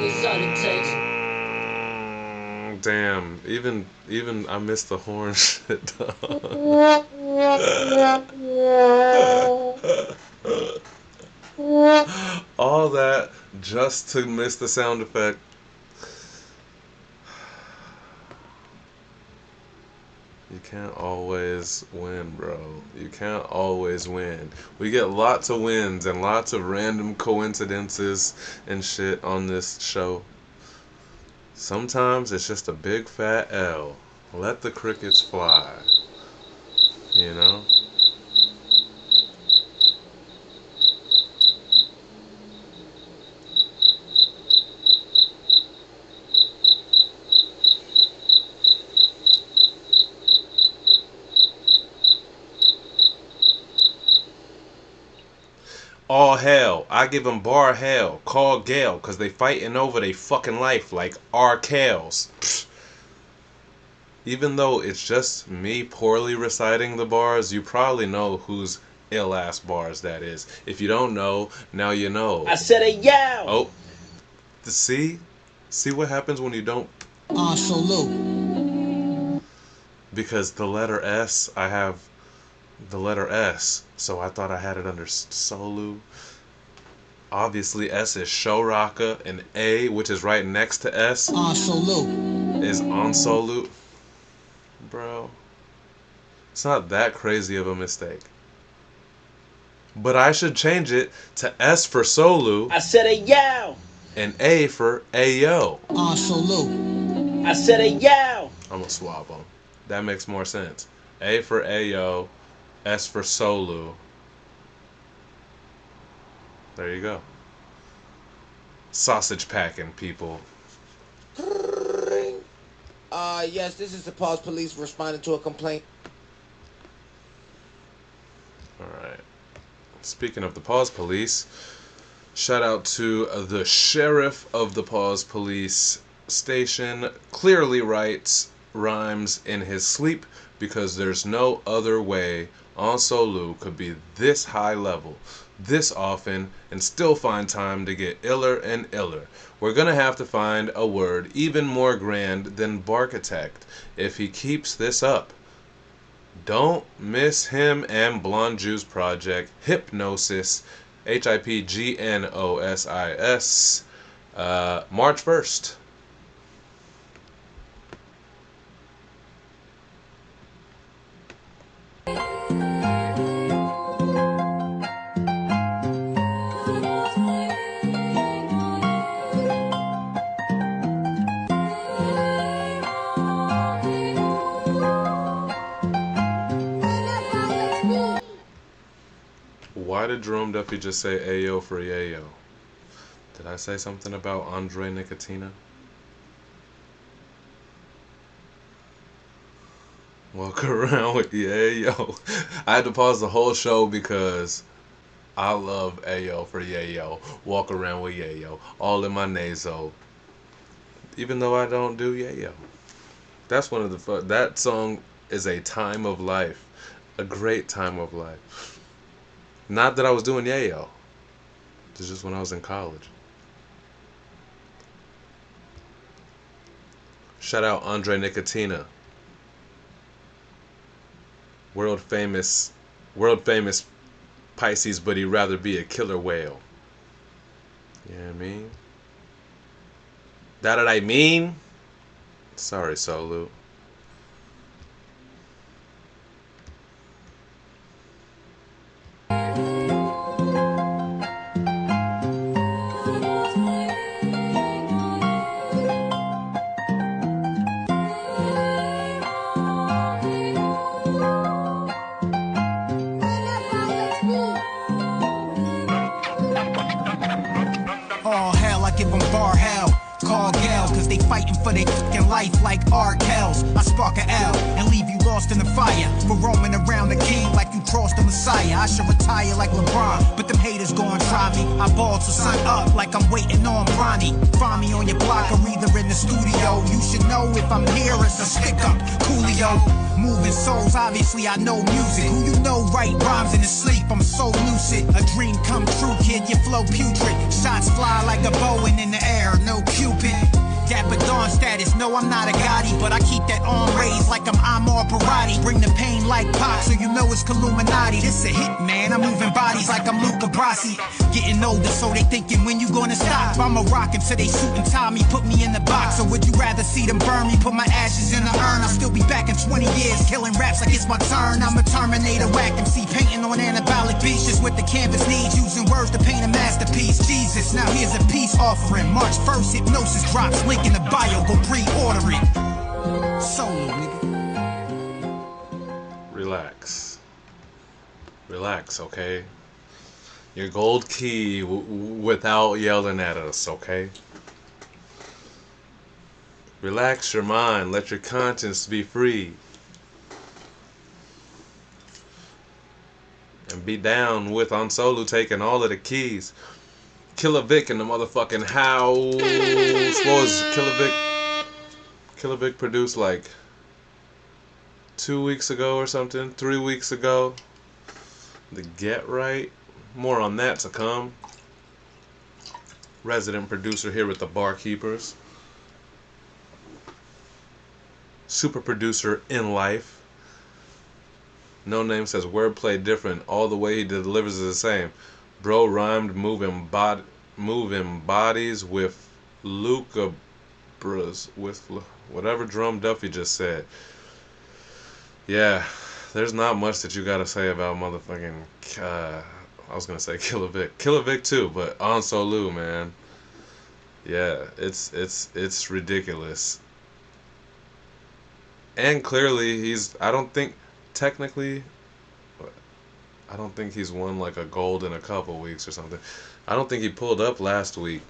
is all it takes. Damn, even I missed the horn shit. All that just to miss the sound effect. You can't always win, bro. You can't always win. We get lots of wins and lots of random coincidences and shit on this show. Sometimes it's just a big fat L. Let the crickets fly. You know? All hell. I give them bar hell. Call Gale, cause they fighting over they fucking life like Arkales. Even though it's just me poorly reciting the bars, you probably know whose ill ass bars that is. If you don't know, now you know. I said a yow. Oh, see what happens when you don't. Salute. Because the letter S, I have the letter S, so I thought I had it under Solu. Obviously, S is Shoraka, and A, which is right next to S, Salute. is on Solu. Bro, it's not that crazy of a mistake. But I should change it to S for Solu. I said a yow. and A for Ayo. Salute. I said a yo. I'm gonna swap them. That makes more sense. A for Ayo, S for Solu. There you go. Sausage packing, people. Yes, this is the Pause Police responding to a complaint. Alright. Speaking of the Pause Police, shout out to the sheriff of the Pause Police station. Clearly writes rhymes in his sleep because there's no other way On Solu could be this high level, this often, and still find time to get iller and iller. We're gonna have to find a word even more grand than Barkitect if he keeps this up. Don't miss him and Blonde Juice Project, Hypnosis, HIPGNOSIS, March 1st. Why did Jerome Duffy just say Ayo for Yayo? Did I say something about Andre Nicotina? Walk around with Yayo. I had to pause the whole show because I love Ayo for Yayo. Walk around with Yayo. All in my nasal. Even though I don't do Yayo. That's one of the that song is a time of life. A great time of life. Not that I was doing yayo. It's just when I was in college. Shout out Andre Nicotina. World famous Pisces, but he'd rather be a killer whale. You know what I mean? That what I mean? Sorry, Solu. All hell, I give them bar hell. Call Gal, cause they fighting for their fucking life like Arkells. I spark a L and leave you lost in the fire. For roaming around the king like you crossed the Messiah. I should retire like LeBron, but them haters gon' try me. I balled, so sign up like I'm waiting on Bronny. Find me on your block or either in the studio. You should know if I'm here, it's a stick up. Coolio. Moving souls, obviously I know music. Who you know write rhymes in his sleep, I'm so lucid. A dream come true, kid, your flow putrid. Shots fly like a Bowen in the air, no Cupid. Dapper Dawn status, no I'm not a Gotti, but I keep that arm raised like I'm Amor Parati. Bring the pain like Pac, so you know it's Illuminati. This a hit, man, I'm moving bodies like I'm Luca Brasi. Getting older, so they thinking when you gonna stop. I'ma rock until they suit and tie me, put me in the box. Or would you rather see them burn me, put my ashes in the urn? I'll still be back in 20 years, killing raps like it's my turn. I'm a Terminator, whack MC, painting on anabolic beats, just with the canvas needs, using words to paint a masterpiece. Jesus, now here's a peace offering. March 1st, Hypnosis drops, link in the bio, go pre-order it. Solo, nigga. Relax. Relax, okay? Your gold key without yelling at us, okay? Relax your mind. Let your conscience be free. And be down with On Solu taking all of the keys. Killer Vic and the motherfucking house. What was Killer Vic produced like 2 weeks ago or something? 3 weeks ago. The Get Right. More on that to come. Resident producer here with the Barkeepers. Super producer in life. No Name says wordplay different. All the way he delivers is the same. Bro rhymed moving bodies with Luca Bros with whatever Drum Duffy just said. Yeah, there's not much that you gotta say about motherfucking I was gonna say Killer Vic too, but On Solu, man. Yeah, it's ridiculous. And clearly he's I don't think technically I don't think he's won like a gold in a couple weeks or something. I don't think he pulled up last week.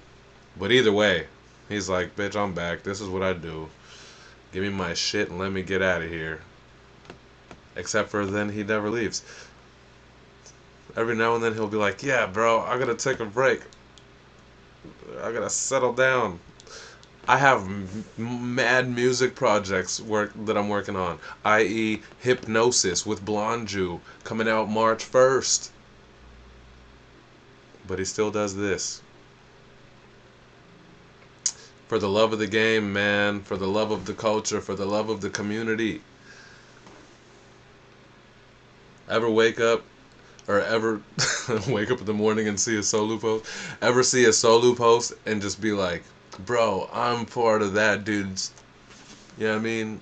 But either way, he's like, "Bitch, I'm back. This is what I do. Give me my shit and let me get out of here." Except for then he never leaves. Every now and then he'll be like, "Yeah, bro, I gotta take a break. I gotta settle down. I have mad music projects that I'm working on, i.e., Hypnosis with Blonde Jew coming out March 1st." But he still does this. For the love of the game, man. For the love of the culture. For the love of the community. Ever wake up or ever wake up in the morning and see a solo post? Ever see a solo post and just be like, "Bro, I'm part of that dude's," you know what I mean?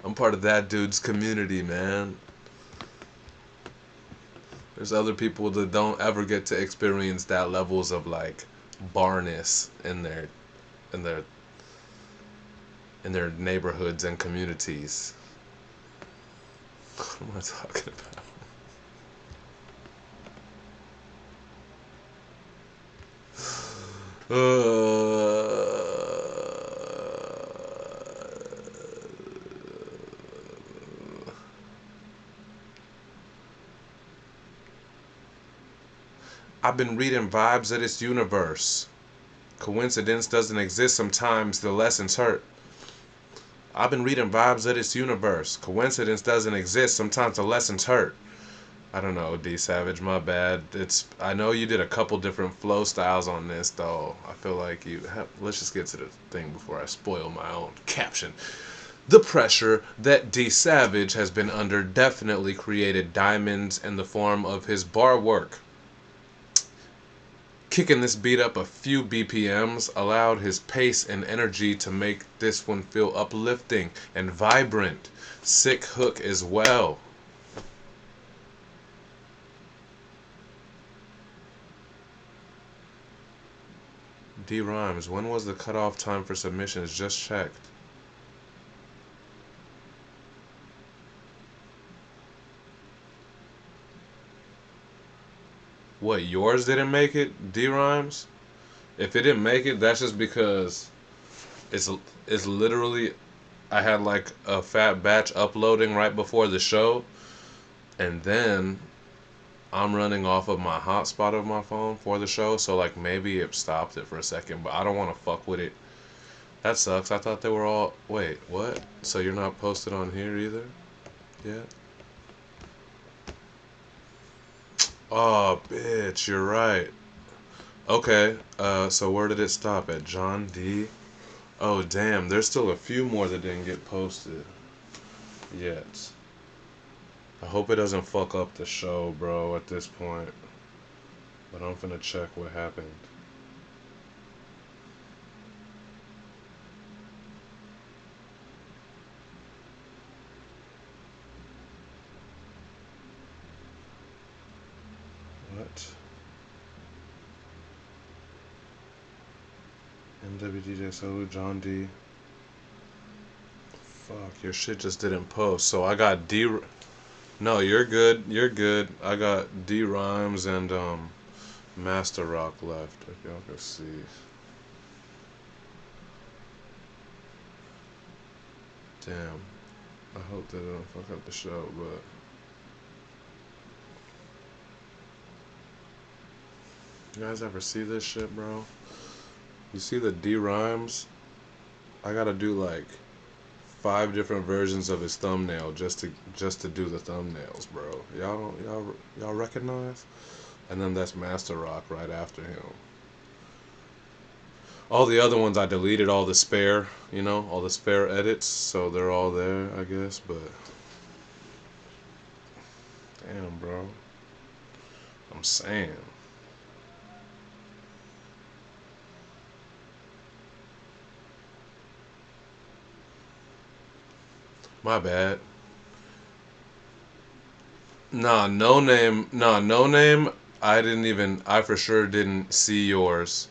"I'm part of that dude's community, man." There's other people that don't ever get to experience that levels of like barness in their in their neighborhoods and communities. What am I talking about? I've been reading Vibes of This Universe. Coincidence doesn't exist, sometimes the lessons hurt. I've been reading Vibes of This Universe. Coincidence doesn't exist, sometimes the lessons hurt. I don't know, D Savage, my bad. I know you did a couple different flow styles on this, though. I feel like let's just get to the thing before I spoil my own caption. The pressure that D Savage has been under definitely created diamonds in the form of his bar work. Kicking this beat up a few BPMs allowed his pace and energy to make this one feel uplifting and vibrant. Sick hook as well. D Rhymes, when was the cutoff time for submissions? Just checked. What, yours didn't make it, D Rhymes? If it didn't make it, that's just because it's literally I had like a fat batch uploading right before the show, and then I'm running off of my hotspot of my phone for the show, so like maybe it stopped it for a second, but I don't want to fuck with it. That sucks. I thought they were all. Wait, what? So you're not posted on here either? Yeah. Oh, bitch, you're right. Okay, so where did it stop at? John D? Oh, damn, there's still a few more that didn't get posted yet. I hope it doesn't fuck up the show, bro, at this point. But I'm finna check what happened. What? MWDJ Solo, John D. Fuck, your shit just didn't post. So I got D. No, you're good. You're good. I got D Rhymes and Master Rock left. If y'all can see. Damn. I hope that don't fuck up the show, but. You guys ever see this shit, bro? You see the D Rhymes? I gotta do like 5 different versions of his thumbnail just to do the thumbnails, bro. Y'all recognize? And then that's Master Rock right after him. All the other ones I deleted all the spare, all the spare edits, so they're all there, I guess, but damn, bro. I'm saying. My bad. Nah, no name. I for sure didn't see yours.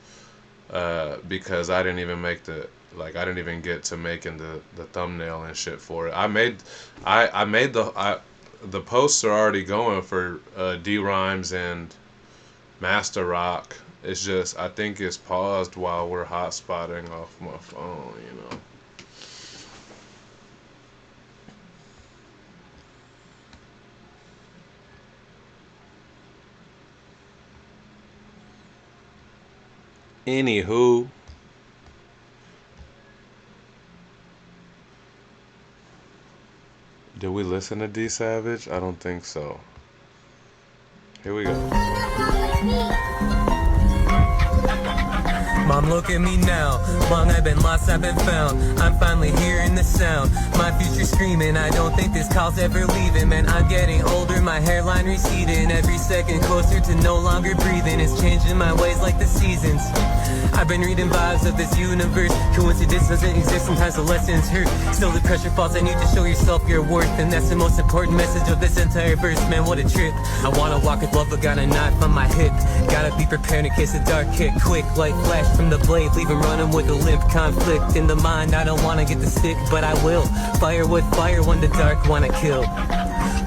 because I didn't even make the I didn't even get to making the thumbnail and shit for it. I made the posts are already going for D Rhymes and Master Rock. It's just I think it's paused while we're hotspotting off my phone, you know. Anywho, did we listen to D Savage? I don't think so. Here we go. Mom, look at me now. Long I've been lost, I've been found. I'm finally hearing the sound. My future's screaming. I don't think this call's ever leaving. Man, I'm getting older, my hairline receding. Every second closer to no longer breathing. It's changing my ways like the seasons. I've been reading vibes of this universe. Coincidence doesn't exist, sometimes the lessons hurt. Still the pressure falls on you to show yourself your worth. And that's the most important message of this entire verse. Man, what a trip. I wanna walk with love, but got a knife on my hip. Gotta be prepared in case the dark hit quick. Like flash from the blade, leave him running with a limp. Conflict in the mind, I don't wanna get the stick, but I will. Fire with fire when the dark wanna kill.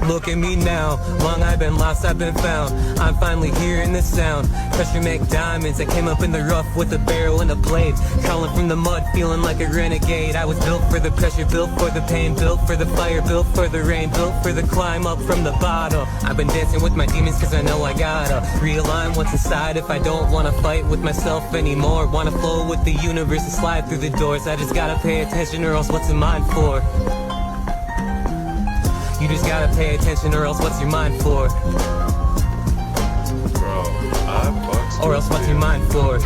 Look at me now, long I've been lost, I've been found. I'm finally hearing the sound. Pressure make diamonds, I came up in the rough with a barrel and a blade. Crawling from the mud, feeling like a renegade. I was built for the pressure, built for the pain, built for the fire, built for the rain, built for the climb up from the bottom. I've been dancing with my demons cause I know I gotta realign what's inside if I don't wanna fight with myself anymore. Wanna flow with the universe and slide through the doors. I just gotta pay attention or else what's in mind for? You just gotta pay attention or else what's your mind for? Bro, or else what's your mind for?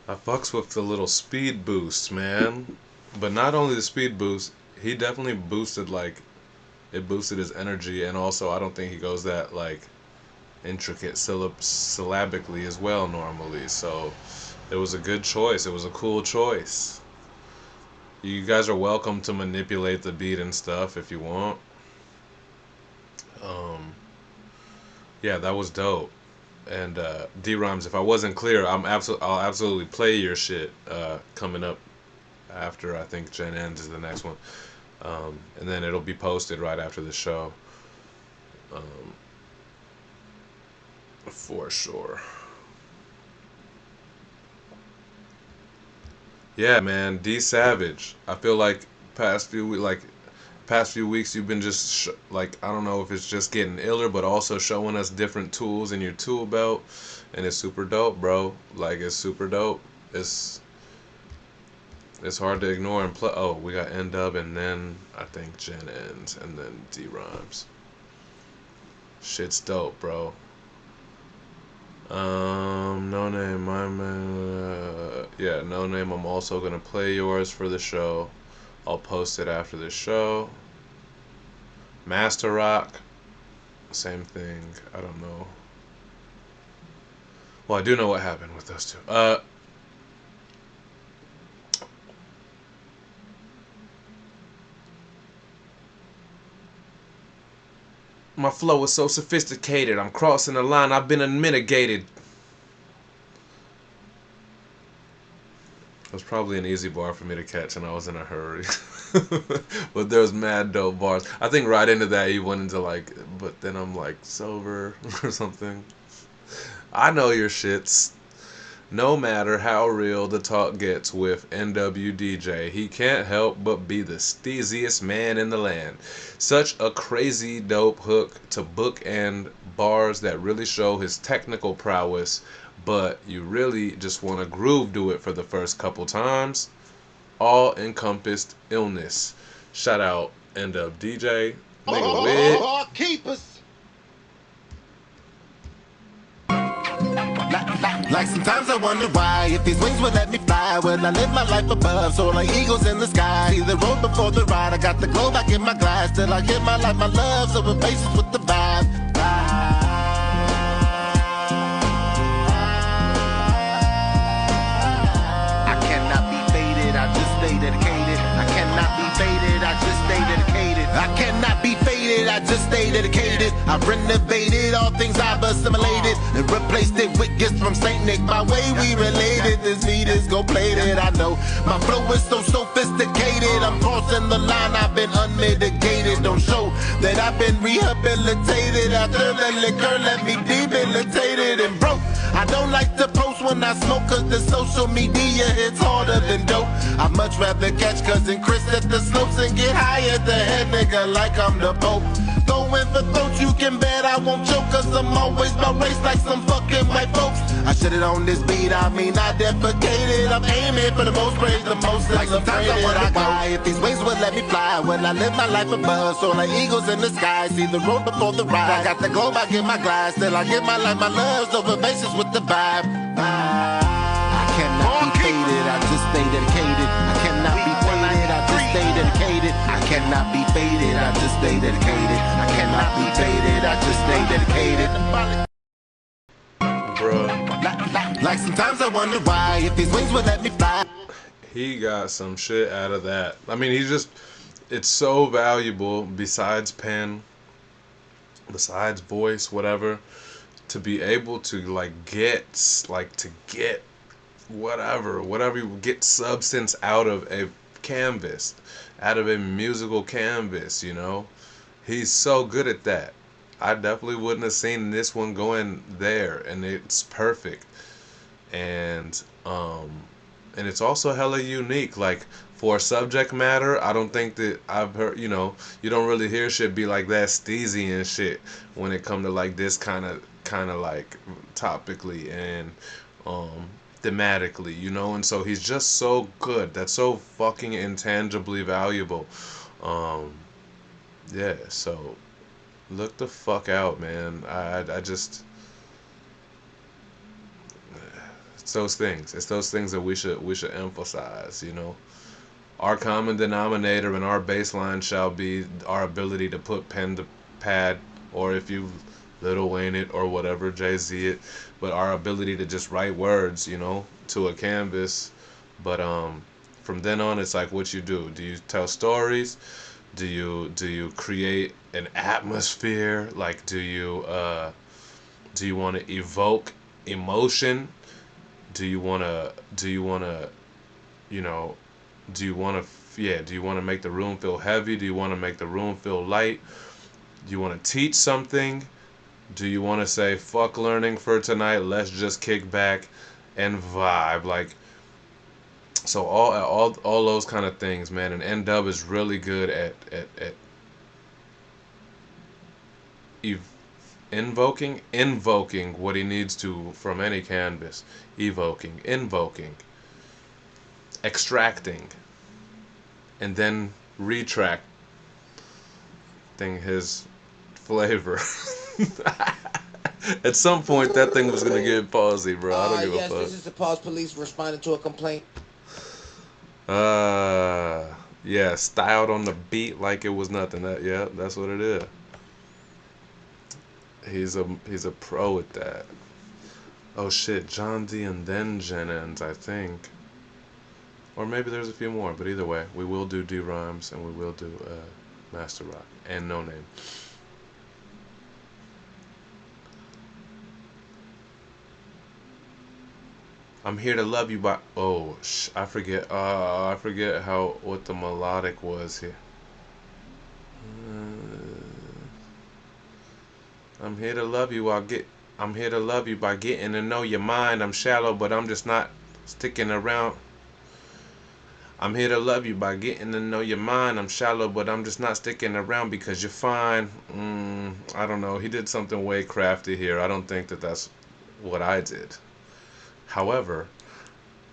I fucks with the little speed boost, man. But not only the speed boost, he definitely boosted it boosted his energy, and also I don't think he goes that intricate syllabically as well normally. So it was a good choice. It was a cool choice. You guys are welcome to manipulate the beat and stuff if you want. Yeah, that was dope. And D Rhymes, if I wasn't clear, I'll absolutely play your shit coming up after I think Gen Ends is the next one, and then it'll be posted right after the show, for sure. Yeah, man, D Savage. I feel like past few weeks you've been just I don't know if it's just getting iller, but also showing us different tools in your tool belt, and it's super dope, bro. It's super dope. It's hard to ignore and play. Oh, we got N-Dub, and then I think Gen Ends, and then D Rhymes. Shit's dope, bro. No Name, my man. Yeah, No Name. I'm also gonna play yours for the show. I'll post it after the show. Master Rock, same thing. I don't know. Well, I do know what happened with those two. My flow is so sophisticated. I'm crossing the line. I've been unmitigated. It was probably an easy bar for me to catch, and I was in a hurry. But there's mad dope bars. I think right into that he went into but then I'm sober or something. I know your shits. No matter how real the talk gets with NWDJ, he can't help but be the steeziest man in the land. Such a crazy dope hook to bookend bars that really show his technical prowess, but you really just want to groove do it for the first couple times. All encompassed illness. Shout out NWDJ. Nigga with. Keep us. Like sometimes I wonder why, if these wings would let me fly, will I live my life above, so like eagles in the sky. See the road before the ride, I got the glow back in my glass, till I give my life my love, so we're patience with the vibe. I cannot be faded, I just stay dedicated. I cannot be faded, I just stay dedicated. I cannot be faded, I just stay dedicated. I've renovated all things I've assimilated and replaced it with gifts from Saint Nick. My way we related, this beat is go plated. I know my flow is so sophisticated. I'm crossing the line, I've been unmitigated. Don't show that I've been rehabilitated. After the liquor let me debilitated and broke. I don't like to post when I smoke, cause the social media hits harder than dope. I'd much rather catch cousin Chris at the slopes and get high at the head nigga like I'm the Pope. Going for throats, you can bet I won't choke, cause I'm always my race like some fucking white folks. I shit it on this beat, I mean I defecated. I'm aiming for the most praise, the most like sometimes I wonder why if these wings would let me fly. When I live my life above, so like eagles in the sky. See the road before the ride. I got the globe, I get my glass. Still I give my life, my loves over bases with the vibe. I cannot be faded, I just stay dedicated. I cannot be faded, I just stay dedicated. I cannot be faded, I just stay dedicated. I cannot be faded, I just stay dedicated. Bruh. Like sometimes I wonder why if these wings would let me fly. He got some shit out of that. I mean, it's so valuable besides pen, besides voice, whatever, to be able to get whatever you get substance out of a canvas, out of a musical canvas, you know. He's so good at that. I definitely wouldn't have seen this one going there, and it's perfect. And it's also hella unique. Like, for subject matter, I don't think that I've heard, you don't really hear shit be like that steezy and shit when it come to like this kind of like topically and thematically, and so he's just so good. That's so fucking intangibly valuable. Yeah, so look the fuck out, man. I just, it's those things. It's those things that we should emphasize, Our common denominator and our baseline shall be our ability to put pen to pad, or if you Lil Wayne it or whatever, Jay-Z it, but our ability to just write words, to a canvas. But from then on, it's like what you do. Do you tell stories? Do you create an atmosphere? Like, do you want to evoke emotion? Do you want to make the room feel heavy? Do you want to make the room feel light? Do you want to teach something? Do you want to say fuck learning for tonight? Let's just kick back and vibe. Like, so all those kind of things, man. And N-Dub is really good at invoking what he needs to from any canvas. Invoking, extracting, and then retracting his flavor. At some point, that thing was gonna get palsy, bro. I don't give a fuck. This is the Pause Police responding to a complaint. Yeah, styled on the beat like it was nothing. That's what it is. He's a pro at that. Oh shit, John D and then Jennings, I think. Or maybe there's a few more, but either way, we will do D-Rhymes and we will do Master Rock and No Name. I'm here to love you by I forget what the melodic was here. I'm here to love you by getting to know your mind. I'm shallow, but I'm just not sticking around. I'm here to love you by getting to know your mind. I'm shallow, but I'm just not sticking around because you're fine. I don't know. He did something way crafty here. I don't think that that's what I did. However,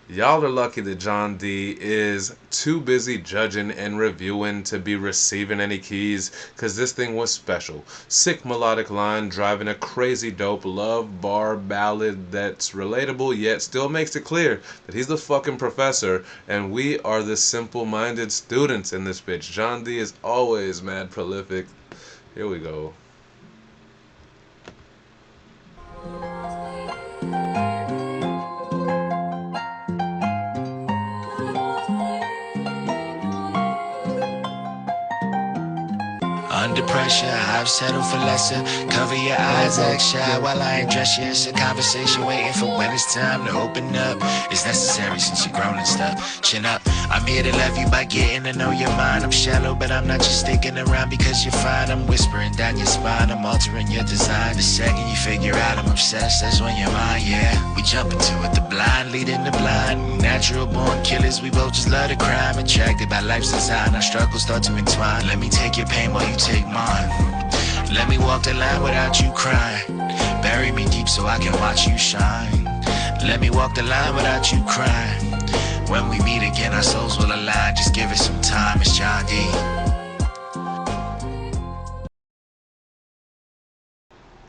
y'all are lucky that John D is too busy judging and reviewing to be receiving any keys, because this thing was special. Sick melodic line driving a crazy dope love bar ballad that's relatable yet still makes it clear that he's the fucking professor and we are the simple-minded students in this bitch. John D is always mad prolific. Here we go. Under pressure. I've settled for lesser. Cover your eyes, act shy while I undress you. It's a conversation waiting for when it's time to open up. It's necessary since you're grown and stuff. Chin up. I'm here to love you by getting to know your mind. I'm shallow, but I'm not just sticking around because you're fine. I'm whispering down your spine. I'm altering your design. The second you figure out I'm obsessed, that's when you're mine, yeah. We jump into it, the blind leading the blind. Natural born killers, we both just love the crime. Attracted by life's design, our struggles start to entwine. Let me take your pain while you take mine. Let me walk the line without you crying. Bury me deep so I can watch you shine. Let me walk the line without you crying. When we meet again, our souls will align. Just give it some time, it's John D.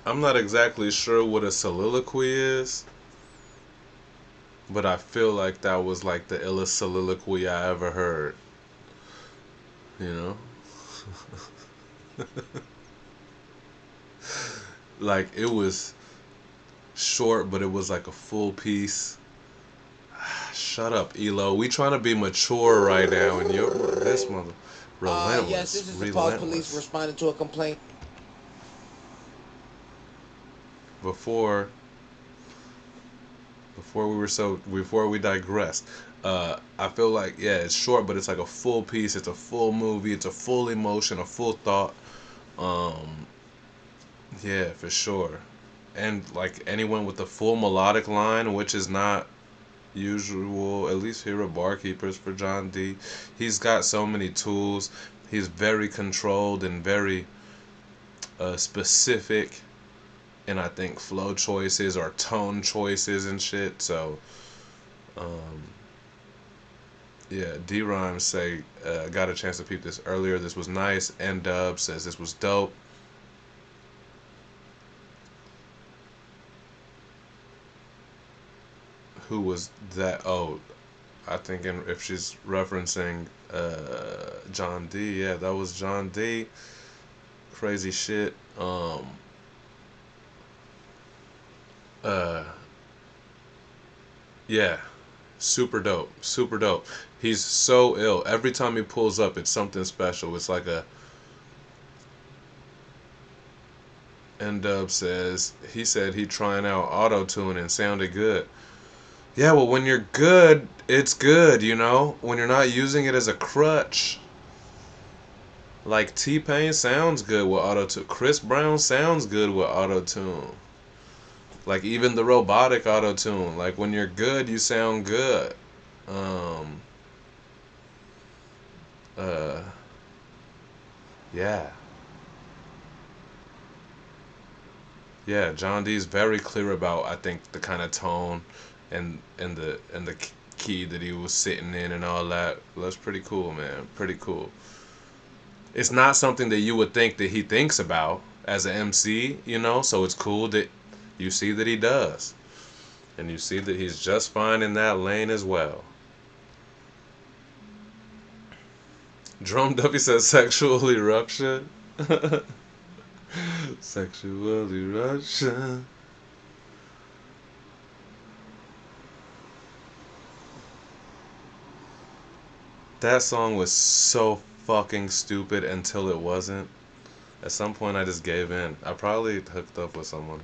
I'm not exactly sure what a soliloquy is, but I feel like that was like the illest soliloquy I ever heard. You know? Like, it was short, but it was like a full piece. Shut up, Elo. We trying to be mature right now, and you're this mother relentless. Yes, this is the Pulse Police responding to a complaint. Before we digress, I feel like, yeah, it's short, but it's like a full piece. It's a full movie. It's a full emotion, a full thought. Yeah, for sure. And like anyone with a full melodic line, which is not usual, at least here at Barkeepers for John D. He's got so many tools. He's very controlled and very specific, and I think flow choices or tone choices and shit. So, yeah, D Rhymes say got a chance to peep this earlier. This was nice. N Dub says this was dope. Who was that? Oh, I think if she's referencing John D, yeah, that was John D. Crazy shit. Yeah, super dope, super dope. He's so ill. Every time he pulls up, it's something special. It's like a. N-Dub says he said he trying out auto tune and sounded good. Yeah, well, when you're good, it's good, you know? When you're not using it as a crutch. Like, T-Pain sounds good with auto-tune. Chris Brown sounds good with auto-tune. Like, even the robotic auto-tune. Like, when you're good, you sound good. Yeah. Yeah, John D's very clear about, I think, the kind of tone and the key that he was sitting in and all that. That's pretty cool, man. Pretty cool. It's not something that you would think that he thinks about as an MC, you know, so it's cool that you see that he does. And you see that he's just fine in that lane as well. Drum Duffy says sexual eruption. Sexual eruption. That song was so fucking stupid until it wasn't. At some point I just gave in. I probably hooked up with someone.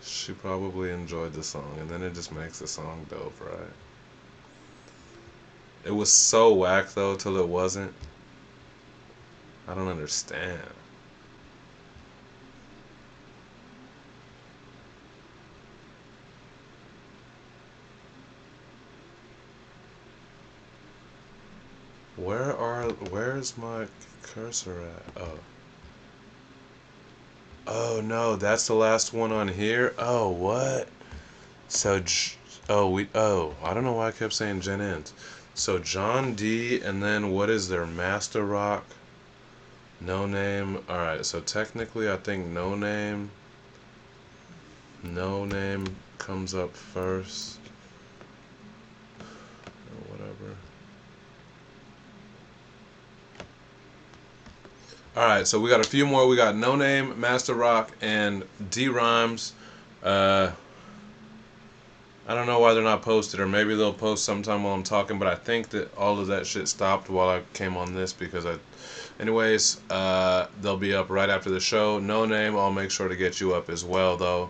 She probably enjoyed the song, and then it just makes the song dope, right? It was so whack though till it wasn't. I don't understand. Where's my cursor at? Oh. Oh no, that's the last one on here? Oh, what? So, I don't know why I kept saying Gen Ends. So John D, and then what is their Master Rock? No Name. Alright, so technically I think No Name comes up first. Or whatever. Alright, so we got a few more. We got No Name, Master Rock, and D Rhymes. I don't know why they're not posted, or maybe they'll post sometime while I'm talking, but I think that all of that shit stopped while I came on this because Anyways, they'll be up right after the show. No Name, I'll make sure to get you up as well, though.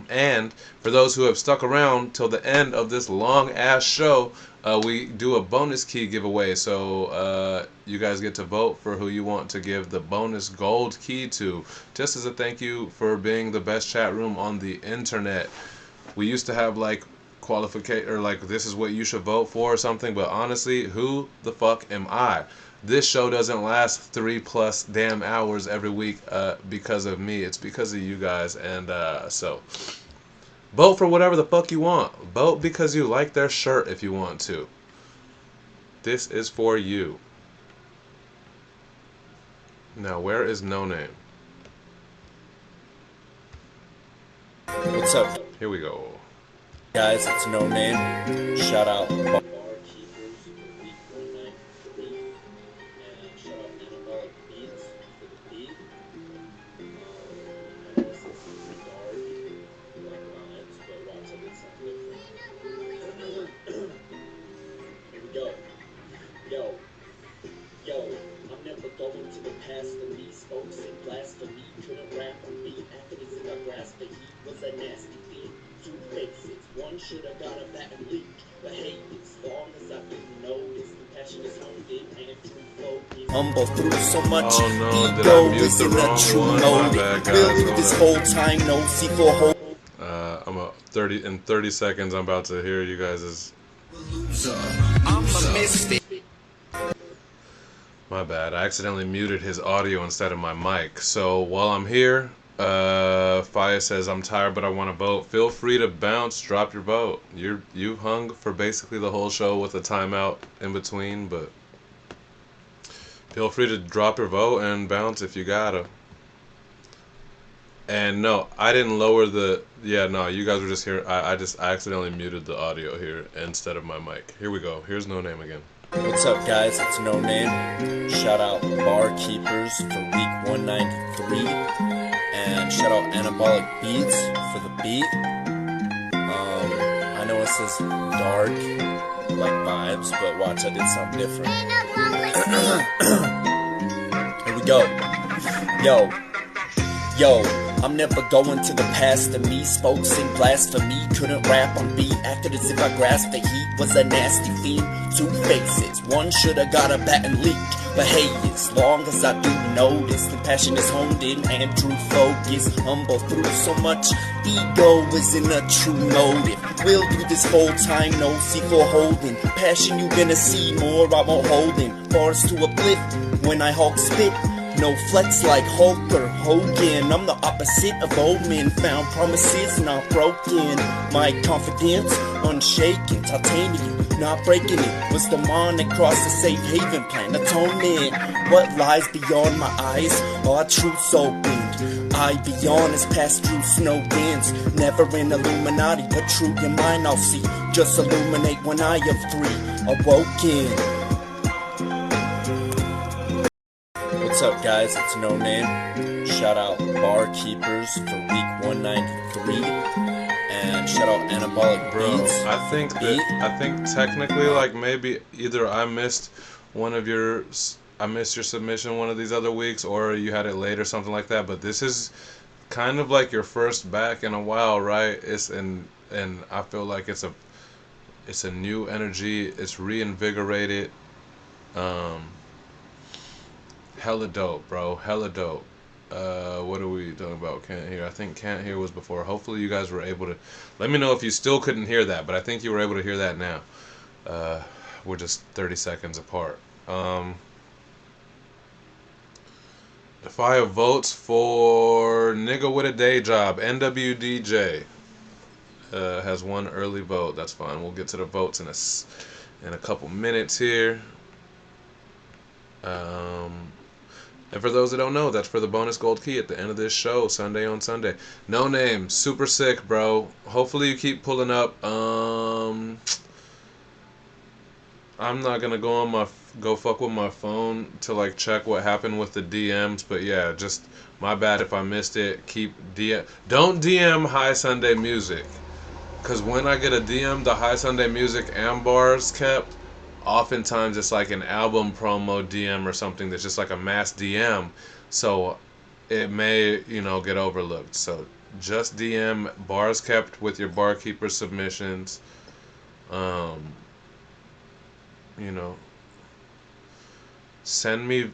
And for those who have stuck around till the end of this long ass show, we do a bonus key giveaway. So you guys get to vote for who you want to give the bonus gold key to, just as a thank you for being the best chat room on the internet. We used to have like qualification, or like this is what you should vote for or something, but honestly, who the fuck am I? This show doesn't last 3+ damn hours every week because of me. It's because of you guys. And so vote for whatever the fuck you want. Vote because you like their shirt if you want to. This is for you. Now, where is No Name? What's up? Here we go. Guys, it's No Name. Shout out. Humble through so much ego isn't a true motive. Will do this whole time, no sequel whole. I'm a 30 seconds. I'm about to hear you guys'. I'm a misfit. My bad. I accidentally muted his audio instead of my mic. So while I'm here, Faya says I'm tired, but I want to vote. Feel free to bounce. Drop your vote. You hung for basically the whole show with a timeout in between, but feel free to drop your vote and bounce if you gotta. And no, I didn't lower the. Yeah, no, you guys were just here. I accidentally muted the audio here instead of my mic. Here we go. Here's No Name again. What's up, guys? It's No Name. Shout out Barkeepers for week 193, and shout out Anabolic Beats for the beat. I know it says dark, like vibes, but watch, I did something different. Here we go. Yo, I'm never going to the past of me. Spoke, sing blasphemy, couldn't rap on beat. Acted as if I grasped the heat, was a nasty fiend. 2 faces, one shoulda got a bat and leaked. But hey, as long as I do notice, the passion is honed in and true focus. Humble through so much ego isn't a true motive. Will do this whole time, no sequel holding. Passion you gonna see more, I won't holding. Bars to uplift when I Hulk spit. No flex like Hulk or Hogan. I'm the opposite of old men. Found promises not broken. My confidence unshaken. Titanium not breaking it. Was demonic cross the safe haven plan. Atonement. What lies beyond my eyes are truths opened. I beyond is past true snow dance. Never an Illuminati, but true in mind I'll see. Just illuminate when I am free. Awoken. What's up, guys? It's No Name. Shout out Barkeepers for week 193, and shout out Anabolic Beats. Bro, I think technically, like maybe either I missed your submission one of these other weeks, or you had it late or something like that. But this is kind of like your first back in a while, right? And I feel like it's a new energy. It's reinvigorated. Hella dope, bro. Hella dope. What are we talking about? Can't hear. I think Can't Hear was before. Hopefully you guys were able to. Let me know if you still couldn't hear that, but I think you were able to hear that now. We're just 30 seconds apart. If I have votes for Nigga with a Day Job, NWDJ has one early vote. That's fine. We'll get to the votes in a couple minutes here. And for those that don't know, that's for the bonus gold key at the end of this show, Sunday on Sunday. No Name, super sick, bro. Hopefully you keep pulling up. I'm not gonna go fuck with my phone to like check what happened with the DMs, but yeah, just my bad if I missed it. Don't DM High Sunday Music, cause when I get a DM, the High Sunday Music and bars kept, oftentimes it's like an album promo DM or something that's just like a mass DM, so it may, you know, get overlooked. So just DM bars kept with your barkeeper submissions. You know, send me,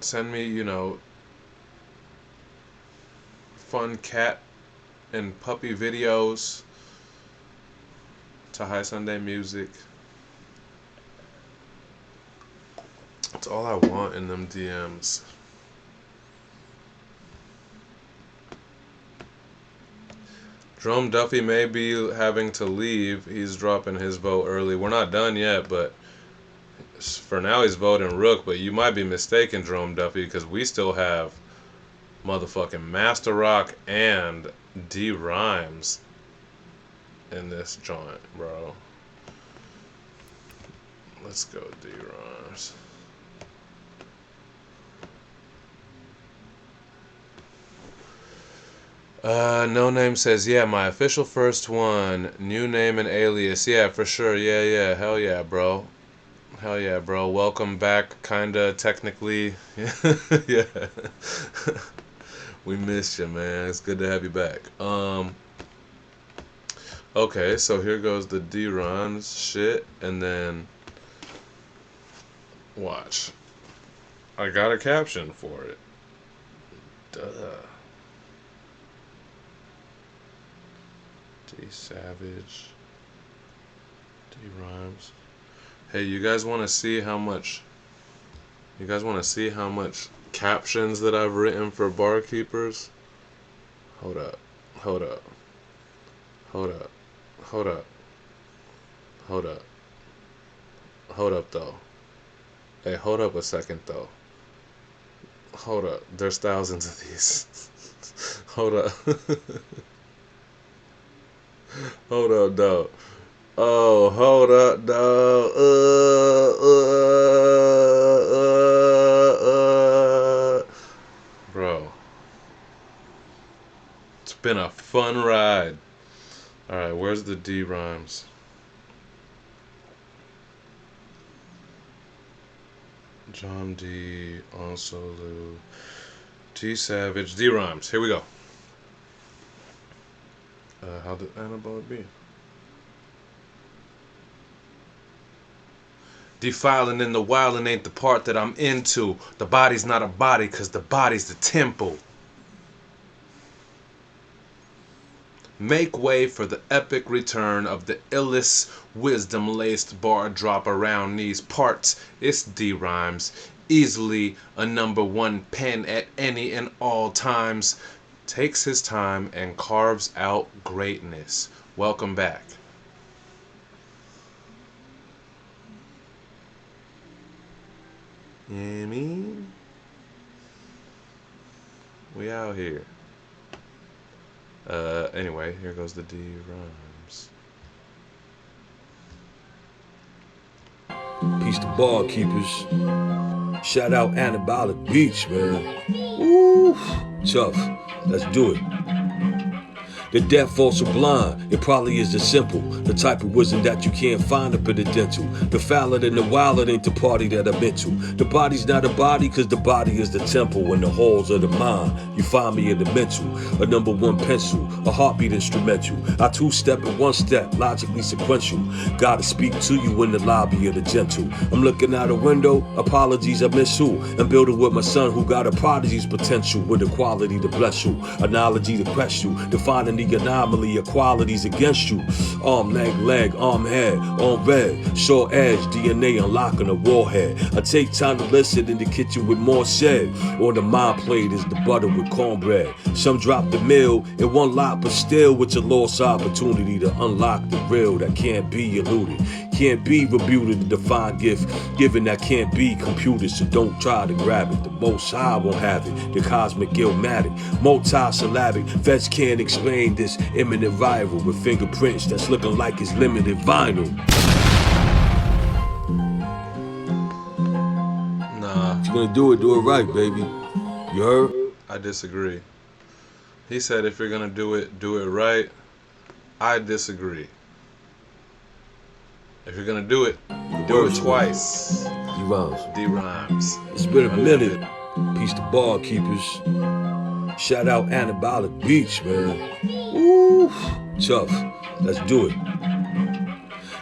you know, fun cat and puppy videos to High Sunday Music. That's all I want in them DMs. Jerome Duffy may be having to leave. He's dropping his vote early. We're not done yet, but for now he's voting Rook. But you might be mistaken, Jerome Duffy, because we still have motherfucking Master Rock and D Rhymes in this joint, bro. Let's go, D Rhymes. No Name says, yeah, my official first one. New name and alias. Yeah, for sure. Yeah. Hell yeah, bro. Hell yeah, bro. Welcome back, kinda, technically. Yeah. We missed you, man. It's good to have you back. Okay, so here goes the D-Rhymes shit, and then watch. I got a caption for it. Duh. D Savage. D Rhymes. Hey, you guys want to see how much? You guys want to see how much captions that I've written for barkeepers? Hold up. Hold up. Hold up. Hold up. Hold up. Hold up, though. Hey, hold up a second, though. Hold up. There's thousands of these. Hold up. Hold up, though. Oh, hold up, though. Bro. It's been a fun ride. Alright, where's the D Rhymes? John D. Onsolu. T Savage. D Rhymes. Here we go. How did Annabelle be? Defiling in the wildin' ain't the part that I'm into. The body's not a body, cause the body's the temple. Make way for the epic return of the illest wisdom-laced bar drop around these parts. It's D Rhymes, easily a #1 pen at any and all times. Takes his time and carves out greatness. Welcome back. You know what I mean? We out here. Anyway, here goes the D Rhymes. Peace to barkeepers. Shout out Anabolic Beach, man. Woo, tough. Let's do it. The deaf, false, or blind, it probably is the simple. The type of wisdom that you can't find up in the dental. The fouler than the wilder ain't the party that I'm into. The body's not a body, cause the body is the temple. And the halls of the mind, you find me in the mental. A #1 pencil, a heartbeat instrumental. I two-step and one-step, logically sequential. Gotta speak to you in the lobby of the gentle. I'm looking out a window, apologies, I miss who. I'm building with my son who got a prodigy's potential. With a quality to bless you, analogy to press you. Defining the anomaly of qualities against you. Arm, leg, arm, head, on red, short edge, DNA unlocking a warhead. I take time to listen in the kitchen with more said. On the mind plate is the butter with cornbread. Some drop the meal in one lot, but still with a lost opportunity to unlock the real that can't be eluded. Can't be rebuted, the divine gift given that can't be computed, so don't try to grab it. The Most High won't have it. The cosmic illmatic, multi-syllabic. Vets can't explain this imminent rival with fingerprints that's looking like it's limited vinyl. Nah. If you're gonna do it right, baby. You heard? I disagree. He said if you're gonna do it right. I disagree. If you're gonna do it, do Words, it twice. D-Rhymes. D-Rhymes. It's been a minute. Peace to barkeepers. Shout out Anabolic Beats, man. Woo, tough. Let's do it.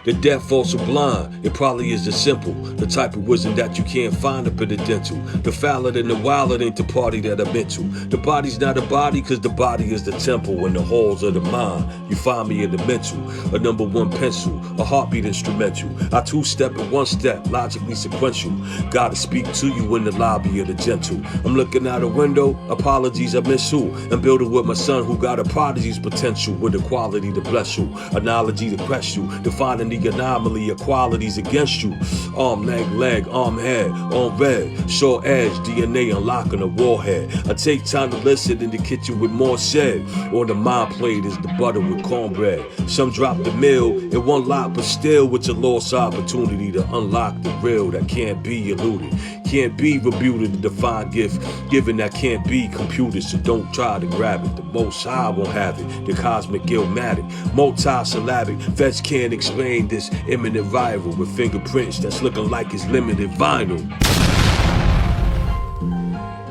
The deaf also blind, it probably is the simple, the type of wisdom that you can't find up in the dental. The fouler than the wilder ain't the party that I'm into. The body's not a body, cause the body is the temple, and the halls of the mind. You find me in the mental, a number one pencil, a heartbeat instrumental. I two-step and one step, logically sequential. Gotta speak to you in the lobby of the gentle. I'm looking out a window, apologies I miss who. I'm building with my son who got a prodigy's potential, with a quality to bless you, analogy to press you, defining the anomaly of qualities against you. Arm, leg, arm, head, on red, short edge, DNA unlocking a warhead. I take time to listen in the kitchen with more said. On the mind plate is the butter with cornbread. Some drop the meal in one lot, but still with a lost opportunity to unlock the real that can't be eluded. Can't be rebuted, the divine gift given that can't be computed, so don't try to grab it. The Most High won't have it, the cosmic illmatic, multi-syllabic. Vets can't explain this imminent viral with fingerprints that's looking like it's limited vinyl.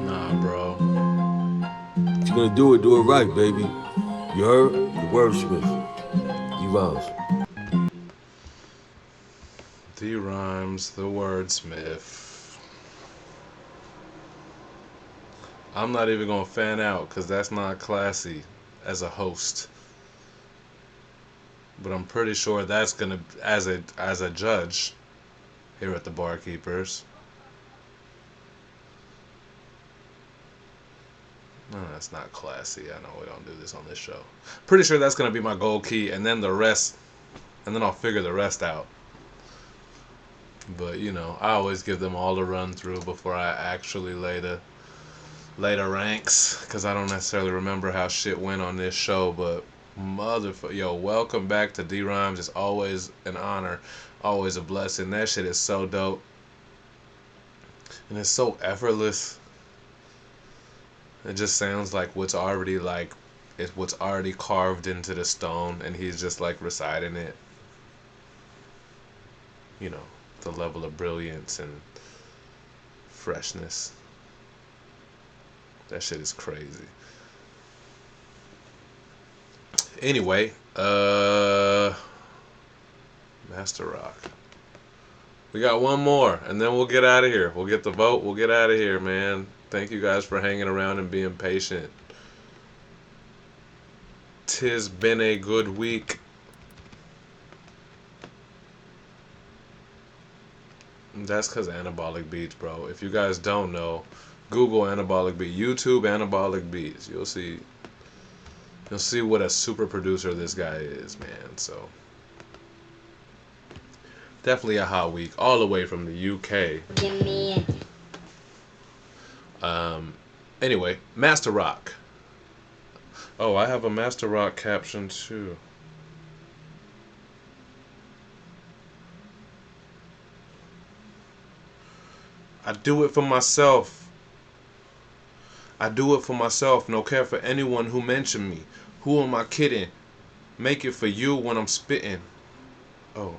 Nah, bro. If you're gonna do it right, baby. You heard? The wordsmith. D-Rhymes. D-Rhymes, the wordsmith. I'm not even gonna fan out because that's not classy as a host. But I'm pretty sure that's gonna, as a judge here at the Barkeepers. No, that's not classy. I know we don't do this on this show. Pretty sure that's gonna be my gold key, and then the rest, and then I'll figure the rest out. But you know, I always give them all a run through before I actually lay the ranks, because I don't necessarily remember how shit went on this show. But motherfucker, yo, welcome back to D-Rhymes. It's always an honor, always a blessing. That shit is so dope, and it's so effortless. It just sounds like what's already carved into the stone, and he's just like reciting it. You know, the level of brilliance and freshness. That shit is crazy. Anyway, Master Rock. We got one more, and then we'll get out of here. We'll get the vote. We'll get out of here, man. Thank you guys for hanging around and being patient. 'Tis been a good week. That's because Anabolic Beats, bro. If you guys don't know, Google Anabolic Beats, YouTube Anabolic Beats. You'll see what a super producer this guy is, man. So definitely a hot week, all the way from the UK. Anyway, Master Rock. Oh, I have a Master Rock caption too. I do it for myself. I do it for myself, no care for anyone who mention me. Who am I kidding? Make it for you when I'm spitting. Oh.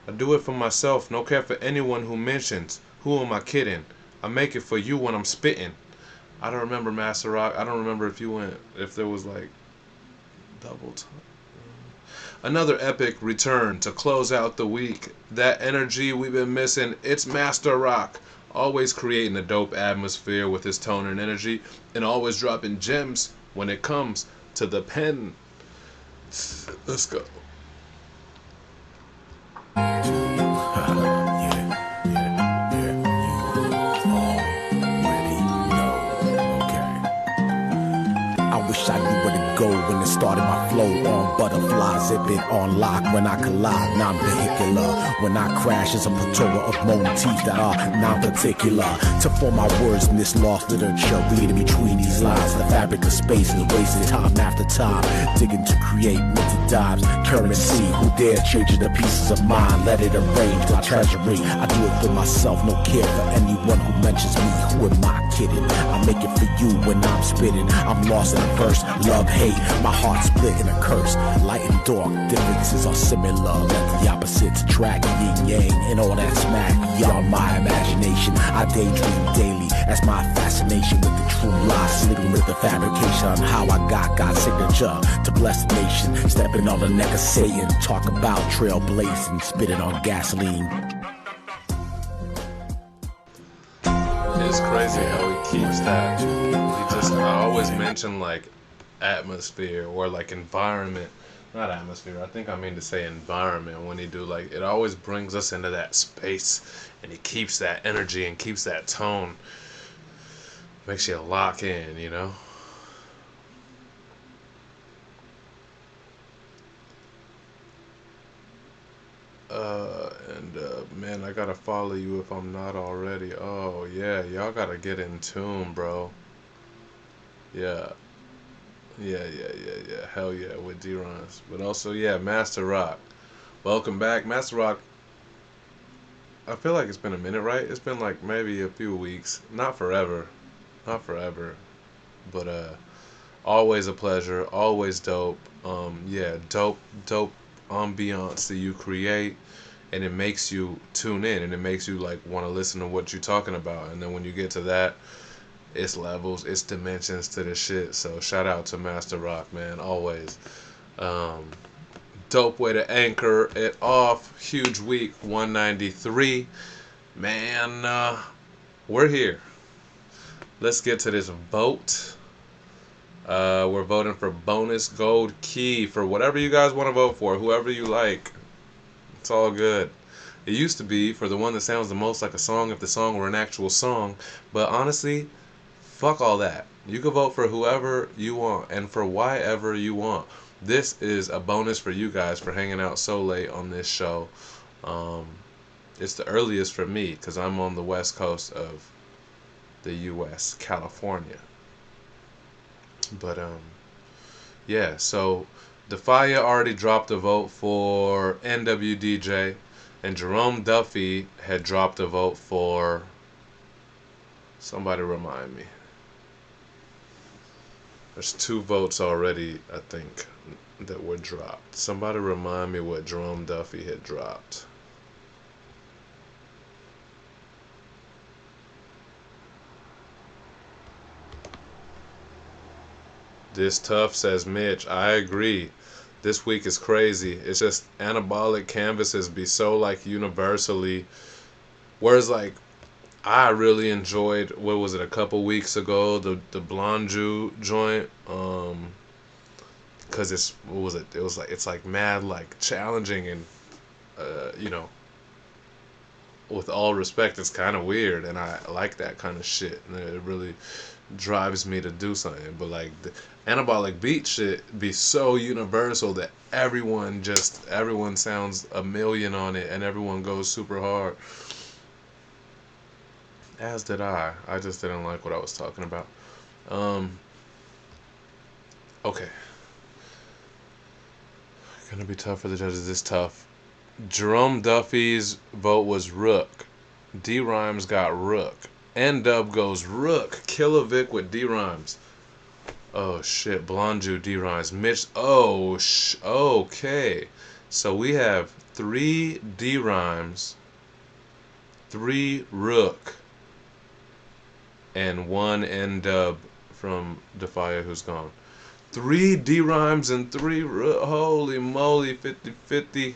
I do it for myself, no care for anyone who mentions. Who am I kidding? I make it for you when I'm spitting. I don't remember Master Rock. I don't remember if there was like double time. Another epic return to close out the week. That energy we've been missing, it's Master Rock. Always creating a dope atmosphere with his tone and energy, and always dropping gems when it comes to the pen. Let's go. I knew where to go when it started my flow on butterflies, zipping on lock when I collide, non-vehicular. When I crash, it's a plethora of motifs that are non-particular. To form my words in this lost literature, reading between these lines, the fabric of space is wasted time after time, digging to create mental dives. Currency, who dare change the pieces of mine, let it arrange my treasury. I do it for myself, no care for anyone who mentions me. Who am I kidding. I make it for you when I'm spitting. I'm lost in a verse, love, hate. My heart split in a curse. Light and dark, differences are similar. Let the opposites attract, yin yang, and all that smack. Beyond my imagination, I daydream daily. That's my fascination with the true lie. Sleeping with the fabrication on how I got God's signature to bless the nation. Stepping on the neck of Satan. Talk about trailblazing, spitting on gasoline. It's crazy how he keeps that. I always mention like atmosphere or like environment. Not atmosphere, I think I mean to say environment when he do like, it always brings us into that space and he keeps that energy and keeps that tone. Makes you lock in, you know? Man, I gotta follow you if I'm not already. Oh, yeah, y'all gotta get in tune, bro. Yeah. Yeah. Hell yeah, with D-Rons. But also, yeah, Master Rock. Welcome back. Master Rock, I feel like it's been a minute, right? It's been like maybe a few weeks. Not forever. Not forever. But, always a pleasure. Always dope. Yeah, dope ambiance that you create. And it makes you tune in, and it makes you like want to listen to what you're talking about. And then when you get to that, it's levels, it's dimensions to the shit. So shout out to Master Rock, man, always. Dope way to anchor it off. Huge week 193, man. We're here. Let's get to this vote. We're voting for bonus gold key for whatever you guys want to vote for, whoever you like. It's all good. It used to be for the one that sounds the most like a song if the song were an actual song. But honestly, fuck all that. You can vote for whoever you want and for whyever you want. This is a bonus for you guys for hanging out so late on this show. It's the earliest for me because I'm on the west coast of the U.S., California. But, yeah, so Defia already dropped a vote for NWDJ, and Jerome Duffy had dropped a vote for, somebody remind me. There's 2 votes already, I think, that were dropped. Somebody remind me what Jerome Duffy had dropped. This tough, says Mitch. I agree. This week is crazy. It's just anabolic canvases be so like universally. Whereas like I really enjoyed, what was it, a couple weeks ago, the Blonju joint. Cause it's, what was it? It was like, it's like mad like challenging and you know, with all respect, it's kind of weird, and I like that kind of shit. And it really drives me to do something. But like the anabolic beat shit be so universal that everyone sounds a million on it, and everyone goes super hard. As did I. I just didn't like what I was talking about. Okay. Gonna be tough for the judges. This tough. Jerome Duffy's vote was Rook. D Rhymes got Rook. N-Dub goes Rook. Kilovic with D Rhymes. Oh shit. Blonju D Rhymes. Mitch. Oh okay. So we have 3 D Rhymes, 3 Rook, and 1 N-Dub from Defia who's gone. 3 D Rhymes and 3 Rook. Holy moly, 50-50.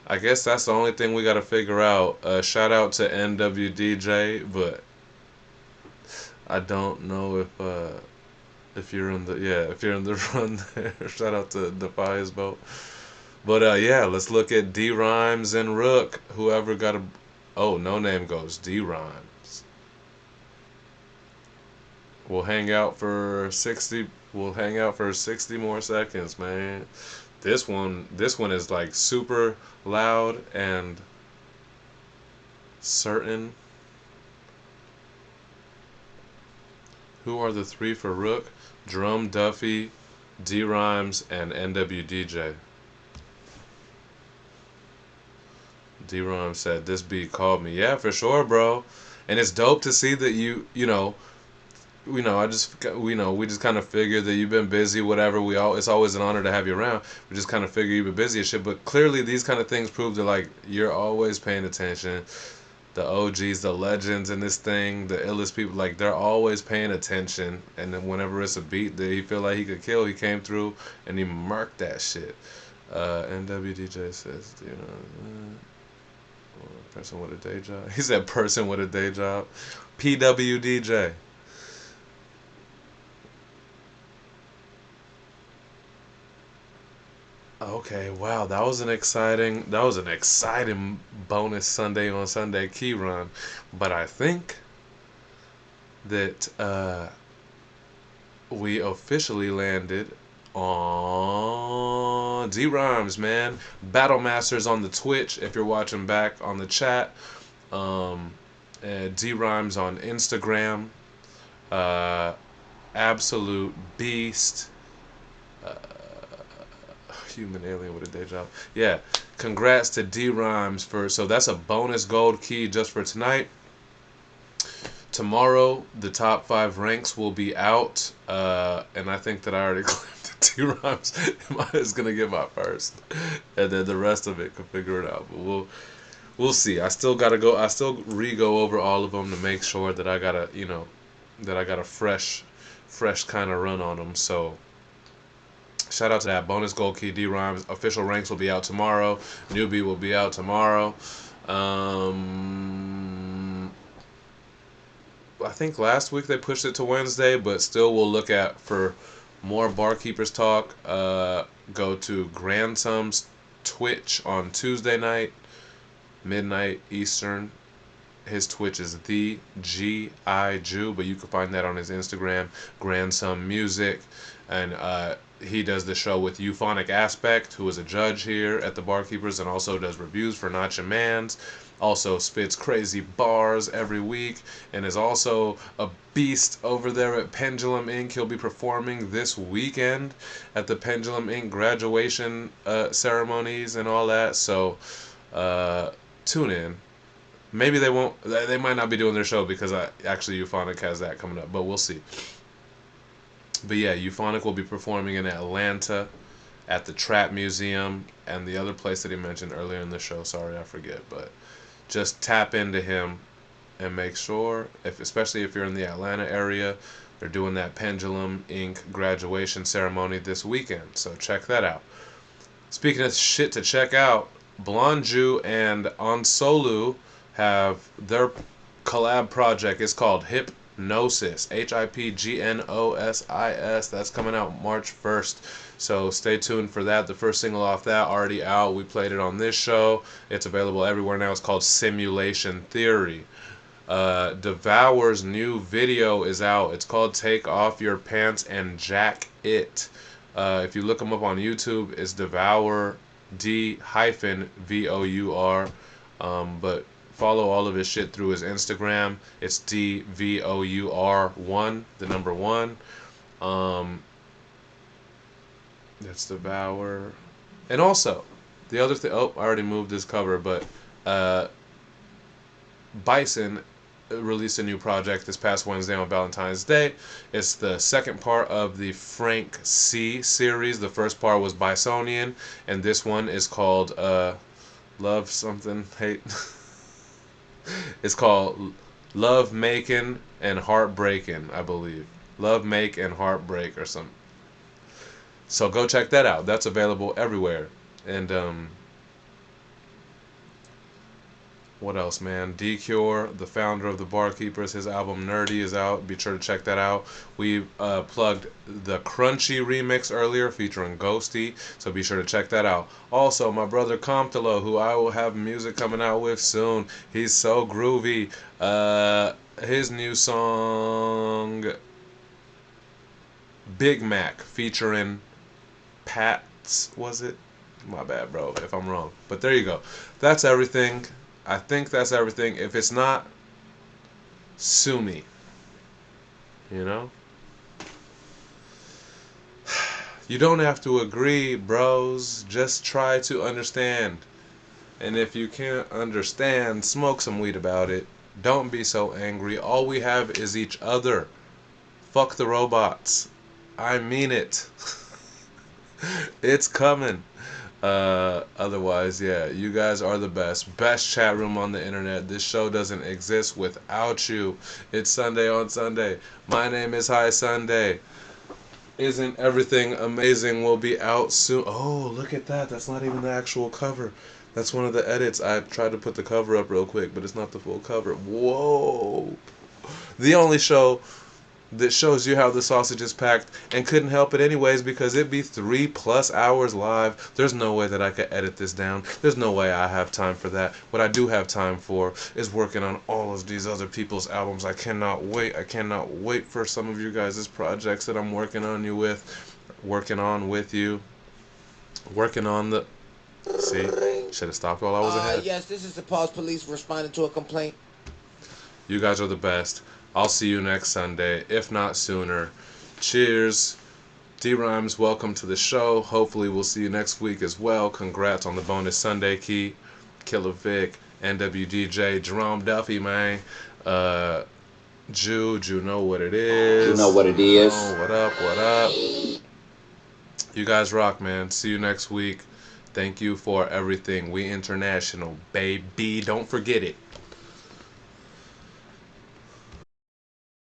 I guess that's the only thing we gotta figure out. Shout out to NWDJ, but I don't know if you're in the run there. Shout out to Defia's vote. But yeah, let's look at D Rhymes and Rook. Whoever got a, oh, No Name goes D Rhymes. We'll hang out for 60. We'll hang out for 60 more seconds, man. This one is like super loud and certain. Who are the 3 for Rook? Jerome Duffy, D Rhymes, and NWDJ. D Rhymes said this beat called me. Yeah, for sure, bro. and it's dope to see that we just kind of figured that you've been busy, whatever. It's always an honor to have you around. We just kind of figure you've been busy and shit. But clearly, these kind of things prove that like you're always paying attention. The OGs, the legends in this thing, the illest people, like they're always paying attention. And then whenever it's a beat that he feel like he could kill, he came through and he marked that shit. NWDJ says, person with a day job. He said person with a day job. PWDJ. Okay, wow, that was an exciting bonus Sunday on Sunday key run. But I think that we officially landed on D Rhymes, man. Battle Masters on the Twitch if you're watching back on the chat. D Rhymes on Instagram. Absolute beast. Human alien with a day job. Yeah, congrats to D Rhymes so that's a bonus gold key just for tonight. Tomorrow the top 5 ranks will be out, and I think that I already claimed that D Rhymes is gonna get my first, and then the rest of it can figure it out. But we'll see. I still re-go over all of them to make sure that I got a fresh kind of run on them. So shout out to that bonus gold key D Rhymes. Official ranks will be out tomorrow. Newbie will be out tomorrow. I think last week they pushed it to Wednesday, but still we'll look at for more Barkeepers talk. Go to Grandsum's Twitch on Tuesday night, midnight Eastern. His Twitch is the G.I.Jew, but you can find that on his Instagram, Grandsum Music, and he does the show with Euphonic Aspect, who is a judge here at the Barkeepers and also does reviews for Not Your Mans. Also spits crazy bars every week and is also a beast over there at Pendulum Inc. He'll be performing this weekend at the Pendulum Inc. graduation ceremonies and all that. So tune in. Maybe they won't. They might not be doing their show because actually Euphonic has that coming up, but we'll see. But yeah, Euphonic will be performing in Atlanta at the Trap Museum and the other place that he mentioned earlier in the show. Sorry, I forget. But just tap into him and make sure, especially if you're in the Atlanta area, they're doing that Pendulum Inc. graduation ceremony this weekend. So check that out. Speaking of shit to check out, Blonde Jew and Onsolu have their collab project. It's called Hypnosis, Hipgnosis. That's coming out March 1st, so stay tuned for that. The first single off that already out. We played it on this show. It's available everywhere now. It's called Simulation Theory. Devour's new video is out. It's called Take Off Your Pants and Jack It. If you look them up on YouTube, it's Devour D-VOUR. But follow all of his shit through his Instagram. It's DVOUR1, the number 1. That's Devour. And also, the other thing, I already moved this cover, but Bison released a new project this past Wednesday on Valentine's Day. It's the second part of the Frank C series. The first part was Bisonian, and this one is called Love Something Hate. It's called Love Making and Heartbreaking, I believe. Love Make and Heartbreak or something. So go check that out. That's available everywhere. And what else, man? D-Cure, the founder of the Barkeepers, his album Nerdy is out. Be sure to check that out. We plugged the Crunchy remix earlier featuring Ghosty, so be sure to check that out. Also, my brother Comptolo, who I will have music coming out with soon. He's so groovy. His new song, Big Mac, featuring Pats, was it? My bad, bro, if I'm wrong. But there you go. That's everything. I think that's everything. If it's not, sue me. You know? You don't have to agree, bros. Just try to understand. And if you can't understand, smoke some weed about it. Don't be so angry. All we have is each other. Fuck the robots. I mean it. It's coming. Otherwise, yeah, you guys are the best. Best chat room on the internet. This show doesn't exist without you. It's Sunday on Sunday. My name is High Sunday. Isn't Everything Amazing will be out soon. Oh, look at that. That's not even the actual cover. That's one of the edits. I tried to put the cover up real quick, but it's not the full cover. Whoa. The only show that shows you how the sausage is packed, and couldn't help it anyways because it'd be 3+ hours live. There's no way that I could edit this down. There's no way I have time for that. What I do have time for is working on all of these other people's albums. I cannot wait. I cannot wait for some of you guys' projects that I'm working on with you. Working on the... See? Should have stopped while I was ahead. Yes, this is the Pause Police responding to a complaint. You guys are the best. I'll see you next Sunday, if not sooner. Cheers. D-Rhymes, welcome to the show. Hopefully we'll see you next week as well. Congrats on the bonus Sunday key. Killer Vic, NWDJ, Jerome Duffy, man. Jew know what it is. You know what it is. Oh, what up? You guys rock, man. See you next week. Thank you for everything. We international, baby. Don't forget it.